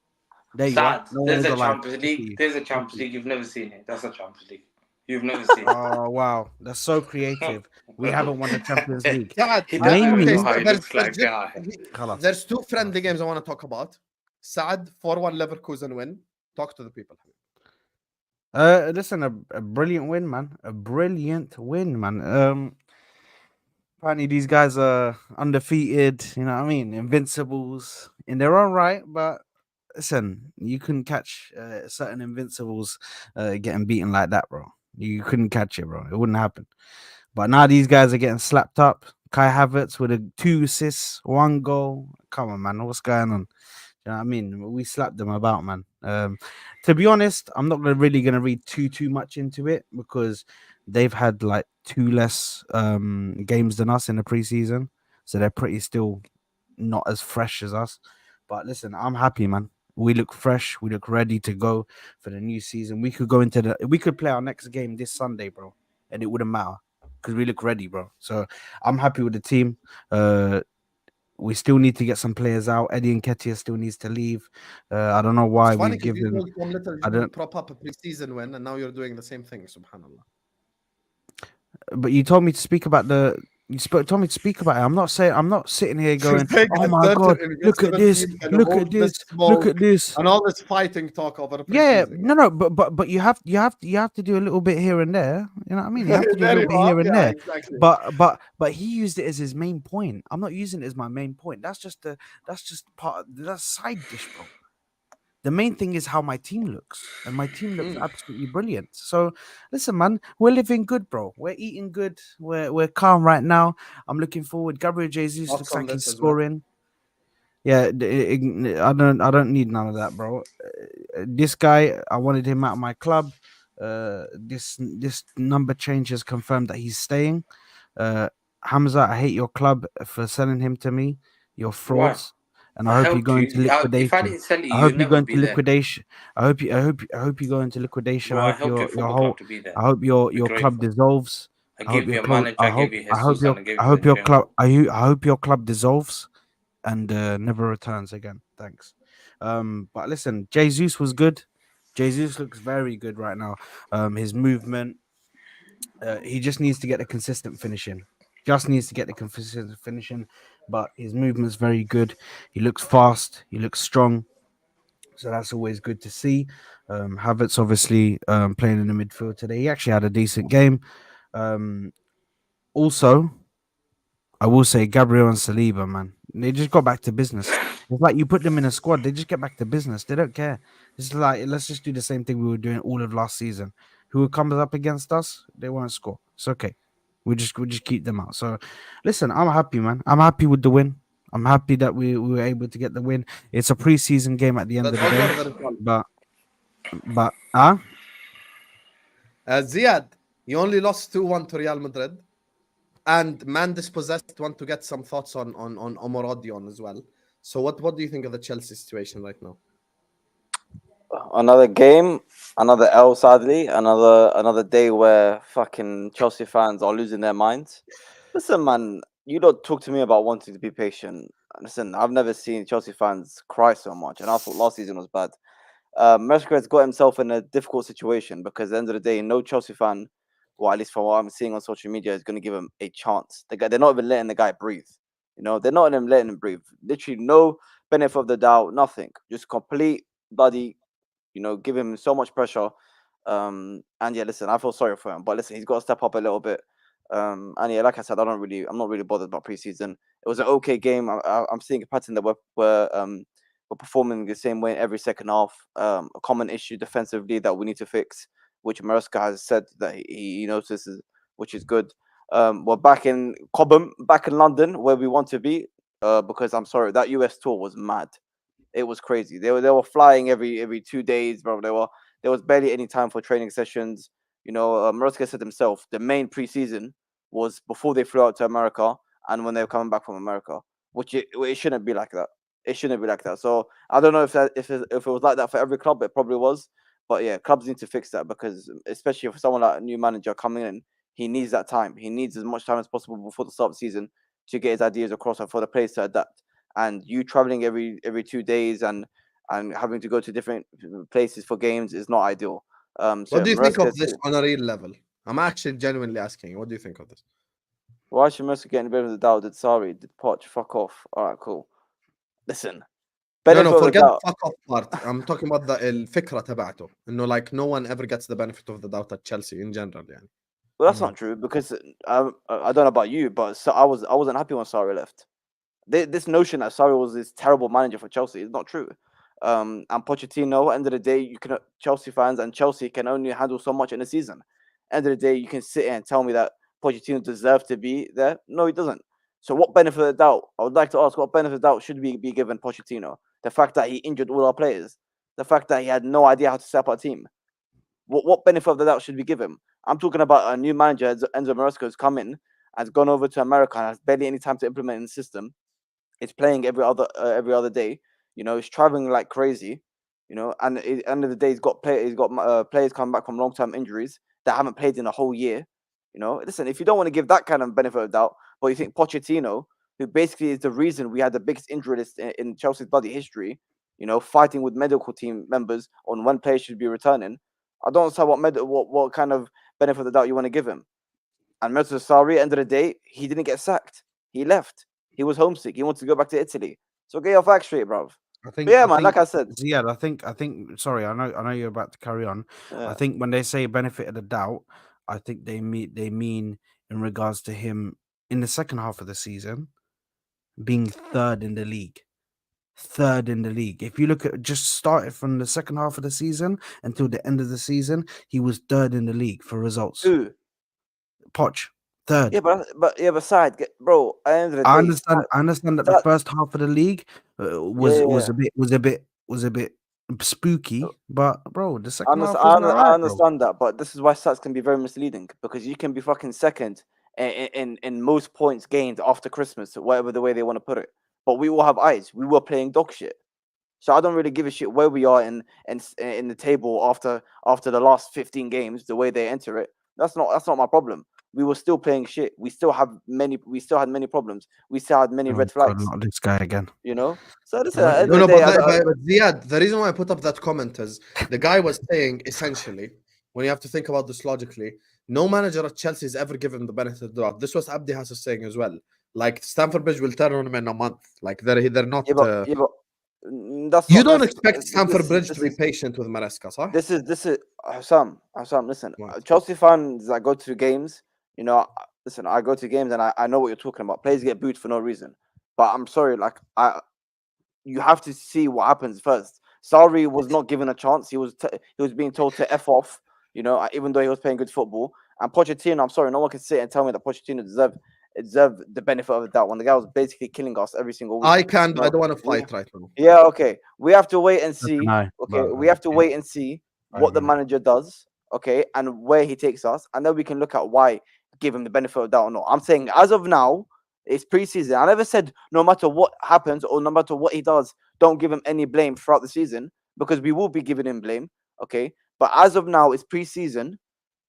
B: There you are.
I: Saad,
B: No one
I: there's
B: was
I: a
B: alive.
I: Champions League. There's a Champions League. You've never seen it. That's a Champions League. You've never seen it.
B: Oh wow, that's so creative. We haven't won the Champions League.
A: Saad,
I: He doesn't
B: Name
I: even
B: me-
I: know how he looks like. Yeah.
A: There's 2 friendly games I want to talk about. Saad, 4-1 Leverkusen win. Talk to the people.
B: Listen, a brilliant win, man. A brilliant win, man. Apparently these guys are undefeated. You know what I mean? Invincibles in their own right, but listen, you couldn't catch certain invincibles getting beaten like that, bro. You couldn't catch it, bro. It wouldn't happen. But now these guys are getting slapped up. Kai Havertz with 2 assists, 1 goal. Come on, man. What's going on? You know what I mean? We slapped them about, man. To be honest, I'm not really gonna read too much into it because they've had like 2 less games than us in the preseason, so they're pretty still not as fresh as us. But listen, I'm happy, man. We look fresh. We look ready to go for the new season. We could play our next game this Sunday, bro, and it wouldn't matter because we look ready, bro. So I'm happy with the team. We still need to get some players out. Eddie Nketiah still needs to leave. I don't know why we give them.
A: I don't prop up a preseason win, and now you're doing the same thing. Subhanallah.
B: But you told me to speak about the. Told me to speak about it. I'm not sitting here going, "Oh my god, look at this, look at this,"
A: and all this fighting talk over the
B: yeah,
A: preseason.
B: no, but you have to do a little bit here and there. You know what I mean? You have to do a little bit here and there.
A: Exactly.
B: But he used it as his main point. I'm not using it as my main point. That's just side dish, bro. The main thing is how my team looks, and my team looks absolutely brilliant. So, listen, man, we're living good, bro. We're eating good. We're calm right now. I'm looking forward. Gabriel Jesus looks like he's scoring. Yeah, I don't need none of that, bro. This guy, I wanted him out of my club. This number change has confirmed that he's staying. Hamza, I hate your club for selling him to me. You're frauds. And I hope you go into liquidation.
I: If I didn't sell you,
B: I hope
I: you'd
B: you go
I: never
B: into
I: be there.
B: liquidation. I hope you go into liquidation.
I: Well,
B: I hope your
I: football
B: whole.
I: club to be there.
B: I hope your
I: Be
B: club
I: grateful.
B: dissolves.
I: I
B: I hope
I: gave you
B: your
I: a
B: club.
I: manager.
B: I
I: I
B: hope.
I: gave you
B: I hope
I: Jesus,
B: your.
I: and I gave
B: I
I: you
B: hope your
I: Benzema.
B: club. I hope your club dissolves, and never returns again. Thanks. But listen, Jesus was good. Jesus looks very good right now. His movement. He just needs to get the consistent finishing. Just needs to get the consistent finishing. But his movement's very good. He looks fast. He looks strong. So that's always good to see. Havertz obviously playing in the midfield today. He actually had a decent game. Also, I will say Gabriel and Saliba, man, they just got back to business. It's like you put them in a squad, they just get back to business. They don't care. It's like, let's just do the same thing we were doing all of last season. Who comes up against us, they won't score. It's okay. We just keep them out. So listen, I'm happy, man. I'm happy with the win. I'm happy that we were able to get the win. It's a preseason game at the end
A: That
B: of the
A: was
B: day,
A: one of the results.
B: but
A: Ziad, you only lost 2-1 to Real Madrid, and man dispossessed want to get some thoughts on Omorodion as well. So what do you think of the Chelsea situation right now?
G: Another game, another L. Sadly, another day where fucking Chelsea fans are losing their minds. Listen, man, you don't talk to me about wanting to be patient. Listen, I've never seen Chelsea fans cry so much, and I thought last season was bad. Mercer has got himself in a difficult situation because at the end of the day, no Chelsea fan, or at least from what I'm seeing on social media, is going to give him a chance. They're not even letting the guy breathe. You know, they're not even letting him breathe. Literally, no benefit of the doubt, nothing. Just complete bloody, give him so much pressure. And yeah, listen, I feel sorry for him, but listen, he's got to step up a little bit. And yeah, like I said, I'm not really bothered about preseason. It was an okay game. I'm seeing a pattern that we're performing the same way in every second half. A common issue defensively that we need to fix, which Maresca has said that he notices, which is good. We're back in Cobham, back in London, where we want to be. Because I'm sorry, that US tour was mad. It was crazy. They were flying every 2 days, bro. There was barely any time for training sessions. Maresca said himself, the main preseason was before they flew out to America and when they were coming back from America, which it shouldn't be like that. It shouldn't be like that. So I don't know if it was like that for every club. It probably was, but yeah, clubs need to fix that because especially for someone like a new manager coming in, he needs that time. He needs as much time as possible before the start of the season to get his ideas across and for the players to adapt. And you traveling every 2 days and having to go to different places for games is not ideal. So
A: What do you think
G: Maresca
A: of this on a real level? I'm actually genuinely asking. What do you think of this?
G: Why should Maresca get in the bed of the doubt? Did sorry, did Poch fuck off? All right, cool. Listen, benefit
A: No,
G: of the
A: forget the
G: doubt.
A: fuck off part. I'm talking about the الفكرة تبعته. إنه like no one ever gets the benefit of the doubt at Chelsea in general يعني.
G: Well, that's not true because I don't know about you, but I wasn't happy when Sarri left. This notion that Sarri was this terrible manager for Chelsea is not true. And Pochettino, at the end of the day, Chelsea fans and Chelsea can only handle so much in a season. End of the day, you can sit here and tell me that Pochettino deserves to be there. No, he doesn't. So what benefit of the doubt? I would like to ask, what benefit of the doubt should be given Pochettino? The fact that he injured all our players, the fact that he had no idea how to set up a team. What benefit of the doubt should we give him? I'm talking about a new manager, Enzo Maresca, who's come in, has gone over to America and has barely any time to implement in the system. It's playing every other day. He's traveling like crazy. And at the end of the day, he's got players coming back from long-term injuries that haven't played in a whole year. Listen, if you don't want to give that kind of benefit of doubt, but you think Pochettino, who basically is the reason we had the biggest injury list in Chelsea's bloody history, fighting with medical team members on when players should be returning, I don't understand what kind of benefit of the doubt you want to give him. And Mezzo Sarri, end of the day, he didn't get sacked. He left. He was homesick. He wanted to go back to Italy. So get your facts straight, bro. Like I said.
B: Ziad, I think. Sorry, I know you're about to carry on.
G: Yeah.
B: I think when they say benefit of the doubt, I think they mean in regards to him in the second half of the season being third in the league. Third in the league. If you look at just started from the second half of the season until the end of the season, he was third in the league for results.
G: Who?
B: Poch, third.
G: Yeah, but Saad, bro. At the end of the day,
B: I understand that the first half of the league was a bit spooky, but bro, the second half was alright,
G: I understand that, but this is why stats can be very misleading because you can be fucking second in most points gained after Christmas, whatever the way they want to put it. But we all have eyes. We were playing dog shit. So I don't really give a shit where we are in the table after the last 15 games, the way they enter it. That's not my problem. We were still playing shit. We still had many problems. We still had many red flags.
B: Not this guy again.
G: So this
A: but Ziad, the reason why I put up that comment is the guy was saying essentially, when you have to think about this logically, no manager at Chelsea has ever given the benefit of the doubt. This was Abdi Hassan saying as well. Like Stamford Bridge will turn on him in a month. Like they're not. You don't expect Stamford Bridge to be patient with Maresca, huh?
G: This is Hassan. Listen, Chelsea fans that go to games, listen, I go to games and I know what you're talking about. Players get booed for no reason, but I'm sorry, you have to see what happens first. Sarri was not given a chance. He was being told to F off, even though he was playing good football. And Pochettino, I'm sorry, no one can sit and tell me that Pochettino deserved deserve the benefit of the doubt when the guy was basically killing us every single week.
A: I can, but I
G: No,
A: don't want to
G: we-
A: fight right now.
G: Yeah, okay. We have to wait and see.
B: No,
G: Okay,
B: but,
G: we have to wait and see
B: I
G: what the
B: agree.
G: manager does. Okay, and where he takes us, and then we can look at why give him the benefit of the doubt or not. I'm saying as of now, it's preseason. I never said no matter what happens or no matter what he does, don't give him any blame throughout the season because we will be giving him blame. Okay, but as of now, it's preseason.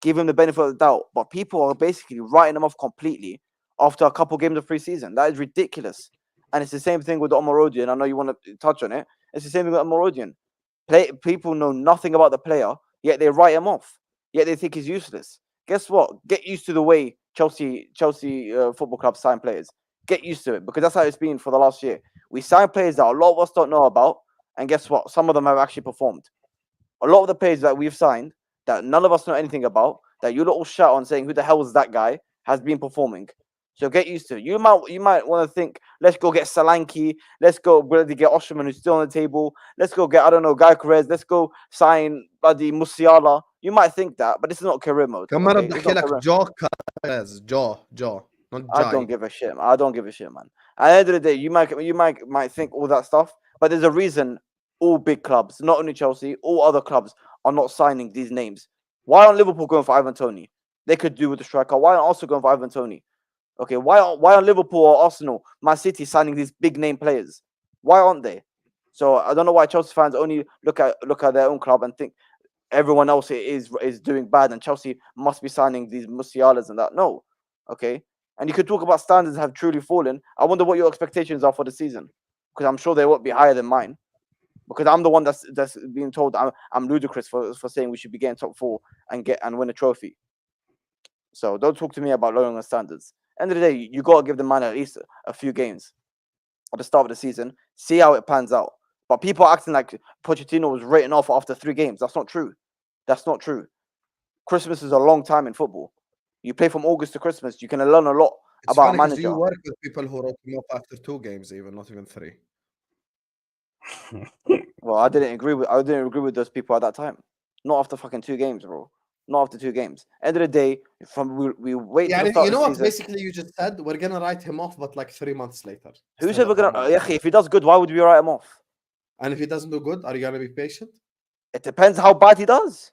G: Give him the benefit of the doubt. But people are basically writing him off completely after a couple games of preseason. That is ridiculous. And it's the same thing with the Omorodian. I know you want to touch on it. It's the same thing with Omorodian. People know nothing about the player, yet they write him off. Yet they think he's useless. Guess what? Get used to the way Chelsea Football Club sign players. Get used to it because that's how it's been for the last year. We sign players that a lot of us don't know about, and guess what? Some of them have actually performed. A lot of the players that we've signed that none of us know anything about, that you lot all shout on saying who the hell is that guy, has been performing. So get used to it. You might want to think, let's go get Solanke, let's go bloody get Osherman who's still on the table, let's go get, I don't know, Guy Perez, let's go sign bloody Musiala. You might think that, but this is not career mode.
A: كم مرة
G: Okay?
A: بدي
G: It's
A: احكي
G: not
A: لك
G: career.
A: جو not
G: I don't
A: Jai.
G: give a shit. I don't give a shit, man. At the end of the day, you might think all that stuff, but there's a reason all big clubs, not only Chelsea, all other clubs are not signing these names. Why aren't Liverpool going for Ivan Toney? They could do with the striker. Why aren't Arsenal going for Ivan Toney? Okay, why aren't Liverpool or Arsenal, Man City signing these big name players? Why aren't they? So I don't know why Chelsea fans only look at their own club and think everyone else is doing bad and Chelsea must be signing these Musialas and that. No, okay. And you could talk about standards have truly fallen. I wonder what your expectations are for the season, because I'm sure they won't be higher than mine. Because I'm the one that's being told I'm ludicrous for saying we should be getting top 4 and win a trophy. So don't talk to me about lowering the standards. End of the day, you got to give the man at least a few games at the start of the season, see how it pans out. But people are acting like Pochettino was written off after 3 games. That's not true. That's not true. Christmas is a long time in football. You play from August to Christmas. You can learn a lot
A: It's
G: about a
A: funny 'cause
G: manager.
A: you work with people who wrote me off after 2 games, even not even 3.
G: Well, I didn't agree with those people at that time. Not after fucking 2 games, bro. Not after 2 games. End of the day, we wait till the
A: Yeah,
G: start
A: you know
G: of the
A: what?
G: season.
A: Basically, you just said we're gonna write him off, but like 3 months later.
G: Who
A: instead
G: said we're
A: of a
G: gonna?
A: month.
G: If he does good, why would we write him off?
A: And if he doesn't do good, are you gonna be patient?
G: It depends how bad he does.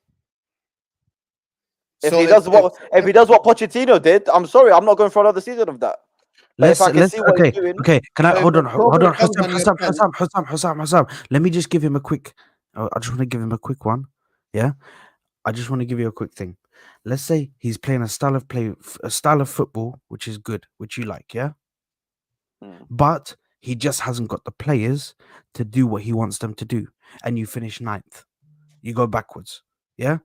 G: If
A: So
G: he does what Pochettino did, I'm sorry, I'm not going for another season of that. But if I can see what he's doing,
B: okay. Can I
A: So if
B: hold on?
A: October comes and you're
B: Hussam. Let me just give him a quick. I just want to give him a quick one. Yeah, I just want to give you a quick thing. Let's say he's playing a style of football which is good, which you like, yeah. But he just hasn't got the players to do what he wants them to do, and you finish 9th. You go backwards, yeah.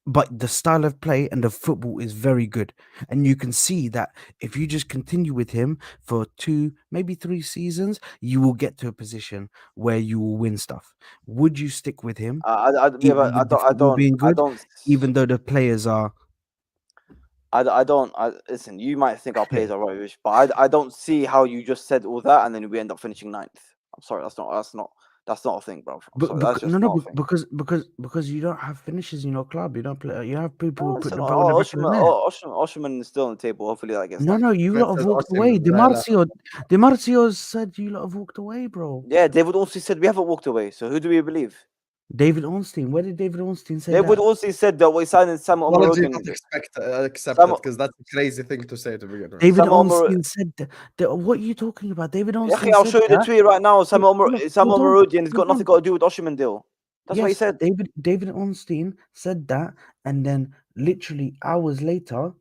B: But the style of play and the football is very good, and you can see that if you just continue with him for 2, maybe 3 seasons, you will get to a position where you will win stuff. Would you stick with him, even with the football being good, even though the players are?
G: Listen, you might think our players are rubbish, but I don't see how you just said all that and then we end up finishing 9th. I'm sorry, that's not a thing, bro. I'm sorry, that's just not a thing.
B: Because you don't have finishes in your club. You don't play. You have people who put
G: Listen,
B: the ball in the back of the net.
G: Osherman is still on the table. Hopefully that gets
B: No,
G: done.
B: no, you lot have walked away. Demarcio said you lot have walked away, bro.
G: Yeah, David Ornstein said we haven't walked away. So who do we believe?
B: David Ornstein. Where did David Ornstein say
G: David
B: that?
G: Ornstein said that we signed Sam
A: Apology
G: Omorodian.
A: not accepted because that's a crazy thing to say to begin with.
B: David Ornstein said that. What are you talking about? David Ornstein.
G: I'll show you the tweet right now. Sam Omorodian has got nothing got to do with Osherman deal. That's what he said.
B: David Ornstein said that, and then literally hours later,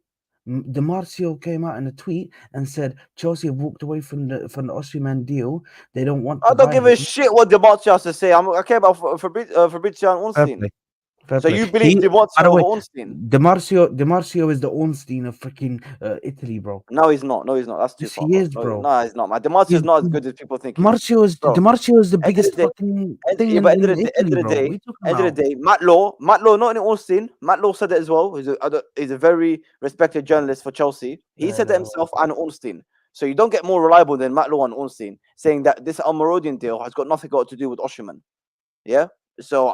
B: Demarcio came out in a tweet and said Chelsea have walked away from the Osimhen deal. They don't want.
G: I don't give a shit what Demarcio has to say. I care about Fabrizio and Ornstein.
B: Fair
G: so
B: play.
G: You believe Demarcio over Ornstein?
B: Demarcio is the Ornstein of freaking Italy, bro.
G: No, he's not. That's too far.
B: He is, bro.
G: No, he's not. Demarcio is not as good as people think.
B: Demarcio is the biggest fucking thing in Italy, bro.
G: End of the day, Matt Law, not in Ornstein. Matt Law said it as well. He's a very respected journalist for Chelsea. He said it himself and Ornstein. So you don't get more reliable than Matt Law and Ornstein saying that this Almirodian deal has got nothing to do with Osherman. Yeah. So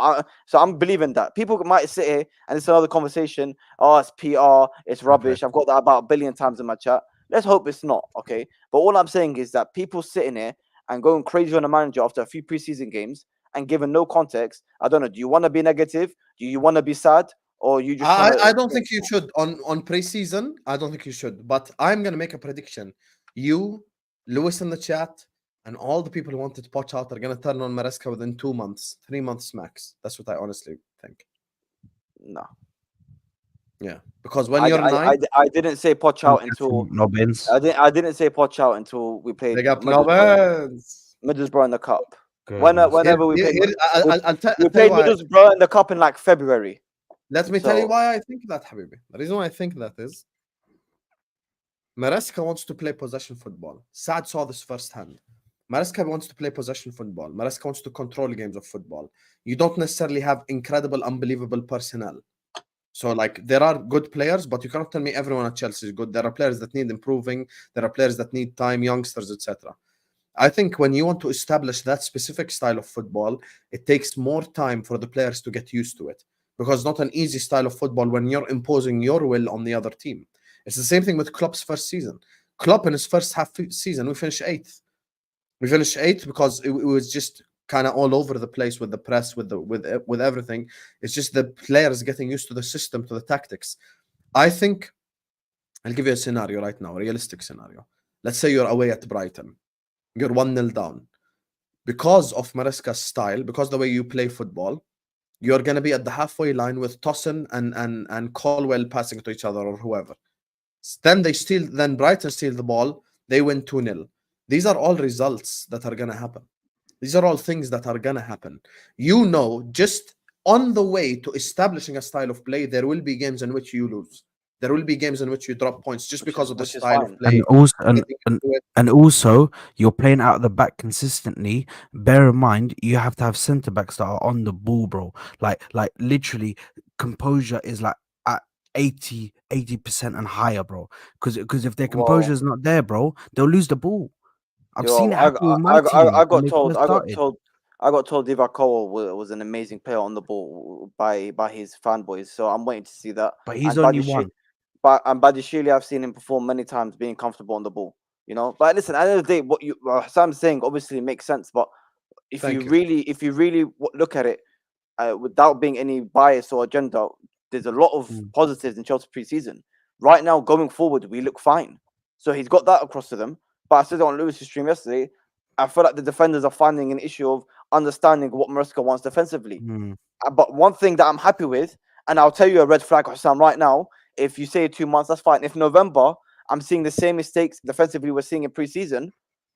G: I'm believing that. People might sit here and it's another conversation. Oh, it's PR, it's rubbish. I've got that about 1 billion times in my chat. Let's hope it's not, okay? But all I'm saying is that people sitting here and going crazy on a manager after a few preseason games and given no context. I don't know. Do you want to be negative? Do you want to be sad? Or you just want
A: I
G: to?
A: don't think you should on preseason. I don't think you should. But I'm gonna make a prediction. You, Lewis in the chat, and all the people who wanted to watch out are gonna turn on Maresca within 2 months, 3 months max. That's what I honestly think.
G: No.
A: Yeah, because when you're nine,
G: I didn't say Poch out until
B: Nobbins.
G: I didn't say Poch out until we played
A: they got Nobbins.
G: Middlesbrough in the cup.
B: Goodness.
G: Whenever we played,
A: I'll tell
G: we
A: you
G: played
A: why.
G: Middlesbrough in the cup in like February.
A: Let me tell you
G: So-
A: why I think that, Habibi. The reason why I think that is Maresca wants to play possession football. Saad saw this firsthand. Maresca wants to play possession football. Maresca wants to control games of football. You don't necessarily have incredible, unbelievable personnel. So, like, there are good players, but you cannot tell me everyone at Chelsea is good. There are players that need improving. There are players that need time, youngsters, etc. I think when you want to establish that specific style of football, it takes more time for the players to get used to it. Because it's not an easy style of football when you're imposing your will on the other team. It's the same thing with Klopp's first season. Klopp in his first half season, we finished 8th. We finished 8th because it was just kind of all over the place with the press, with everything. It's just the players getting used to the system, to the tactics. I think I'll give you a scenario right now, a realistic scenario. Let's say you're away at Brighton. You're 1-0 down. Because of Maresca's style, because the way you play football, you're going to be at the halfway line with Tosin and Colwell passing to each other or whoever. Then Brighton steal the ball, they win 2-0. These are all results that are going to happen. These are all things that are going to happen. You know, just on the way to establishing a style of play, there will be games in which you lose. There will be games in which you drop points just because of the style of play.
B: And also, you're playing out of the back consistently. Bear in mind, you have to have centre backs that are on the ball, bro. Like literally, composure is like at 80% and higher, bro. Because if their composure is not there, bro, they'll lose the ball. I've seen it happen with my team.
G: I got told Divock Cole was an amazing player on the ball by his fanboys. So I'm waiting to see that.
B: But he's
G: and
B: only one.
G: And Badiashile, I've seen him perform many times, being comfortable on the ball. You know, but listen, at the end of the day, what Sam's saying obviously makes sense. But if you really look at it without being any bias or agenda, there's a lot of positives in Chelsea pre-season. Right now, going forward, we look fine. So he's got that across to them. But I said it on Lewis's stream yesterday. I feel like the defenders are finding an issue of understanding what Maresca wants defensively. But one thing that I'm happy with, and I'll tell you a red flag, Sam, right now. If you say 2 months, that's fine. If November, I'm seeing the same mistakes defensively we're seeing in pre-season,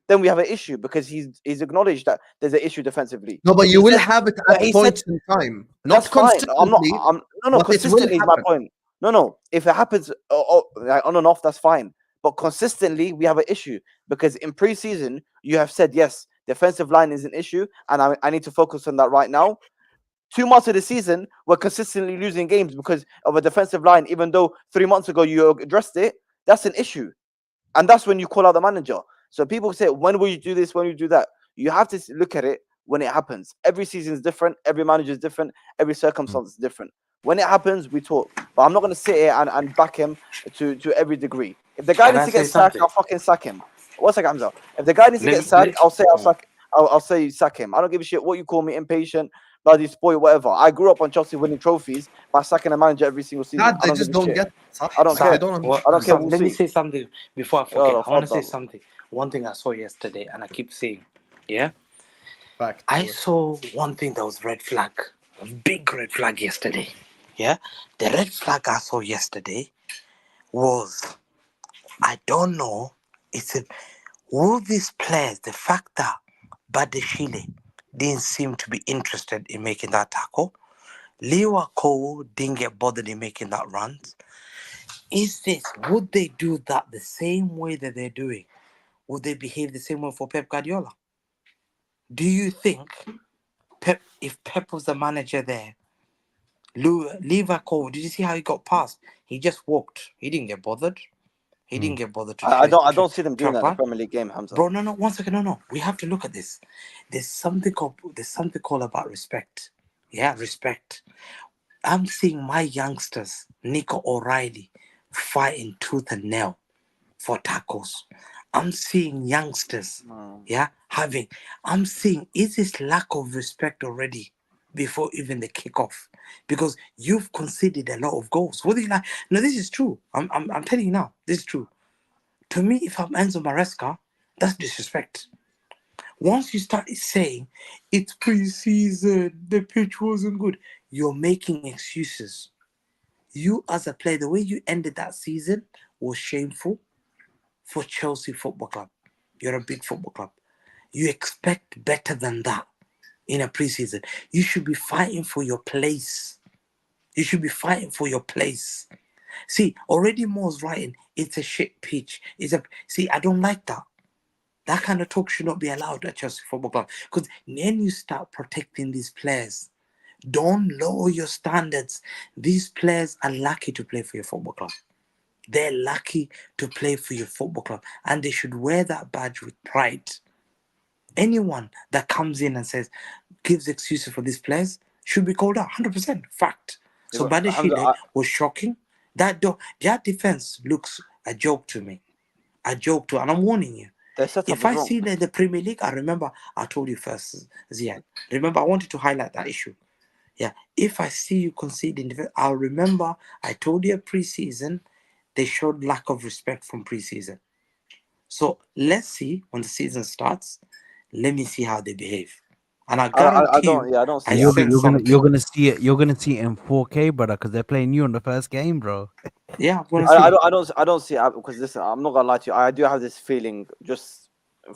G: then we have an issue because he's acknowledged that there's an issue defensively.
A: No, but you will have it at points in time. Not consistently.
G: No, consistently is my point. No. If it happens on and off, that's fine. But consistently, we have an issue because in pre-season, you have said, yes, defensive line is an issue, and I need to focus on that right now. 2 months of the season, we're consistently losing games because of a defensive line, even though 3 months ago you addressed it. That's an issue. And that's when you call out the manager. So people say, when will you do this? When will you do that? You have to look at it when it happens. Every season is different. Every manager is different. Every circumstance is different. When it happens, we talk. But I'm not going to sit here and back him to every degree. If the guy needs to get sacked, I'll fucking sack him. One second, Hamza. If the guy needs to get sacked, I'll say sack him. I don't give a shit what you call me, impatient, bloody spoiled, whatever. I grew up on Chelsea winning trophies by sacking a manager every single season.
A: They just don't get.
G: I don't care. I don't care.
F: Let me say something before I forget. I want to say something. One thing I saw yesterday, and I keep saying, yeah.
A: Fact.
F: I saw one thing that was red flag, a big red flag yesterday. Yeah, the red flag I saw yesterday was, I don't know. It's all these players. The fact that Badiashile didn't seem to be interested in making that tackle. Liverpool didn't get bothered in making that run. Would they do that the same way that they're doing? Would they behave the same way for Pep Guardiola? Do you think if Pep was the manager there, Liverpool, did you see how he got past? He just walked. He didn't get bothered. He didn't get bothered.
G: I don't see them doing that in the Premier League game, Hamza.
F: Bro, no, 1 second, no. We have to look at this. There's something called about respect. Yeah, respect. I'm seeing my youngsters, Nico O'Reilly, fighting tooth and nail. for tackles. I'm seeing youngsters,
G: No.
F: I'm seeing, is this lack of respect already before even the kickoff? Because you've conceded a lot of goals. Whether you like, no, this is true. I'm telling you now, this is true. To me, if I'm Enzo Maresca, that's disrespect. Once you start saying it's pre-season, the pitch wasn't good, you're making excuses. You as a player, the way you ended that season was shameful for Chelsea Football Club. You're a big football club. You expect better than that in a preseason. You should be fighting for your place. You should be fighting for your place. See, already Moore's writing, it's a shit pitch. See, I don't like that. That kind of talk should not be allowed at Chelsea Football Club. Because then you start protecting these players. Don't lower your standards. These players are lucky to play for your football club. They're lucky to play for your football club. And they should wear that badge with pride. Anyone that comes in and gives excuses for these players should be called out. 100%. Fact. So Badashile was shocking. Their defense looks a joke to me. A joke to, and I'm warning you. If I see the Premier League, I remember I told you first, Ziad. Remember, I wanted to highlight that issue. Yeah, if I see you conceding, I'll remember I told you pre-season, they showed lack of respect from pre-season. So let's see when the season starts. Let me see how they behave. And I guarantee
G: I don't see.
B: You're gonna see it. You're gonna see it in 4K, brother, because they're playing you on the first game, bro.
F: Yeah, I'm gonna see.
G: I don't see it because listen, I'm not gonna lie to you. I do have this feeling, just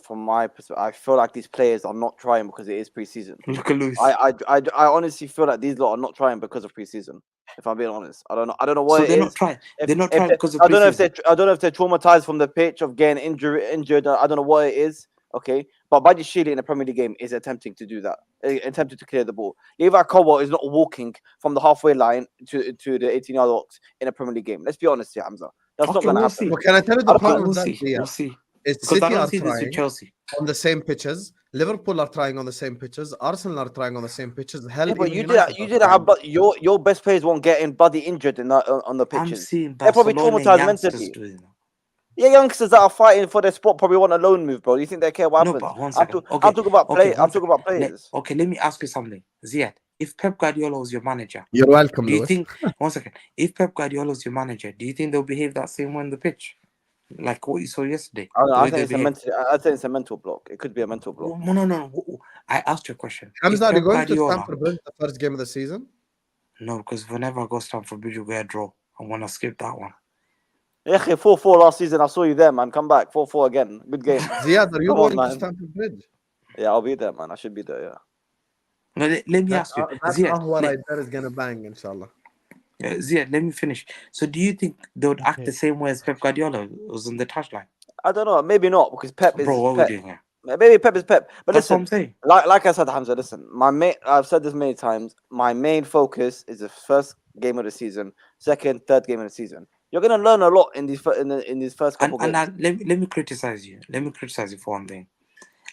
G: from my perspective, I feel like these players are not trying because it is preseason.
F: Look at Luis.
G: I honestly feel like these lot are not trying because of preseason. If I'm being honest, I don't know what
F: so
G: it
F: they're
G: is.
F: not trying. They're not trying because of
G: I don't know
F: preseason.
G: I don't know if they're traumatized from the pitch of getting injured. I don't know what it is. Okay, but Badashile in a Premier League game is attempting to do that, attempting to clear the ball. Levi Colwell is not walking from the halfway line to the 18-yard box in a Premier League game. Let's be honest here, Hamza. That's not going to happen.
A: Well, can I tell you the point
F: We'll
A: of that?
F: see. We'll see.
A: Is
F: Because
A: City
F: I don't
A: are
F: see this with
A: trying
F: Chelsea.
A: on the same pitches. Liverpool are trying on the same pitches. Arsenal are trying on the same pitches. Hell,
G: Yeah, but
A: even
G: you
A: United
G: did
A: are
G: have,
A: trying.
G: but your best players won't get in bloody injured on the
F: I'm
G: pitches.
F: seeing
G: They're probably
F: Barcelona
G: traumatized
F: youngsters
G: mentally.
F: doing that.
G: Yeah, youngsters that are fighting for their spot probably want a loan move, bro. You think they care what
F: No,
G: happens?
F: but one
G: I'm
F: second.
G: talking about play. I'm talking about players.
F: Let me ask you something, Ziad. If Pep Guardiola was your manager,
A: You're welcome,
F: do you
A: Lewis.
F: think? One second. If Pep Guardiola was your manager, do you think they'll behave that same way on the pitch, like what you saw yesterday?
G: I think it's a mental block. It could be a mental block.
F: No. I asked you a question.
A: Hamza, are you going to
F: Guardiola,
A: Stamford Bridge the first game of the season?
F: no, because whenever I go Stamford Bridge, you get a draw. I'm gonna skip that one.
G: Yeah, 4-4 last season. I saw you there, man. Come back, 4-4 again. Good game.
A: Ziad, are you
G: Come
A: going
G: on,
A: to
G: man.
A: Stamford Bridge?
G: Yeah, I'll be there, man. I should be there. Yeah.
F: No, let me ask you,
A: That
F: Ziad.
A: Ahwa right there is gonna bang, inshallah.
F: Ziad, let me finish. So, do you think they would act the same way as Pep Guardiola was on the touchline?
G: I don't know. Maybe not because Pep is.
F: Bro, what are we
G: Pep.
F: doing here?
G: Maybe Pep is Pep. But
F: That's
G: listen,
F: what I'm saying.
G: like I said, Hamza, listen. I've said this many times. My main focus is the first game of the season, second, third game of the season. You're gonna learn a lot in these first couple games.
F: And let me criticize you. Let me criticize you for one thing.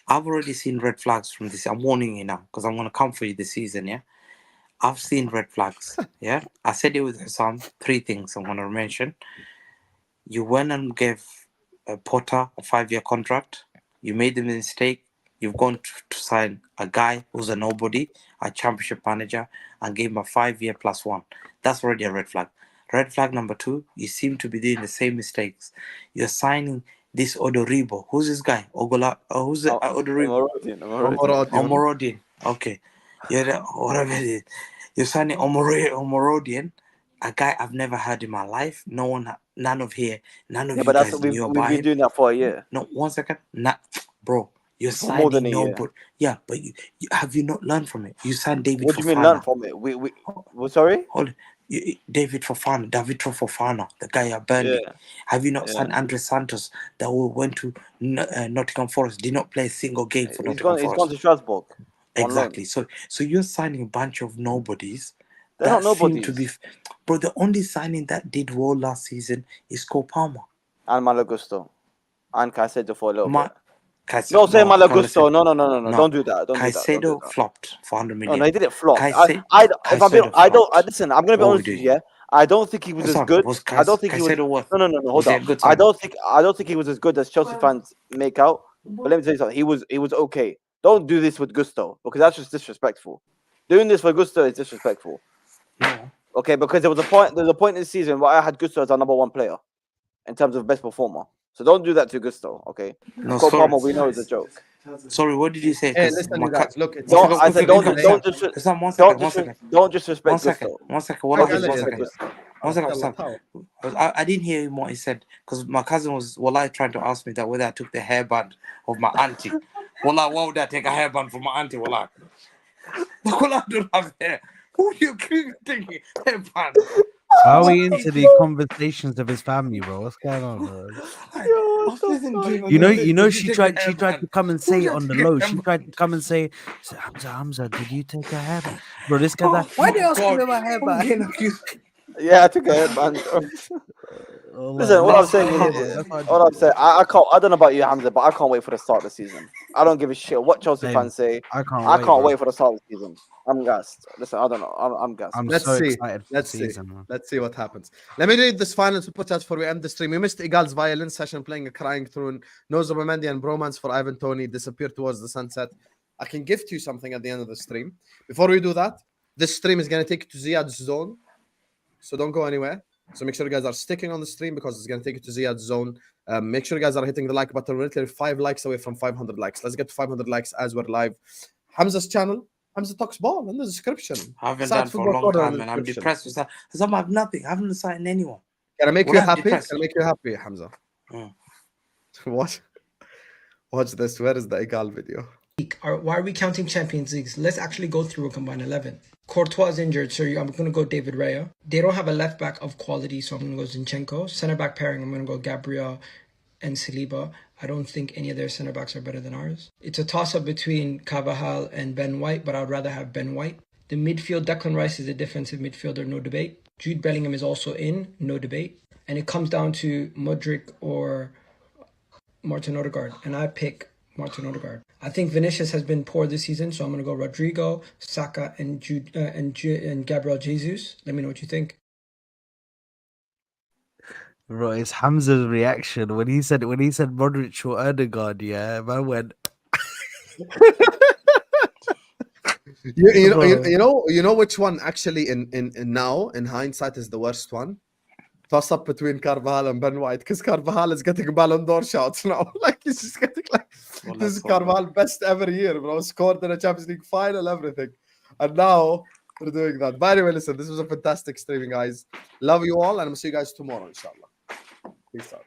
F: I've already seen red flags from this. I'm warning you now because I'm gonna come for you this season. Yeah, I've seen red flags. Yeah, I said it with some 3 things I'm gonna mention. You went and gave Potter a 5-year contract. You made the mistake. You've gone to sign a guy who's a nobody, a championship manager, and gave him a 5-year +1. That's already a red flag. Red flag number 2, you seem to be doing the same mistakes. You're signing this Odoribo. Who's this guy? Who's the Odoribo? Omorodian. Okay. Whatever it is. You're signing Omorodian, a guy I've never heard in my life. None of you guys knew about him.
G: We've been doing that for a year.
F: No, 1 second. Bro, you're
G: For more than
F: signing
G: a year.
F: nobody. Yeah, but have you not learned from it? You signed David
G: What
F: Fofana.
G: do you mean learn from it? Sorry?
F: David Fofana, the guy at Burnley.
G: Yeah.
F: Have you not signed Andre Santos that went to Nottingham Forest? Did not play a single game for Nottingham Forest.
G: He's gone to Strasbourg.
F: Exactly. So you're signing a bunch of nobodies.
G: They're not nobodies.
F: Seem to be, bro. The only signing that did well last season is Cole Palmer
G: and Malagusto and Caicedo for a little bit.
F: Don't
G: say Malagusto. No. Don't do that.
F: Caicedo flopped for 100 million.
G: No, he didn't flop.
F: Listen,
G: I'm gonna be honest with you. Yeah, I don't think he was as good. I don't think he was. No. Hold on. I don't think he was as good as Chelsea fans make out. But let me tell you something. He was okay. Don't do this with Gusto because that's just disrespectful. Doing this for Gusto is disrespectful.
F: Yeah.
G: Okay, because there was a point in the season where I had Gusto as our number 1 player in terms of best performer. So don't do that to Gusto. Okay.
F: No,
G: Cole
F: sorry.
G: Palmer, we know is a joke.
F: Sorry, what did you say?
A: Hey,
F: 'Cause
A: listen,
F: my
A: you guys. Look, it's
G: Don't. I said don't
F: Sam,
G: disrespect.
F: Sam, one
G: Don't
F: second.
G: disrespect
F: One second.
G: Gusto.
F: One second.
G: Don't
F: One
G: disrespect
F: second.
G: Gusto.
F: One second, Sam. I didn't hear him what he said because my cousin was trying to ask me that whether I took the hairband of my auntie. Why would I take a hairband from my auntie? Wallah, I don't have hair. Who you thinking hairband?
B: How are we into the conversations of his family, bro? What's going on, bro? You know, she tried to come and say it on the low. She tried to come and say, Hamza, did you take a hairband? Bro, this guy's like, why do you ask me about hairband?
G: Yeah, I took a headband. Listen, what I'm saying is, I can't. I don't know about you, Hamza, but I can't wait for the start of the season. I don't give a shit what Chelsea fans say.
B: I can't
G: wait for the start of the season. I'm gassed. Listen, I don't know. I'm gassed.
B: Let's see.
A: Let's see what happens. Let me read this final Superchats before we end the stream. We missed Igal's violin session playing a crying tune. No Zubimendi and bromance for Ivan Toney disappeared towards the sunset. I can gift you something at the end of the stream. Before we do that, this stream is going to take you to Ziad's zone. So don't go anywhere. So make sure you guys are sticking on the stream because it's going to take you to Ziad's zone. Make sure you guys are hitting the like button. We're literally 5 likes away from 500 likes. Let's get to 500 likes as we're live. Hamza's channel, Hamza Talks Ball in the description.
F: I haven't
A: Saad
F: done for a long
A: Football
F: time, and I'm depressed with that because I have nothing. I haven't signed anyone.
A: Can I make
F: Well,
A: you
F: I'm
A: happy?
F: depressed.
A: Can I make you happy, Hamza? What? Watch this. Where is the Igal video?
K: Why are we counting Champions Leagues? Let's actually go through a combined 11. Courtois is injured, so I'm going to go David Raya. They don't have a left back of quality, so I'm going to go Zinchenko. Center back pairing, I'm going to go Gabriel and Saliba. I don't think any of their center backs are better than ours. It's a toss-up between Carvajal and Ben White, but I'd rather have Ben White. The midfield, Declan Rice is a defensive midfielder, no debate. Jude Bellingham is also in, no debate. And it comes down to Modric or Martin Odegaard, and I pick Martin Odegaard. I think Vinicius has been poor this season, so I'm going to go Rodrigo, Saka, and Gabriel Jesus. Let me know what you think.
B: Bro, it's Hamza's reaction when he said Modric or Odegaard. Yeah, man went.
A: You know which one actually in now in hindsight is the worst one? Toss up between Carvajal and Ben White because Carvajal is getting Ballon d'Or shots now. Like he's just getting this is Carvajal best ever year, bro. Scored in a Champions League final, everything, and now we're doing that. But anyway, listen, this was a fantastic streaming, guys. Love you all, and I'm see you guys tomorrow, inshallah. Peace out.